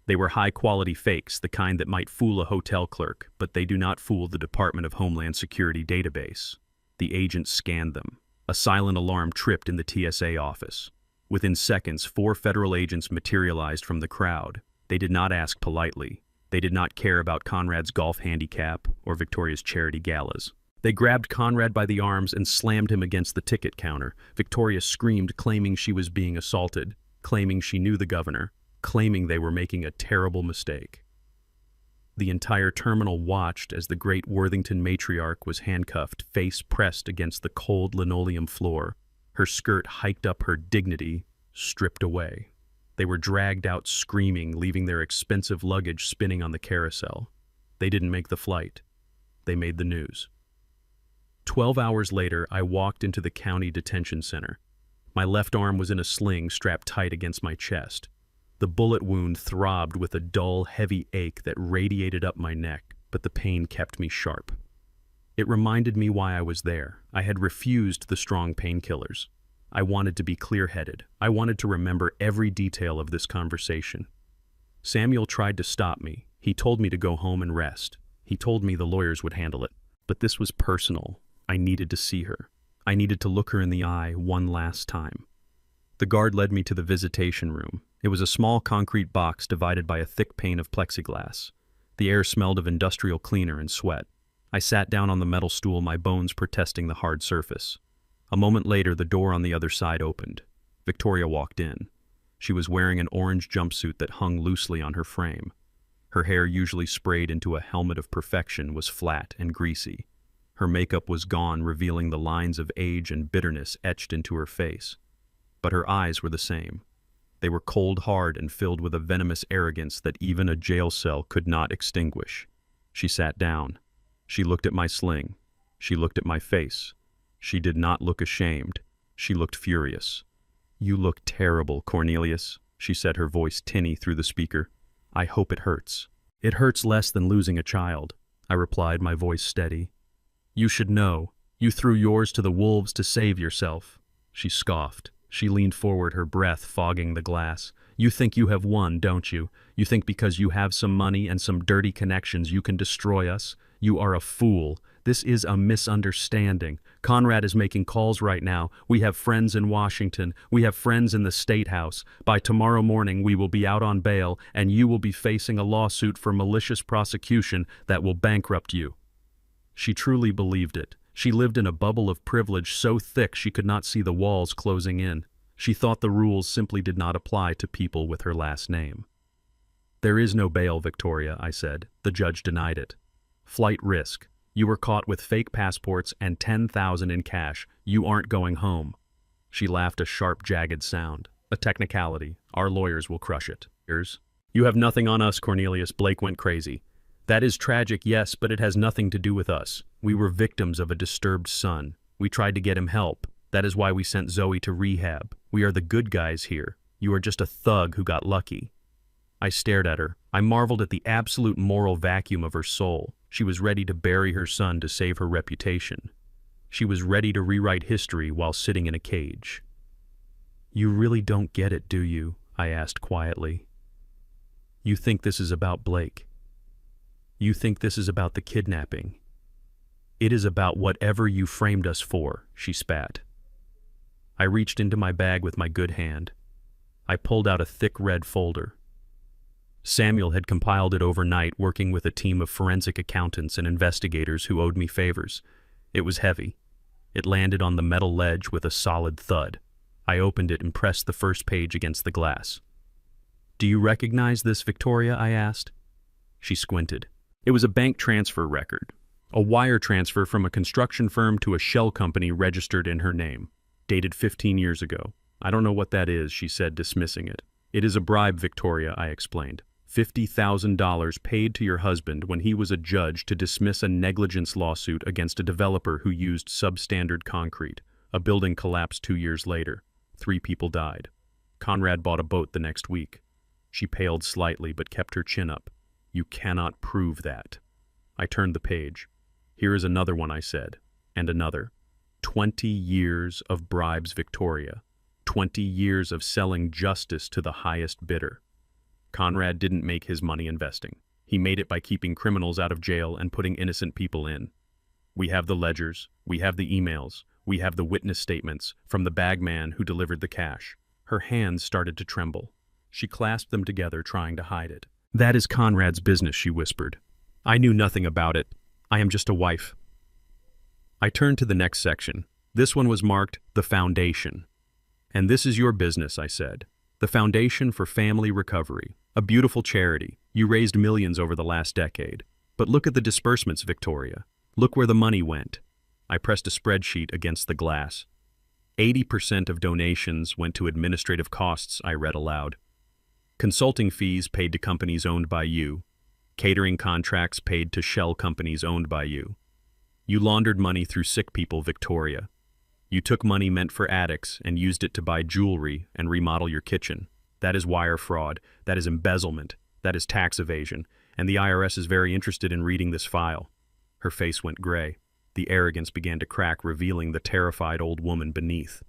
They were high-quality fakes, the kind that might fool a hotel clerk, but they do not fool the Department of Homeland Security database. The agent scanned them. A silent alarm tripped in the TSA office. Within seconds, 4 federal agents materialized from the crowd. They did not ask politely. They did not care about Conrad's golf handicap or Victoria's charity galas. They grabbed Conrad by the arms and slammed him against the ticket counter. Victoria screamed, claiming she was being assaulted, claiming she knew the governor, claiming they were making a terrible mistake. The entire terminal watched as the great Worthington matriarch was handcuffed, face pressed against the cold linoleum floor, her skirt hiked up, her dignity stripped away. They were dragged out screaming, leaving their expensive luggage spinning on the carousel. They didn't make the flight. They made the news. 12 hours later, I walked into the county detention center. My left arm was in a sling strapped tight against my chest. The bullet wound throbbed with a dull, heavy ache that radiated up my neck. but the pain kept me sharp. It reminded me why I was there. I had refused the strong painkillers. I wanted to be clear-headed. I wanted to remember every detail of this conversation. Samuel tried to stop me. He told me to go home and rest. He told me the lawyers would handle it. But this was personal. I needed to see her. I needed to look her in the eye one last time. The guard led me to the visitation room. It was a small concrete box divided by a thick pane of plexiglass. The air smelled of industrial cleaner and sweat. I sat down on the metal stool, my bones protesting the hard surface. A moment later, the door on the other side opened. Victoria walked in. She was wearing an orange jumpsuit that hung loosely on her frame. Her hair, usually sprayed into a helmet of perfection, was flat and greasy. Her makeup was gone, revealing the lines of age and bitterness etched into her face. But her eyes were the same. They were cold, hard, and filled with a venomous arrogance that even a jail cell could not extinguish. She sat down. She looked at my sling. She looked at my face. She did not look ashamed. She looked furious. "You look terrible, Cornelius," she said, her voice tinny through the speaker. "I hope it hurts." "It hurts less than losing a child," I replied, my voice steady. "You should know. You threw yours to the wolves to save yourself." She scoffed. She leaned forward, her breath fogging the glass. "You think you have won, don't you? You think because you have some money and some dirty connections you can destroy us? You are a fool. This is a misunderstanding. Conrad is making calls right now. We have friends in Washington. We have friends in the State House. By tomorrow morning we will be out on bail, and you will be facing a lawsuit for malicious prosecution that will bankrupt you." She truly believed it. She lived in a bubble of privilege so thick she could not see the walls closing in. She thought the rules simply did not apply to people with her last name. "There is no bail, Victoria," I said. The judge denied it. "Flight risk. You were caught with fake passports and $10,000 in cash. You aren't going home." She laughed, a sharp, jagged sound. "A technicality. Our lawyers will crush it." "You have nothing on us, Cornelius." Blake went crazy. "That is tragic, yes, but it has nothing to do with us. We were victims of a disturbed son. We tried to get him help. That is why we sent Zoe to rehab. We are the good guys here. You are just a thug who got lucky." I stared at her. I marveled at the absolute moral vacuum of her soul. She was ready to bury her son to save her reputation. She was ready to rewrite history while sitting in a cage. "You really don't get it, do you?" I asked quietly. "You think this is about Blake. You think this is about the kidnapping. It is about whatever you framed us for," she spat. I reached into my bag with my good hand. I pulled out a thick red folder. Samuel had compiled it overnight, working with a team of forensic accountants and investigators who owed me favors. It was heavy. It landed on the metal ledge with a solid thud. I opened it and pressed the first page against the glass. "Do you recognize this, Victoria?" I asked. She squinted. It was a bank transfer record. A wire transfer from a construction firm to a shell company registered in her name, dated 15 years ago. "I don't know what that is," she said, dismissing it. "It is a bribe, Victoria," I explained. $50,000 paid to your husband when he was a judge to dismiss a negligence lawsuit against a developer who used substandard concrete. A building collapsed 2 years later. 3 people died. Conrad bought a boat the next week." She paled slightly but kept her chin up. "You cannot prove that." I turned the page. "Here is another one," I said, and another. 20 years of bribes, Victoria. 20 years of selling justice to the highest bidder. Conrad didn't make his money investing. He made it by keeping criminals out of jail and putting innocent people in. We have the ledgers, we have the emails, we have the witness statements from the bagman who delivered the cash. Her hands started to tremble. She clasped them together, trying to hide it. "That is Conrad's business," she whispered. "I knew nothing about it. I am just a wife." I turned to the next section. This one was marked, "The Foundation." "And this is your business," I said. "The Foundation for Family Recovery. A beautiful charity. You raised millions over the last decade. But look at the disbursements, Victoria. Look where the money went." I pressed a spreadsheet against the glass. 80% of donations went to administrative costs, I read aloud. Consulting fees paid to companies owned by you. Catering contracts paid to shell companies owned by you. You laundered money through sick people, Victoria. You took money meant for addicts and used it to buy jewelry and remodel your kitchen. That is wire fraud. That is embezzlement. That is tax evasion, and the IRS is very interested in reading this file." Her face went gray. The arrogance began to crack, revealing the terrified old woman beneath.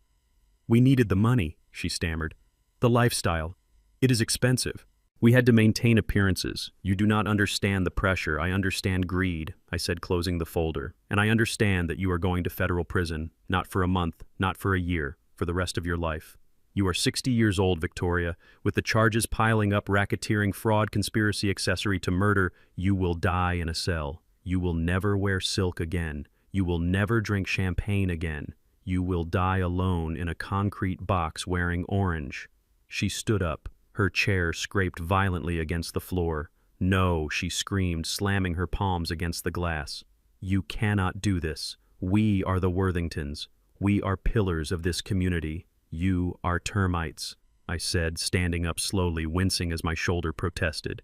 "We needed the money," she stammered. "The lifestyle. It is expensive. We had to maintain appearances. You do not understand the pressure. I understand greed," I said, closing the folder. "And I understand that you are going to federal prison, not for a month, not for a year, for the rest of your life. You are 60 years old, Victoria. With the charges piling up, racketeering, fraud, conspiracy, accessory to murder, you will die in a cell. You will never wear silk again. You will never drink champagne again. You will die alone in a concrete box wearing orange." She stood up. Her chair scraped violently against the floor. "No," she screamed, slamming her palms against the glass. "You cannot do this. We are the Worthingtons. We are pillars of this community. You are termites," I said, standing up slowly, wincing as my shoulder protested.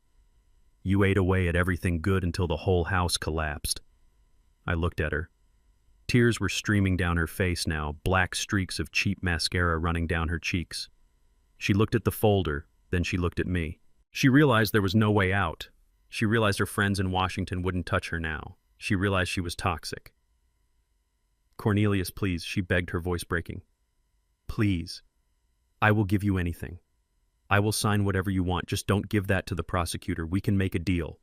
"You ate away at everything good until the whole house collapsed." I looked at her. Tears were streaming down her face now, black streaks of cheap mascara running down her cheeks. She looked at the folder, then she looked at me. She realized there was no way out. She realized her friends in Washington wouldn't touch her now. She realized she was toxic. "Cornelius, please," she begged, her voice breaking. "Please. I will give you anything. I will sign whatever you want. Just don't give that to the prosecutor. We can make a deal."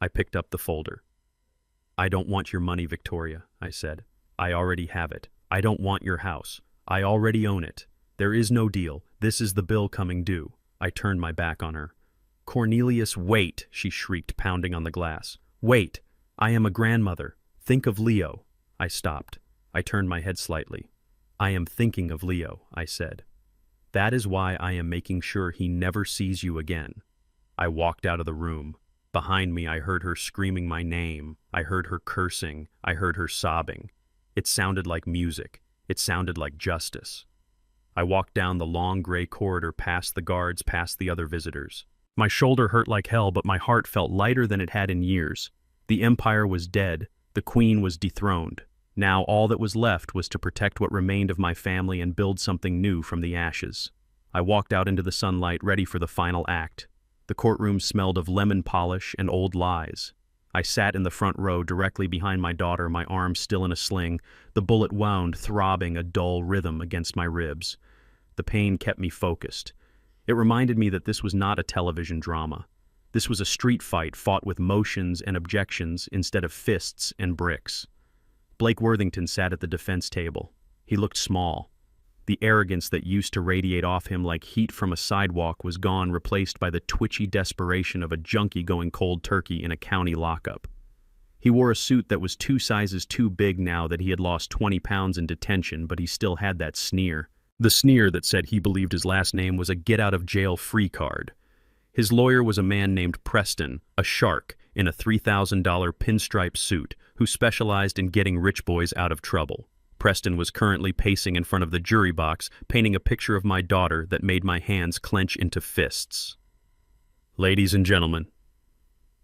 I picked up the folder. "I don't want your money, Victoria," I said. "I already have it. I don't want your house. I already own it. There is no deal. This is the bill coming due." I turned my back on her. "Cornelius, wait," she shrieked, pounding on the glass. "Wait. I am a grandmother. Think of Leo." I stopped. I turned my head slightly. "I am thinking of Leo," I said. "That is why I am making sure he never sees you again." I walked out of the room. Behind me, I heard her screaming my name. I heard her cursing. I heard her sobbing. It sounded like music. It sounded like justice. I walked down the long gray corridor, past the guards, past the other visitors. My shoulder hurt like hell, but my heart felt lighter than it had in years. The empire was dead. The queen was dethroned. Now all that was left was to protect what remained of my family and build something new from the ashes. I walked out into the sunlight, ready for the final act. The courtroom smelled of lemon polish and old lies. I sat in the front row, directly behind my daughter, my arm still in a sling, the bullet wound, throbbing a dull rhythm against my ribs. The pain kept me focused. It reminded me that this was not a television drama. This was a street fight fought with motions and objections instead of fists and bricks. Blake Worthington sat at the defense table. He looked small. The arrogance that used to radiate off him like heat from a sidewalk was gone, replaced by the twitchy desperation of a junkie going cold turkey in a county lockup. He wore a suit that was 2 sizes too big now that he had lost 20 pounds in detention, but he still had that sneer. The sneer that said he believed his last name was a get-out-of-jail-free card. His lawyer was a man named Preston, a shark, in a $3,000 pinstripe suit, who specialized in getting rich boys out of trouble. Preston was currently pacing in front of the jury box, painting a picture of my daughter that made my hands clench into fists. "Ladies and gentlemen,"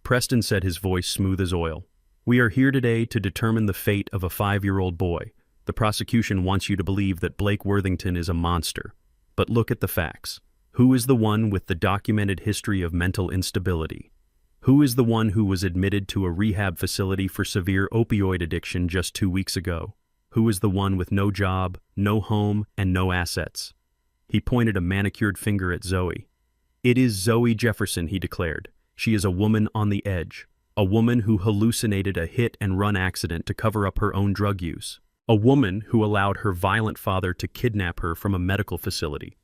Preston said, his voice smooth as oil, "we are here today to determine the fate of a 5-year-old boy. The prosecution wants you to believe that Blake Worthington is a monster. But look at the facts. Who is the one with the documented history of mental instability? Who is the one who was admitted to a rehab facility for severe opioid addiction just 2 weeks ago? Who is the one with no job, no home, and no assets?" He pointed a manicured finger at Zoe. "It is Zoe Jefferson," he declared. "She is a woman on the edge. A woman who hallucinated a hit-and-run accident to cover up her own drug use. A woman who allowed her violent father to kidnap her from a medical facility.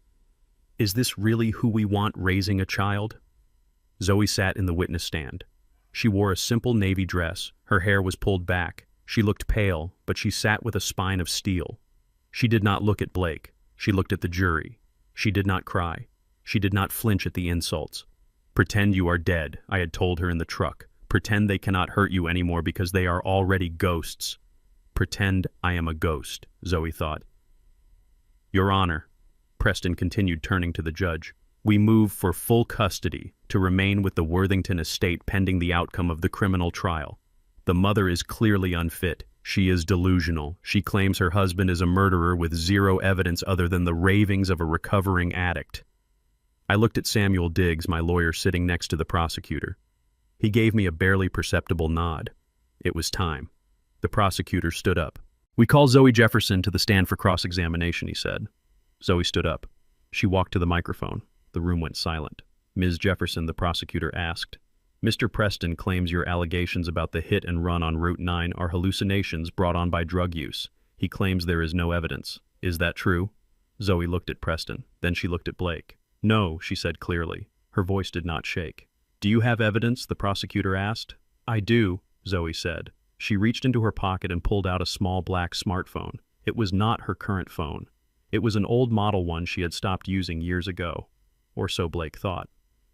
Is this really who we want raising a child?" Zoe sat in the witness stand. She wore a simple navy dress. Her hair was pulled back. She looked pale, but she sat with a spine of steel. She did not look at Blake. She looked at the jury. She did not cry. She did not flinch at the insults. "Pretend you are dead," I had told her in the truck. "Pretend they cannot hurt you anymore because they are already ghosts." Pretend I am a ghost, Zoe thought. "Your Honor," Preston continued, turning to the judge, "we move for full custody to remain with the Worthington estate pending the outcome of the criminal trial. The mother is clearly unfit. She is delusional. She claims her husband is a murderer with zero evidence other than the ravings of a recovering addict." I looked at Samuel Diggs, my lawyer, sitting next to the prosecutor. He gave me a barely perceptible nod. It was time. The prosecutor stood up. "We call Zoe Jefferson to the stand for cross-examination," he said. Zoe stood up. She walked to the microphone. The room went silent. "Ms. Jefferson," the prosecutor asked, "Mr. Preston claims your allegations about the hit and run on Route 9 are hallucinations brought on by drug use. He claims there is no evidence. Is that true?" Zoe looked at Preston. Then she looked at Blake. "No," she said clearly. Her voice did not shake. "Do you have evidence?" the prosecutor asked. "I do," Zoe said. She reached into her pocket and pulled out a small black smartphone. It was not her current phone. It was an old model one she had stopped using years ago. Or so Blake thought.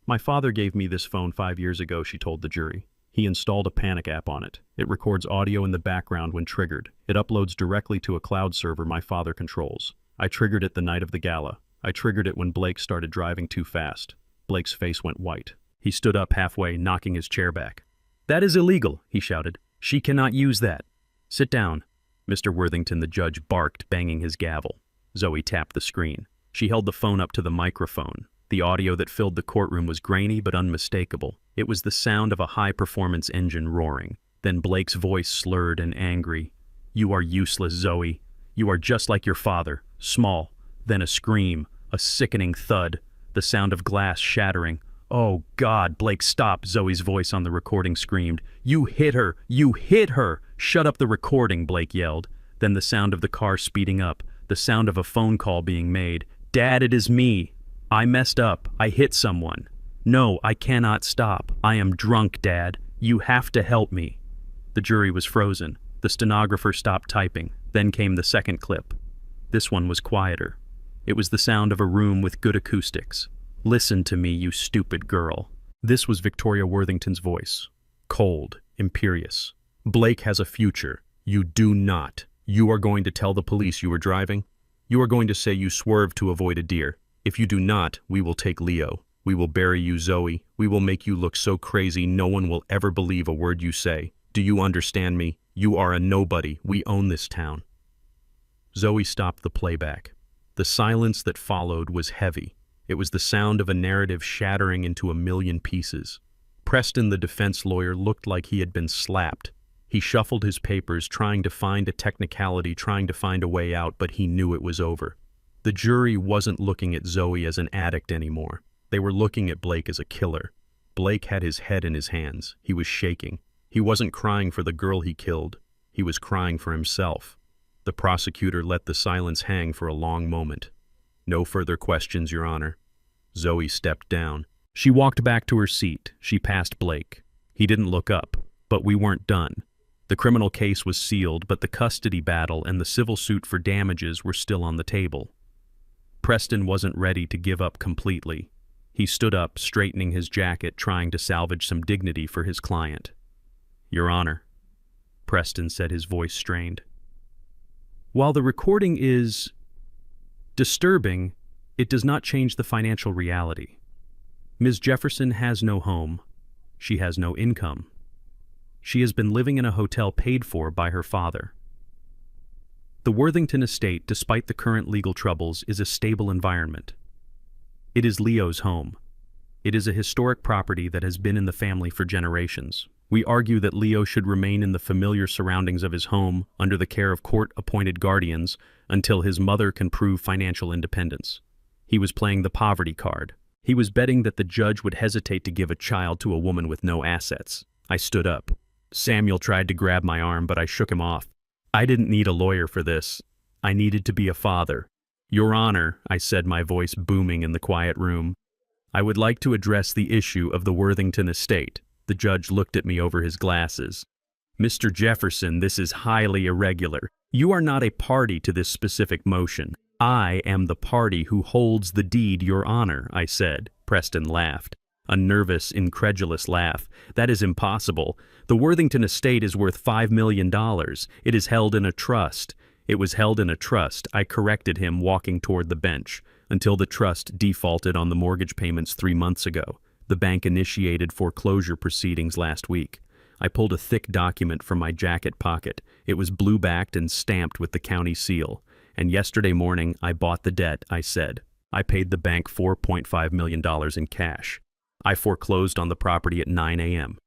"My father gave me this phone 5 years ago," she told the jury. "He installed a panic app on it. It records audio in the background when triggered. It uploads directly to a cloud server my father controls. I triggered it the night of the gala. I triggered it when Blake started driving too fast." Blake's face went white. He stood up halfway, knocking his chair back. "That is illegal," he shouted. "She cannot use that." "Sit down." Mr. Worthington, the judge, barked, banging his gavel. Zoe tapped the screen. She held the phone up to the microphone. The audio that filled the courtroom was grainy but unmistakable. It was the sound of a high-performance engine roaring. Then Blake's voice slurred and angry. "You are useless, Zoe. You are just like your father. Small." Then a scream, a sickening thud, the sound of glass shattering. "Oh, God, Blake, stop," Zoe's voice on the recording screamed. "You hit her! You hit her!" "Shut up the recording," Blake yelled. Then the sound of the car speeding up, the sound of a phone call being made. "Dad, it is me. I messed up. I hit someone. No, I cannot stop. I am drunk, Dad. You have to help me." The jury was frozen. The stenographer stopped typing. Then came the second clip. This one was quieter. It was the sound of a room with good acoustics. "Listen to me, you stupid girl." This was Victoria Worthington's voice. Cold, imperious. "Blake has a future. You do not. You are going to tell the police you were driving? You are going to say you swerved to avoid a deer. If you do not, we will take Leo. We will bury you, Zoe. We will make you look so crazy no one will ever believe a word you say. Do you understand me? You are a nobody. We own this town." Zoe stopped the playback. The silence that followed was heavy. It was the sound of a narrative shattering into a million pieces. Preston, the defense lawyer, looked like he had been slapped. He shuffled his papers, trying to find a technicality, trying to find a way out, but he knew it was over. The jury wasn't looking at Zoe as an addict anymore. They were looking at Blake as a killer. Blake had his head in his hands. He was shaking. He wasn't crying for the girl he killed. He was crying for himself. The prosecutor let the silence hang for a long moment. "No further questions, Your Honor." Zoe stepped down. She walked back to her seat. She passed Blake. He didn't look up, but we weren't done. The criminal case was sealed, but the custody battle and the civil suit for damages were still on the table. Preston wasn't ready to give up completely. He stood up, straightening his jacket, trying to salvage some dignity for his client. "Your Honor," Preston said, his voice strained. "While the recording is disturbing, it does not change the financial reality. Ms. Jefferson has no home. She has no income. She has been living in a hotel paid for by her father. The Worthington estate, despite the current legal troubles, is a stable environment. It is Leo's home. It is a historic property that has been in the family for generations. We argue that Leo should remain in the familiar surroundings of his home under the care of court-appointed guardians until his mother can prove financial independence. He was playing the poverty card. He was betting that the judge would hesitate to give a child to a woman with no assets. I stood up. Samuel tried to grab my arm, but I shook him off. I didn't need a lawyer for this. I needed to be a father. "Your Honor," I said, my voice booming in the quiet room, "I would like to address the issue of the Worthington estate." The judge looked at me over his glasses. "Mr. Jefferson, this is highly irregular. You are not a party to this specific motion. I am the party who holds the deed, Your Honor," I said. Preston laughed. A nervous, incredulous laugh. "That is impossible. The Worthington estate is worth $5 million. It is held in a trust." "It was held in a trust," I corrected him, walking toward the bench, "until the trust defaulted on the mortgage payments 3 months ago. The bank initiated foreclosure proceedings last week." I pulled a thick document from my jacket pocket. It was blue-backed and stamped with the county seal. "And yesterday morning I bought the debt," I said. I paid the bank $4.5 million in cash. I foreclosed on the property at 9 a.m.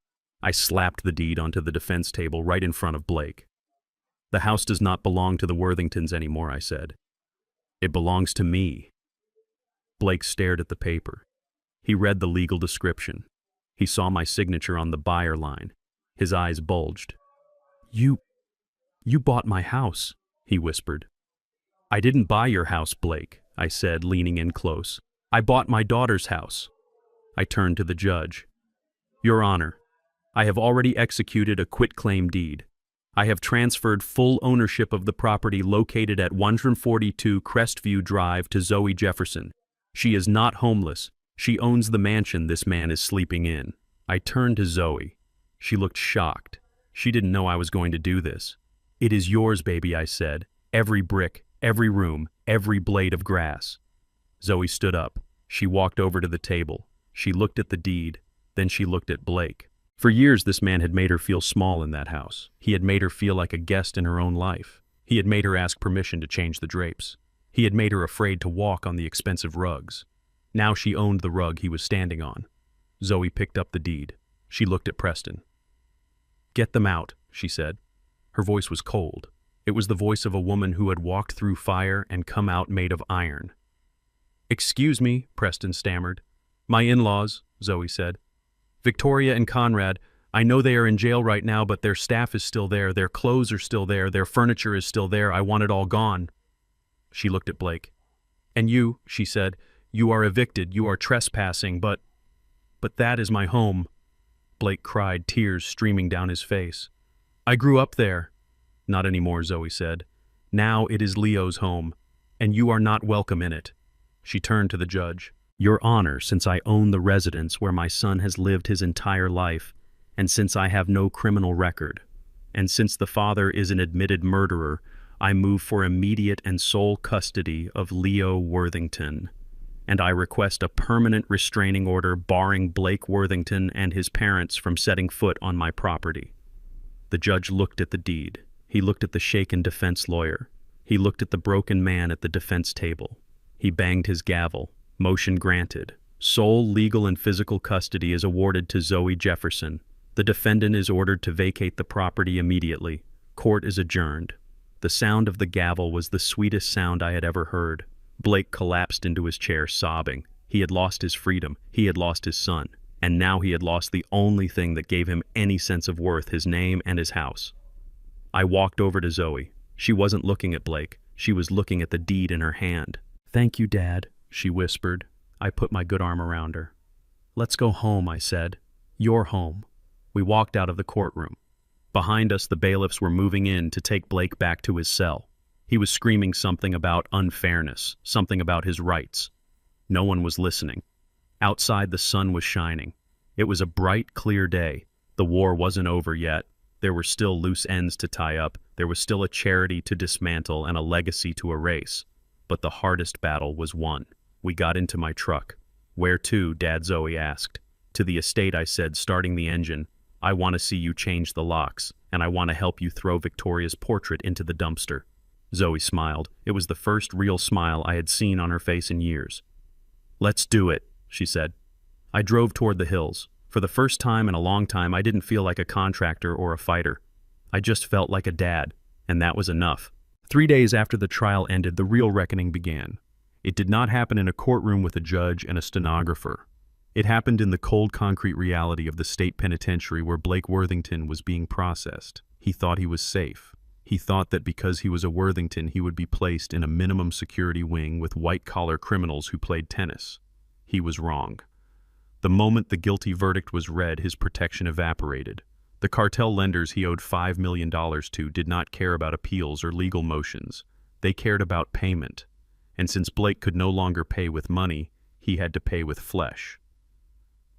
I slapped the deed onto the defense table right in front of Blake. The house does not belong to the Worthingtons anymore, I said. It belongs to me. Blake stared at the paper. He read the legal description. He saw my signature on the buyer line. His eyes bulged. You bought my house, he whispered. I didn't buy your house, Blake, I said, leaning in close. I bought my daughter's house. I turned to the judge. Your Honor, I have already executed a quitclaim deed. I have transferred full ownership of the property located at 142 Crestview Drive to Zoe Jefferson. She is not homeless. She owns the mansion this man is sleeping in. I turned to Zoe. She looked shocked. She didn't know I was going to do this. It is yours, baby, I said. Every brick, every room, every blade of grass. Zoe stood up. She walked over to the table. She looked at the deed. Then she looked at Blake. For years, this man had made her feel small in that house. He had made her feel like a guest in her own life. He had made her ask permission to change the drapes. He had made her afraid to walk on the expensive rugs. Now she owned the rug he was standing on. Zoe picked up the deed. She looked at Preston. Get them out, she said. Her voice was cold. It was the voice of a woman who had walked through fire and come out made of iron. Excuse me, Preston stammered. My in-laws, Zoe said. Victoria and Conrad, I know they are in jail right now, but their staff is still there, their clothes are still there, their furniture is still there. I want it all gone. She looked at Blake. And you, she said, you are evicted, you are trespassing, but that is my home. Blake cried, tears streaming down his face. I grew up there. Not anymore, Zoe said. Now it is Leo's home, and you are not welcome in it. She turned to the judge. Your Honor, since I own the residence where my son has lived his entire life, and since I have no criminal record, and since the father is an admitted murderer, I move for immediate and sole custody of Leo Worthington, and I request a permanent restraining order barring Blake Worthington and his parents from setting foot on my property. The judge looked at the deed. He looked at the shaken defense lawyer. He looked at the broken man at the defense table. He banged his gavel. Motion granted. Sole legal and physical custody is awarded to Zoe Jefferson. The defendant is ordered to vacate the property immediately. Court is adjourned. The sound of the gavel was the sweetest sound I had ever heard. Blake collapsed into his chair, sobbing. He had lost his freedom. He had lost his son. And now he had lost the only thing that gave him any sense of worth, his name and his house. I walked over to Zoe. She wasn't looking at Blake. She was looking at the deed in her hand. Thank you, Dad, she whispered. I put my good arm around her. Let's go home, I said. Your home. We walked out of the courtroom. Behind us, the bailiffs were moving in to take Blake back to his cell. He was screaming something about unfairness, something about his rights. No one was listening. Outside, the sun was shining. It was a bright, clear day. The war wasn't over yet. There were still loose ends to tie up. There was still a charity to dismantle and a legacy to erase. But the hardest battle was won. We got into my truck. Where to, Dad? Zoe asked. To the estate, I said, starting the engine. I want to see you change the locks, and I want to help you throw Victoria's portrait into the dumpster. Zoe smiled. It was the first real smile I had seen on her face in years. Let's do it, she said. I drove toward the hills. For the first time in a long time, I didn't feel like a contractor or a fighter. I just felt like a dad, and that was enough. 3 days after the trial ended, the real reckoning began. It did not happen in a courtroom with a judge and a stenographer. It happened in the cold concrete reality of the state penitentiary where Blake Worthington was being processed. He thought he was safe. He thought that because he was a Worthington, he would be placed in a minimum security wing with white-collar criminals who played tennis. He was wrong. The moment the guilty verdict was read, his protection evaporated. The cartel lenders he owed $5 million to did not care about appeals or legal motions. They cared about payment. And since Blake could no longer pay with money, he had to pay with flesh.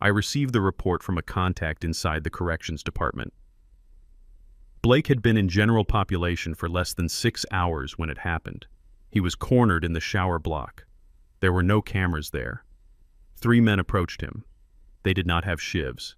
I received the report from a contact inside the corrections department. Blake had been in general population for less than 6 hours when it happened. He was cornered in the shower block. There were no cameras there. 3 men approached him. They did not have shivs.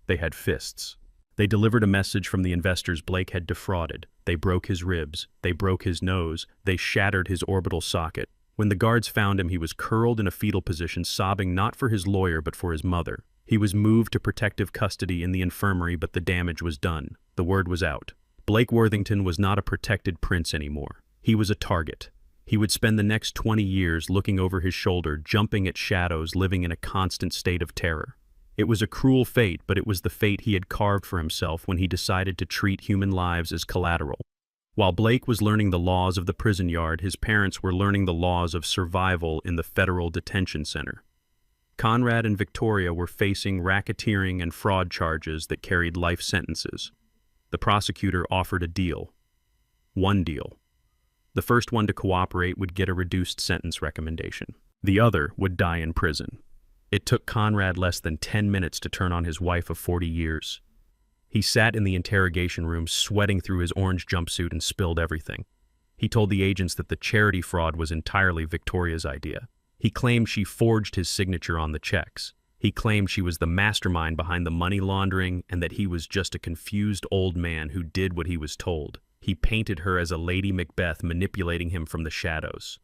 They had fists. They delivered a message from the investors Blake had defrauded. They broke his ribs. They broke his nose. They shattered his orbital socket. When the guards found him, he was curled in a fetal position, sobbing not for his lawyer but for his mother. He was moved to protective custody in the infirmary, but the damage was done. The word was out. Blake Worthington was not a protected prince anymore. He was a target. He would spend the next 20 years looking over his shoulder, jumping at shadows, living in a constant state of terror. It was a cruel fate, but it was the fate he had carved for himself when he decided to treat human lives as collateral. While Blake was learning the laws of the prison yard, his parents were learning the laws of survival in the federal detention center. Conrad and Victoria were facing racketeering and fraud charges that carried life sentences. The prosecutor offered a deal. One deal. The first one to cooperate would get a reduced sentence recommendation. The other would die in prison. It took Conrad less than 10 minutes to turn on his wife of 40 years. He sat in the interrogation room, sweating through his orange jumpsuit, and spilled everything. He told the agents that the charity fraud was entirely Victoria's idea. He claimed she forged his signature on the checks. He claimed she was the mastermind behind the money laundering and that he was just a confused old man who did what he was told. He painted her as a Lady Macbeth manipulating him from the shadows.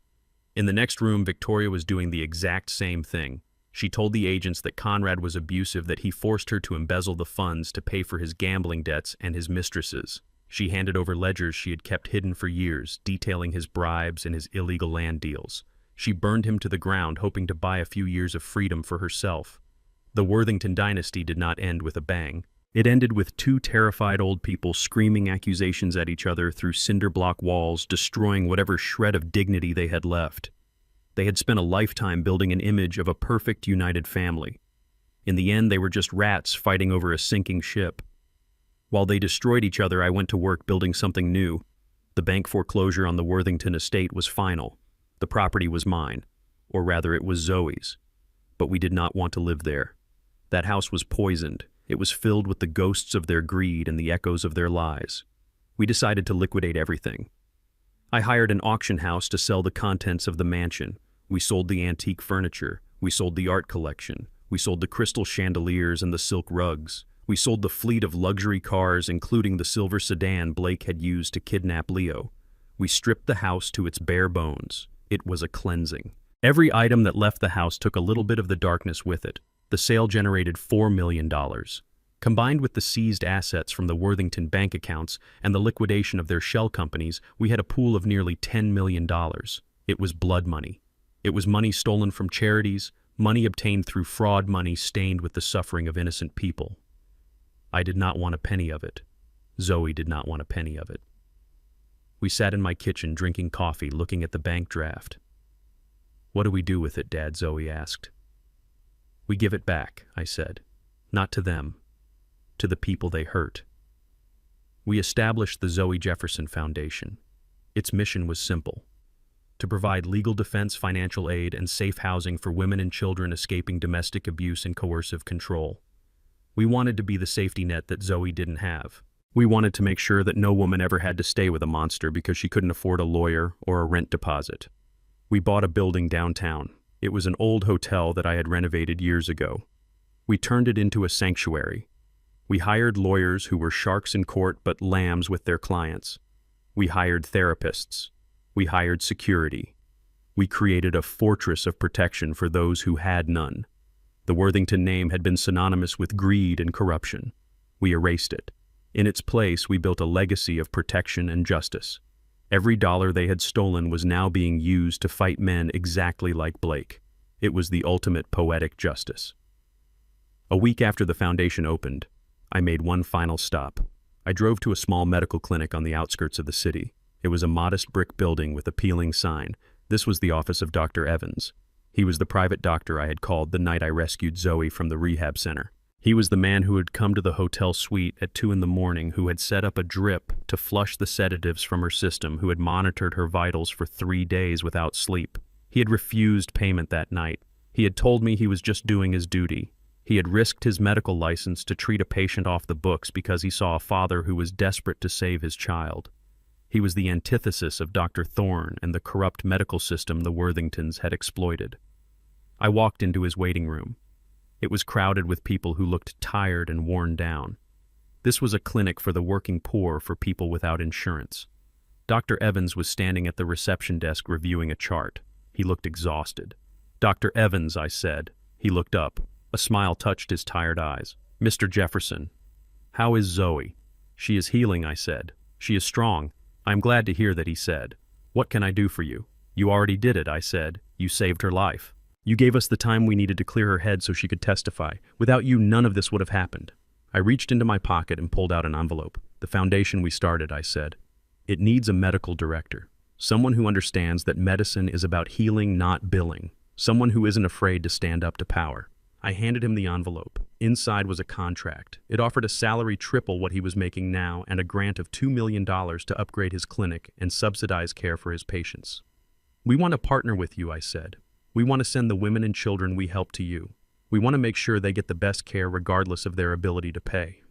In the next room, Victoria was doing the exact same thing. She told the agents that Conrad was abusive, that he forced her to embezzle the funds to pay for his gambling debts and his mistresses. She handed over ledgers she had kept hidden for years, detailing his bribes and his illegal land deals. She burned him to the ground, hoping to buy a few years of freedom for herself. The Worthington dynasty did not end with a bang. It ended with two terrified old people screaming accusations at each other through cinder block walls, destroying whatever shred of dignity they had left. They had spent a lifetime building an image of a perfect united family. In the end, they were just rats fighting over a sinking ship. While they destroyed each other, I went to work building something new. The bank foreclosure on the Worthington estate was final. The property was mine, or rather it was Zoe's. But we did not want to live there. That house was poisoned. It was filled with the ghosts of their greed and the echoes of their lies. We decided to liquidate everything. I hired an auction house to sell the contents of the mansion. We sold the antique furniture. We sold the art collection. We sold the crystal chandeliers and the silk rugs. We sold the fleet of luxury cars, including the silver sedan Blake had used to kidnap Leo. We stripped the house to its bare bones. It was a cleansing. Every item that left the house took a little bit of the darkness with it. The sale generated $4 million. Combined with the seized assets from the Worthington bank accounts and the liquidation of their shell companies, we had a pool of nearly $10 million. It was blood money. It was money stolen from charities, money obtained through fraud, money stained with the suffering of innocent people. I did not want a penny of it. Zoe did not want a penny of it. We sat in my kitchen drinking coffee, looking at the bank draft. "What do we do with it, Dad?" Zoe asked. "We give it back," I said. "Not to them, to the people they hurt." We established the Zoe Jefferson Foundation. Its mission was simple: to provide legal defense, financial aid, and safe housing for women and children escaping domestic abuse and coercive control. We wanted to be the safety net that Zoe didn't have. We wanted to make sure that no woman ever had to stay with a monster because she couldn't afford a lawyer or a rent deposit. We bought a building downtown. It was an old hotel that I had renovated years ago. We turned it into a sanctuary. We hired lawyers who were sharks in court but lambs with their clients. We hired therapists. We hired security. We created a fortress of protection for those who had none. The Worthington name had been synonymous with greed and corruption. We erased it. In its place, we built a legacy of protection and justice. Every dollar they had stolen was now being used to fight men exactly like Blake. It was the ultimate poetic justice. A week after the foundation opened, I made one final stop. I drove to a small medical clinic on the outskirts of the city. It was a modest brick building with a peeling sign. This was the office of Dr. Evans. He was the private doctor I had called the night I rescued Zoe from the rehab center. He was the man who had come to the hotel suite at 2 a.m, who had set up a drip to flush the sedatives from her system, who had monitored her vitals for 3 days without sleep. He had refused payment that night. He had told me he was just doing his duty. He had risked his medical license to treat a patient off the books because he saw a father who was desperate to save his child. He was the antithesis of Dr. Thorne and the corrupt medical system the Worthingtons had exploited. I walked into his waiting room. It was crowded with people who looked tired and worn down. This was a clinic for the working poor, for people without insurance. Dr. Evans was standing at the reception desk reviewing a chart. He looked exhausted. "Dr. Evans," I said. He looked up. A smile touched his tired eyes. "Mr. Jefferson, how is Zoe?" "She is healing," I said. "She is strong." "I am glad to hear that," he said. "What can I do for you?" "You already did it," I said. "You saved her life. You gave us the time we needed to clear her head so she could testify. Without you, none of this would have happened." I reached into my pocket and pulled out an envelope. "The foundation we started," I said. "It needs a medical director. Someone who understands that medicine is about healing, not billing. Someone who isn't afraid to stand up to power." I handed him the envelope. Inside was a contract. It offered a salary triple what he was making now and a grant of $2 million to upgrade his clinic and subsidize care for his patients. "We want to partner with you," I said. "We want to send the women and children we help to you. We want to make sure they get the best care regardless of their ability to pay."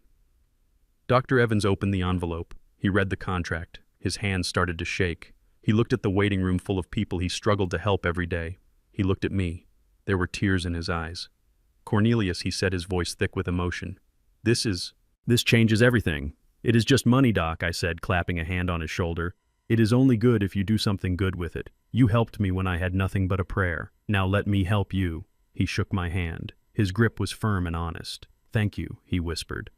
Dr. Evans opened the envelope. He read the contract. His hands started to shake. He looked at the waiting room full of people he struggled to help every day. He looked at me. There were tears in his eyes. "Cornelius," he said, his voice thick with emotion. This changes everything." "It is just money, Doc," I said, clapping a hand on his shoulder. "It is only good if you do something good with it. You helped me when I had nothing but a prayer. Now let me help you." He shook my hand. His grip was firm and honest. "Thank you," he whispered.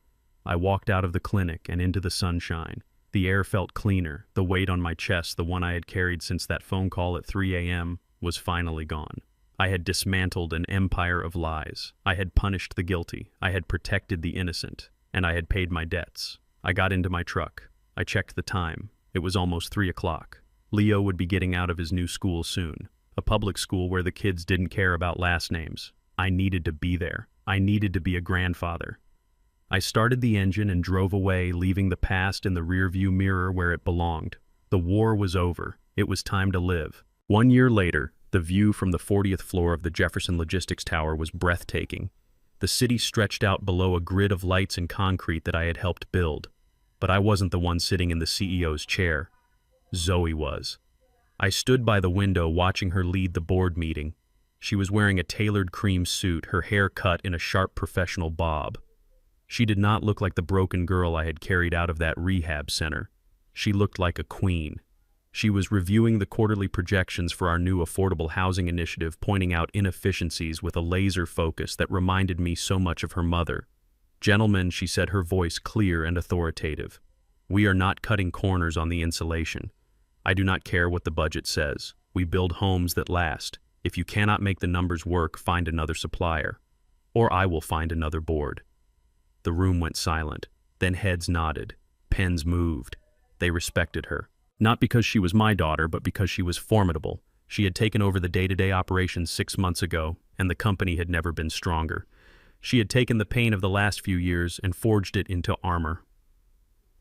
I walked out of the clinic and into the sunshine. The air felt cleaner. The weight on my chest, the one I had carried since that phone call at 3 a.m., was finally gone. I had dismantled an empire of lies. I had punished the guilty. I had protected the innocent. And I had paid my debts. I got into my truck. I checked the time. It was almost 3 o'clock. Leo would be getting out of his new school soon. A public school where the kids didn't care about last names. I needed to be there. I needed to be a grandfather. I started the engine and drove away, leaving the past in the rearview mirror where it belonged. The war was over. It was time to live. 1 year later, the view from the 40th floor of the Jefferson Logistics Tower was breathtaking. The city stretched out below a grid of lights and concrete that I had helped build. But I wasn't the one sitting in the CEO's chair. Zoe was. I stood by the window watching her lead the board meeting. She was wearing a tailored cream suit, her hair cut in a sharp professional bob. She did not look like the broken girl I had carried out of that rehab center. She looked like a queen. She was reviewing the quarterly projections for our new affordable housing initiative, pointing out inefficiencies with a laser focus that reminded me so much of her mother. "Gentlemen," she said, her voice clear and authoritative, "we are not cutting corners on the insulation. I do not care what the budget says. We build homes that last. If you cannot make the numbers work, find another supplier. Or I will find another board." The room went silent. Then heads nodded. Pens moved. They respected her. Not because she was my daughter, but because she was formidable. She had taken over the day-to-day operations 6 months ago, and the company had never been stronger. She had taken the pain of the last few years and forged it into armor.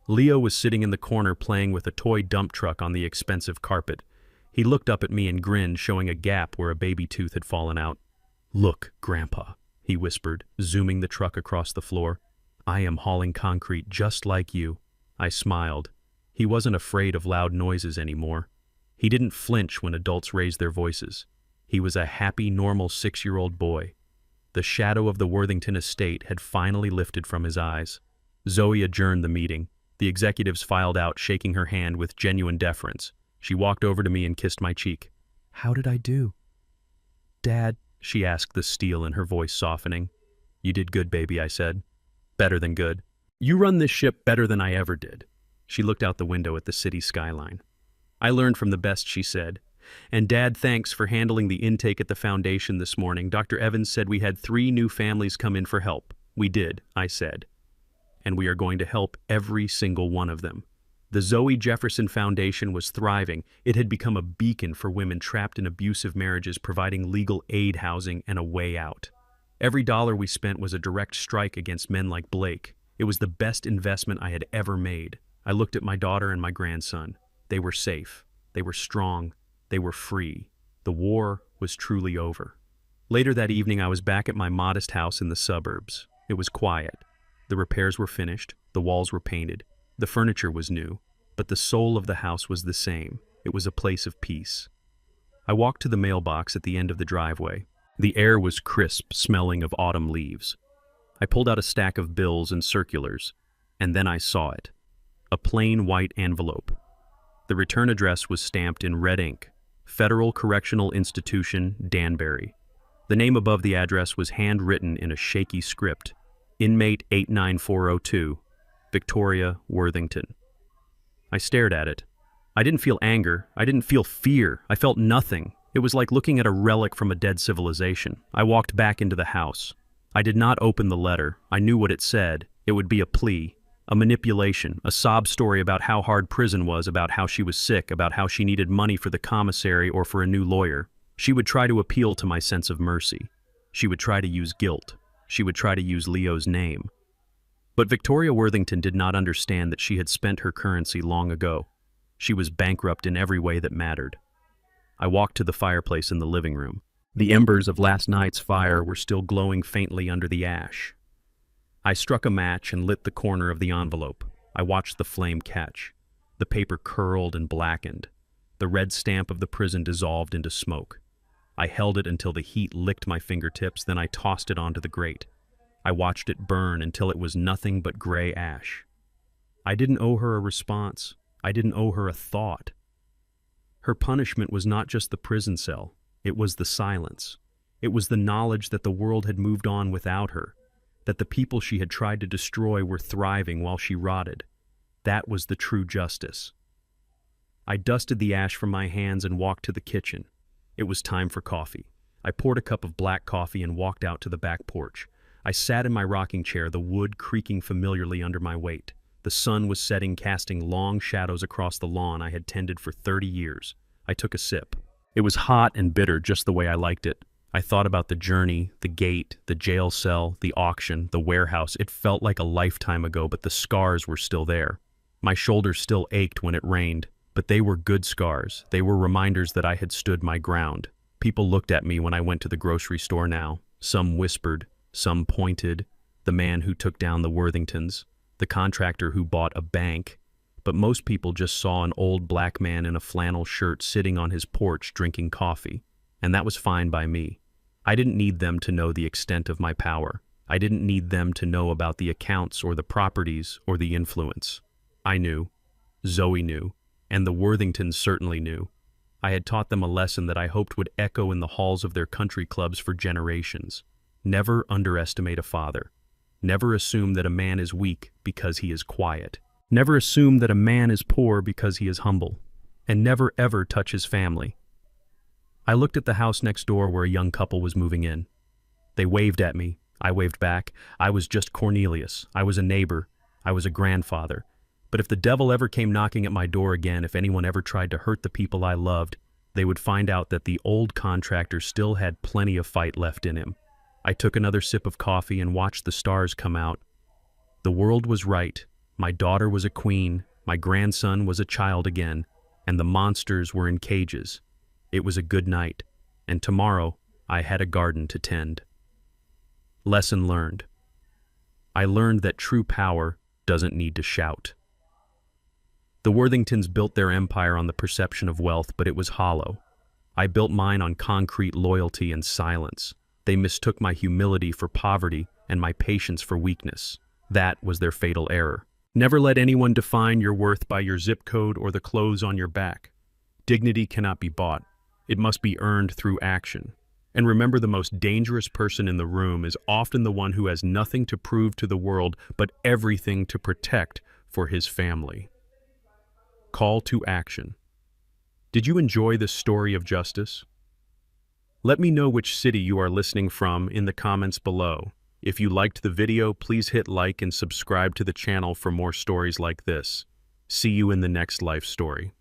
Leo was sitting in the corner playing with a toy dump truck on the expensive carpet. He looked up at me and grinned, showing a gap where a baby tooth had fallen out. "Look, Grandpa," he whispered, zooming the truck across the floor. "I am hauling concrete just like you." I smiled. He wasn't afraid of loud noises anymore. He didn't flinch when adults raised their voices. He was a happy, normal 6-year-old boy. The shadow of the Worthington estate had finally lifted from his eyes. Zoe adjourned the meeting. The executives filed out, shaking her hand with genuine deference. She walked over to me and kissed my cheek. "How did I do?" "Dad," she asked, the steel in her voice softening. "You did good, baby," I said. "Better than good. You run this ship better than I ever did." She looked out the window at the city skyline. "I learned from the best," she said. "And Dad, thanks for handling the intake at the foundation this morning. Dr. Evans said we had 3 new families come in for help." "We did," I said. "And we are going to help every single one of them." The Zoe Jefferson Foundation was thriving. It had become a beacon for women trapped in abusive marriages, providing legal aid, housing, and a way out. Every dollar we spent was a direct strike against men like Blake. It was the best investment I had ever made. I looked at my daughter and my grandson. They were safe. They were strong. They were free. The war was truly over. Later that evening, I was back at my modest house in the suburbs. It was quiet. The repairs were finished. The walls were painted. The furniture was new. But the soul of the house was the same. It was a place of peace. I walked to the mailbox at the end of the driveway. The air was crisp, smelling of autumn leaves. I pulled out a stack of bills and circulars, and then I saw it. A plain white envelope. The return address was stamped in red ink. Federal Correctional Institution, Danbury. The name above the address was handwritten in a shaky script. Inmate 89402, Victoria Worthington. I stared at it. I didn't feel anger. I didn't feel fear. I felt nothing. It was like looking at a relic from a dead civilization. I walked back into the house. I did not open the letter. I knew what it said. It would be a plea, a manipulation, a sob story about how hard prison was, about how she was sick, about how she needed money for the commissary or for a new lawyer. She would try to appeal to my sense of mercy. She would try to use guilt. She would try to use Leo's name. But Victoria Worthington did not understand that she had spent her currency long ago. She was bankrupt in every way that mattered. I walked to the fireplace in the living room. The embers of last night's fire were still glowing faintly under the ash. I struck a match and lit the corner of the envelope. I watched the flame catch. The paper curled and blackened. The red stamp of the prison dissolved into smoke. I held it until the heat licked my fingertips, then I tossed it onto the grate. I watched it burn until it was nothing but gray ash. I didn't owe her a response. I didn't owe her a thought. Her punishment was not just the prison cell. It was the silence. It was the knowledge that the world had moved on without her, that the people she had tried to destroy were thriving while she rotted. That was the true justice. I dusted the ash from my hands and walked to the kitchen. It was time for coffee. I poured a cup of black coffee and walked out to the back porch. I sat in my rocking chair, the wood creaking familiarly under my weight. The sun was setting, casting long shadows across the lawn I had tended for 30 years. I took a sip. It was hot and bitter, just the way I liked it. I thought about the journey, the gate, the jail cell, the auction, the warehouse. It felt like a lifetime ago, but the scars were still there. My shoulders still ached when it rained, but they were good scars. They were reminders that I had stood my ground. People looked at me when I went to the grocery store now. Some whispered, some pointed. The man who took down the Worthingtons, the contractor who bought a bank. But most people just saw an old black man in a flannel shirt sitting on his porch drinking coffee. And that was fine by me. I didn't need them to know the extent of my power. I didn't need them to know about the accounts or the properties or the influence. I knew. Zoe knew. And the Worthingtons certainly knew. I had taught them a lesson that I hoped would echo in the halls of their country clubs for generations. Never underestimate a father. Never assume that a man is weak because he is quiet. Never assume that a man is poor because he is humble. And never ever touch his family. I looked at the house next door where a young couple was moving in. They waved at me. I waved back. I was just Cornelius. I was a neighbor. I was a grandfather. But if the devil ever came knocking at my door again, if anyone ever tried to hurt the people I loved, they would find out that the old contractor still had plenty of fight left in him. I took another sip of coffee and watched the stars come out. The world was right. My daughter was a queen. My grandson was a child again. And the monsters were in cages. It was a good night. And tomorrow, I had a garden to tend. Lesson learned. I learned that true power doesn't need to shout. The Worthingtons built their empire on the perception of wealth, but it was hollow. I built mine on concrete loyalty and silence. They mistook my humility for poverty and my patience for weakness. That was their fatal error. Never let anyone define your worth by your zip code or the clothes on your back. Dignity cannot be bought. It must be earned through action. And remember, the most dangerous person in the room is often the one who has nothing to prove to the world but everything to protect for his family. Call to action. Did you enjoy this story of justice? Let me know which city you are listening from in the comments below. If you liked the video, please hit like and subscribe to the channel for more stories like this. See you in the next life story.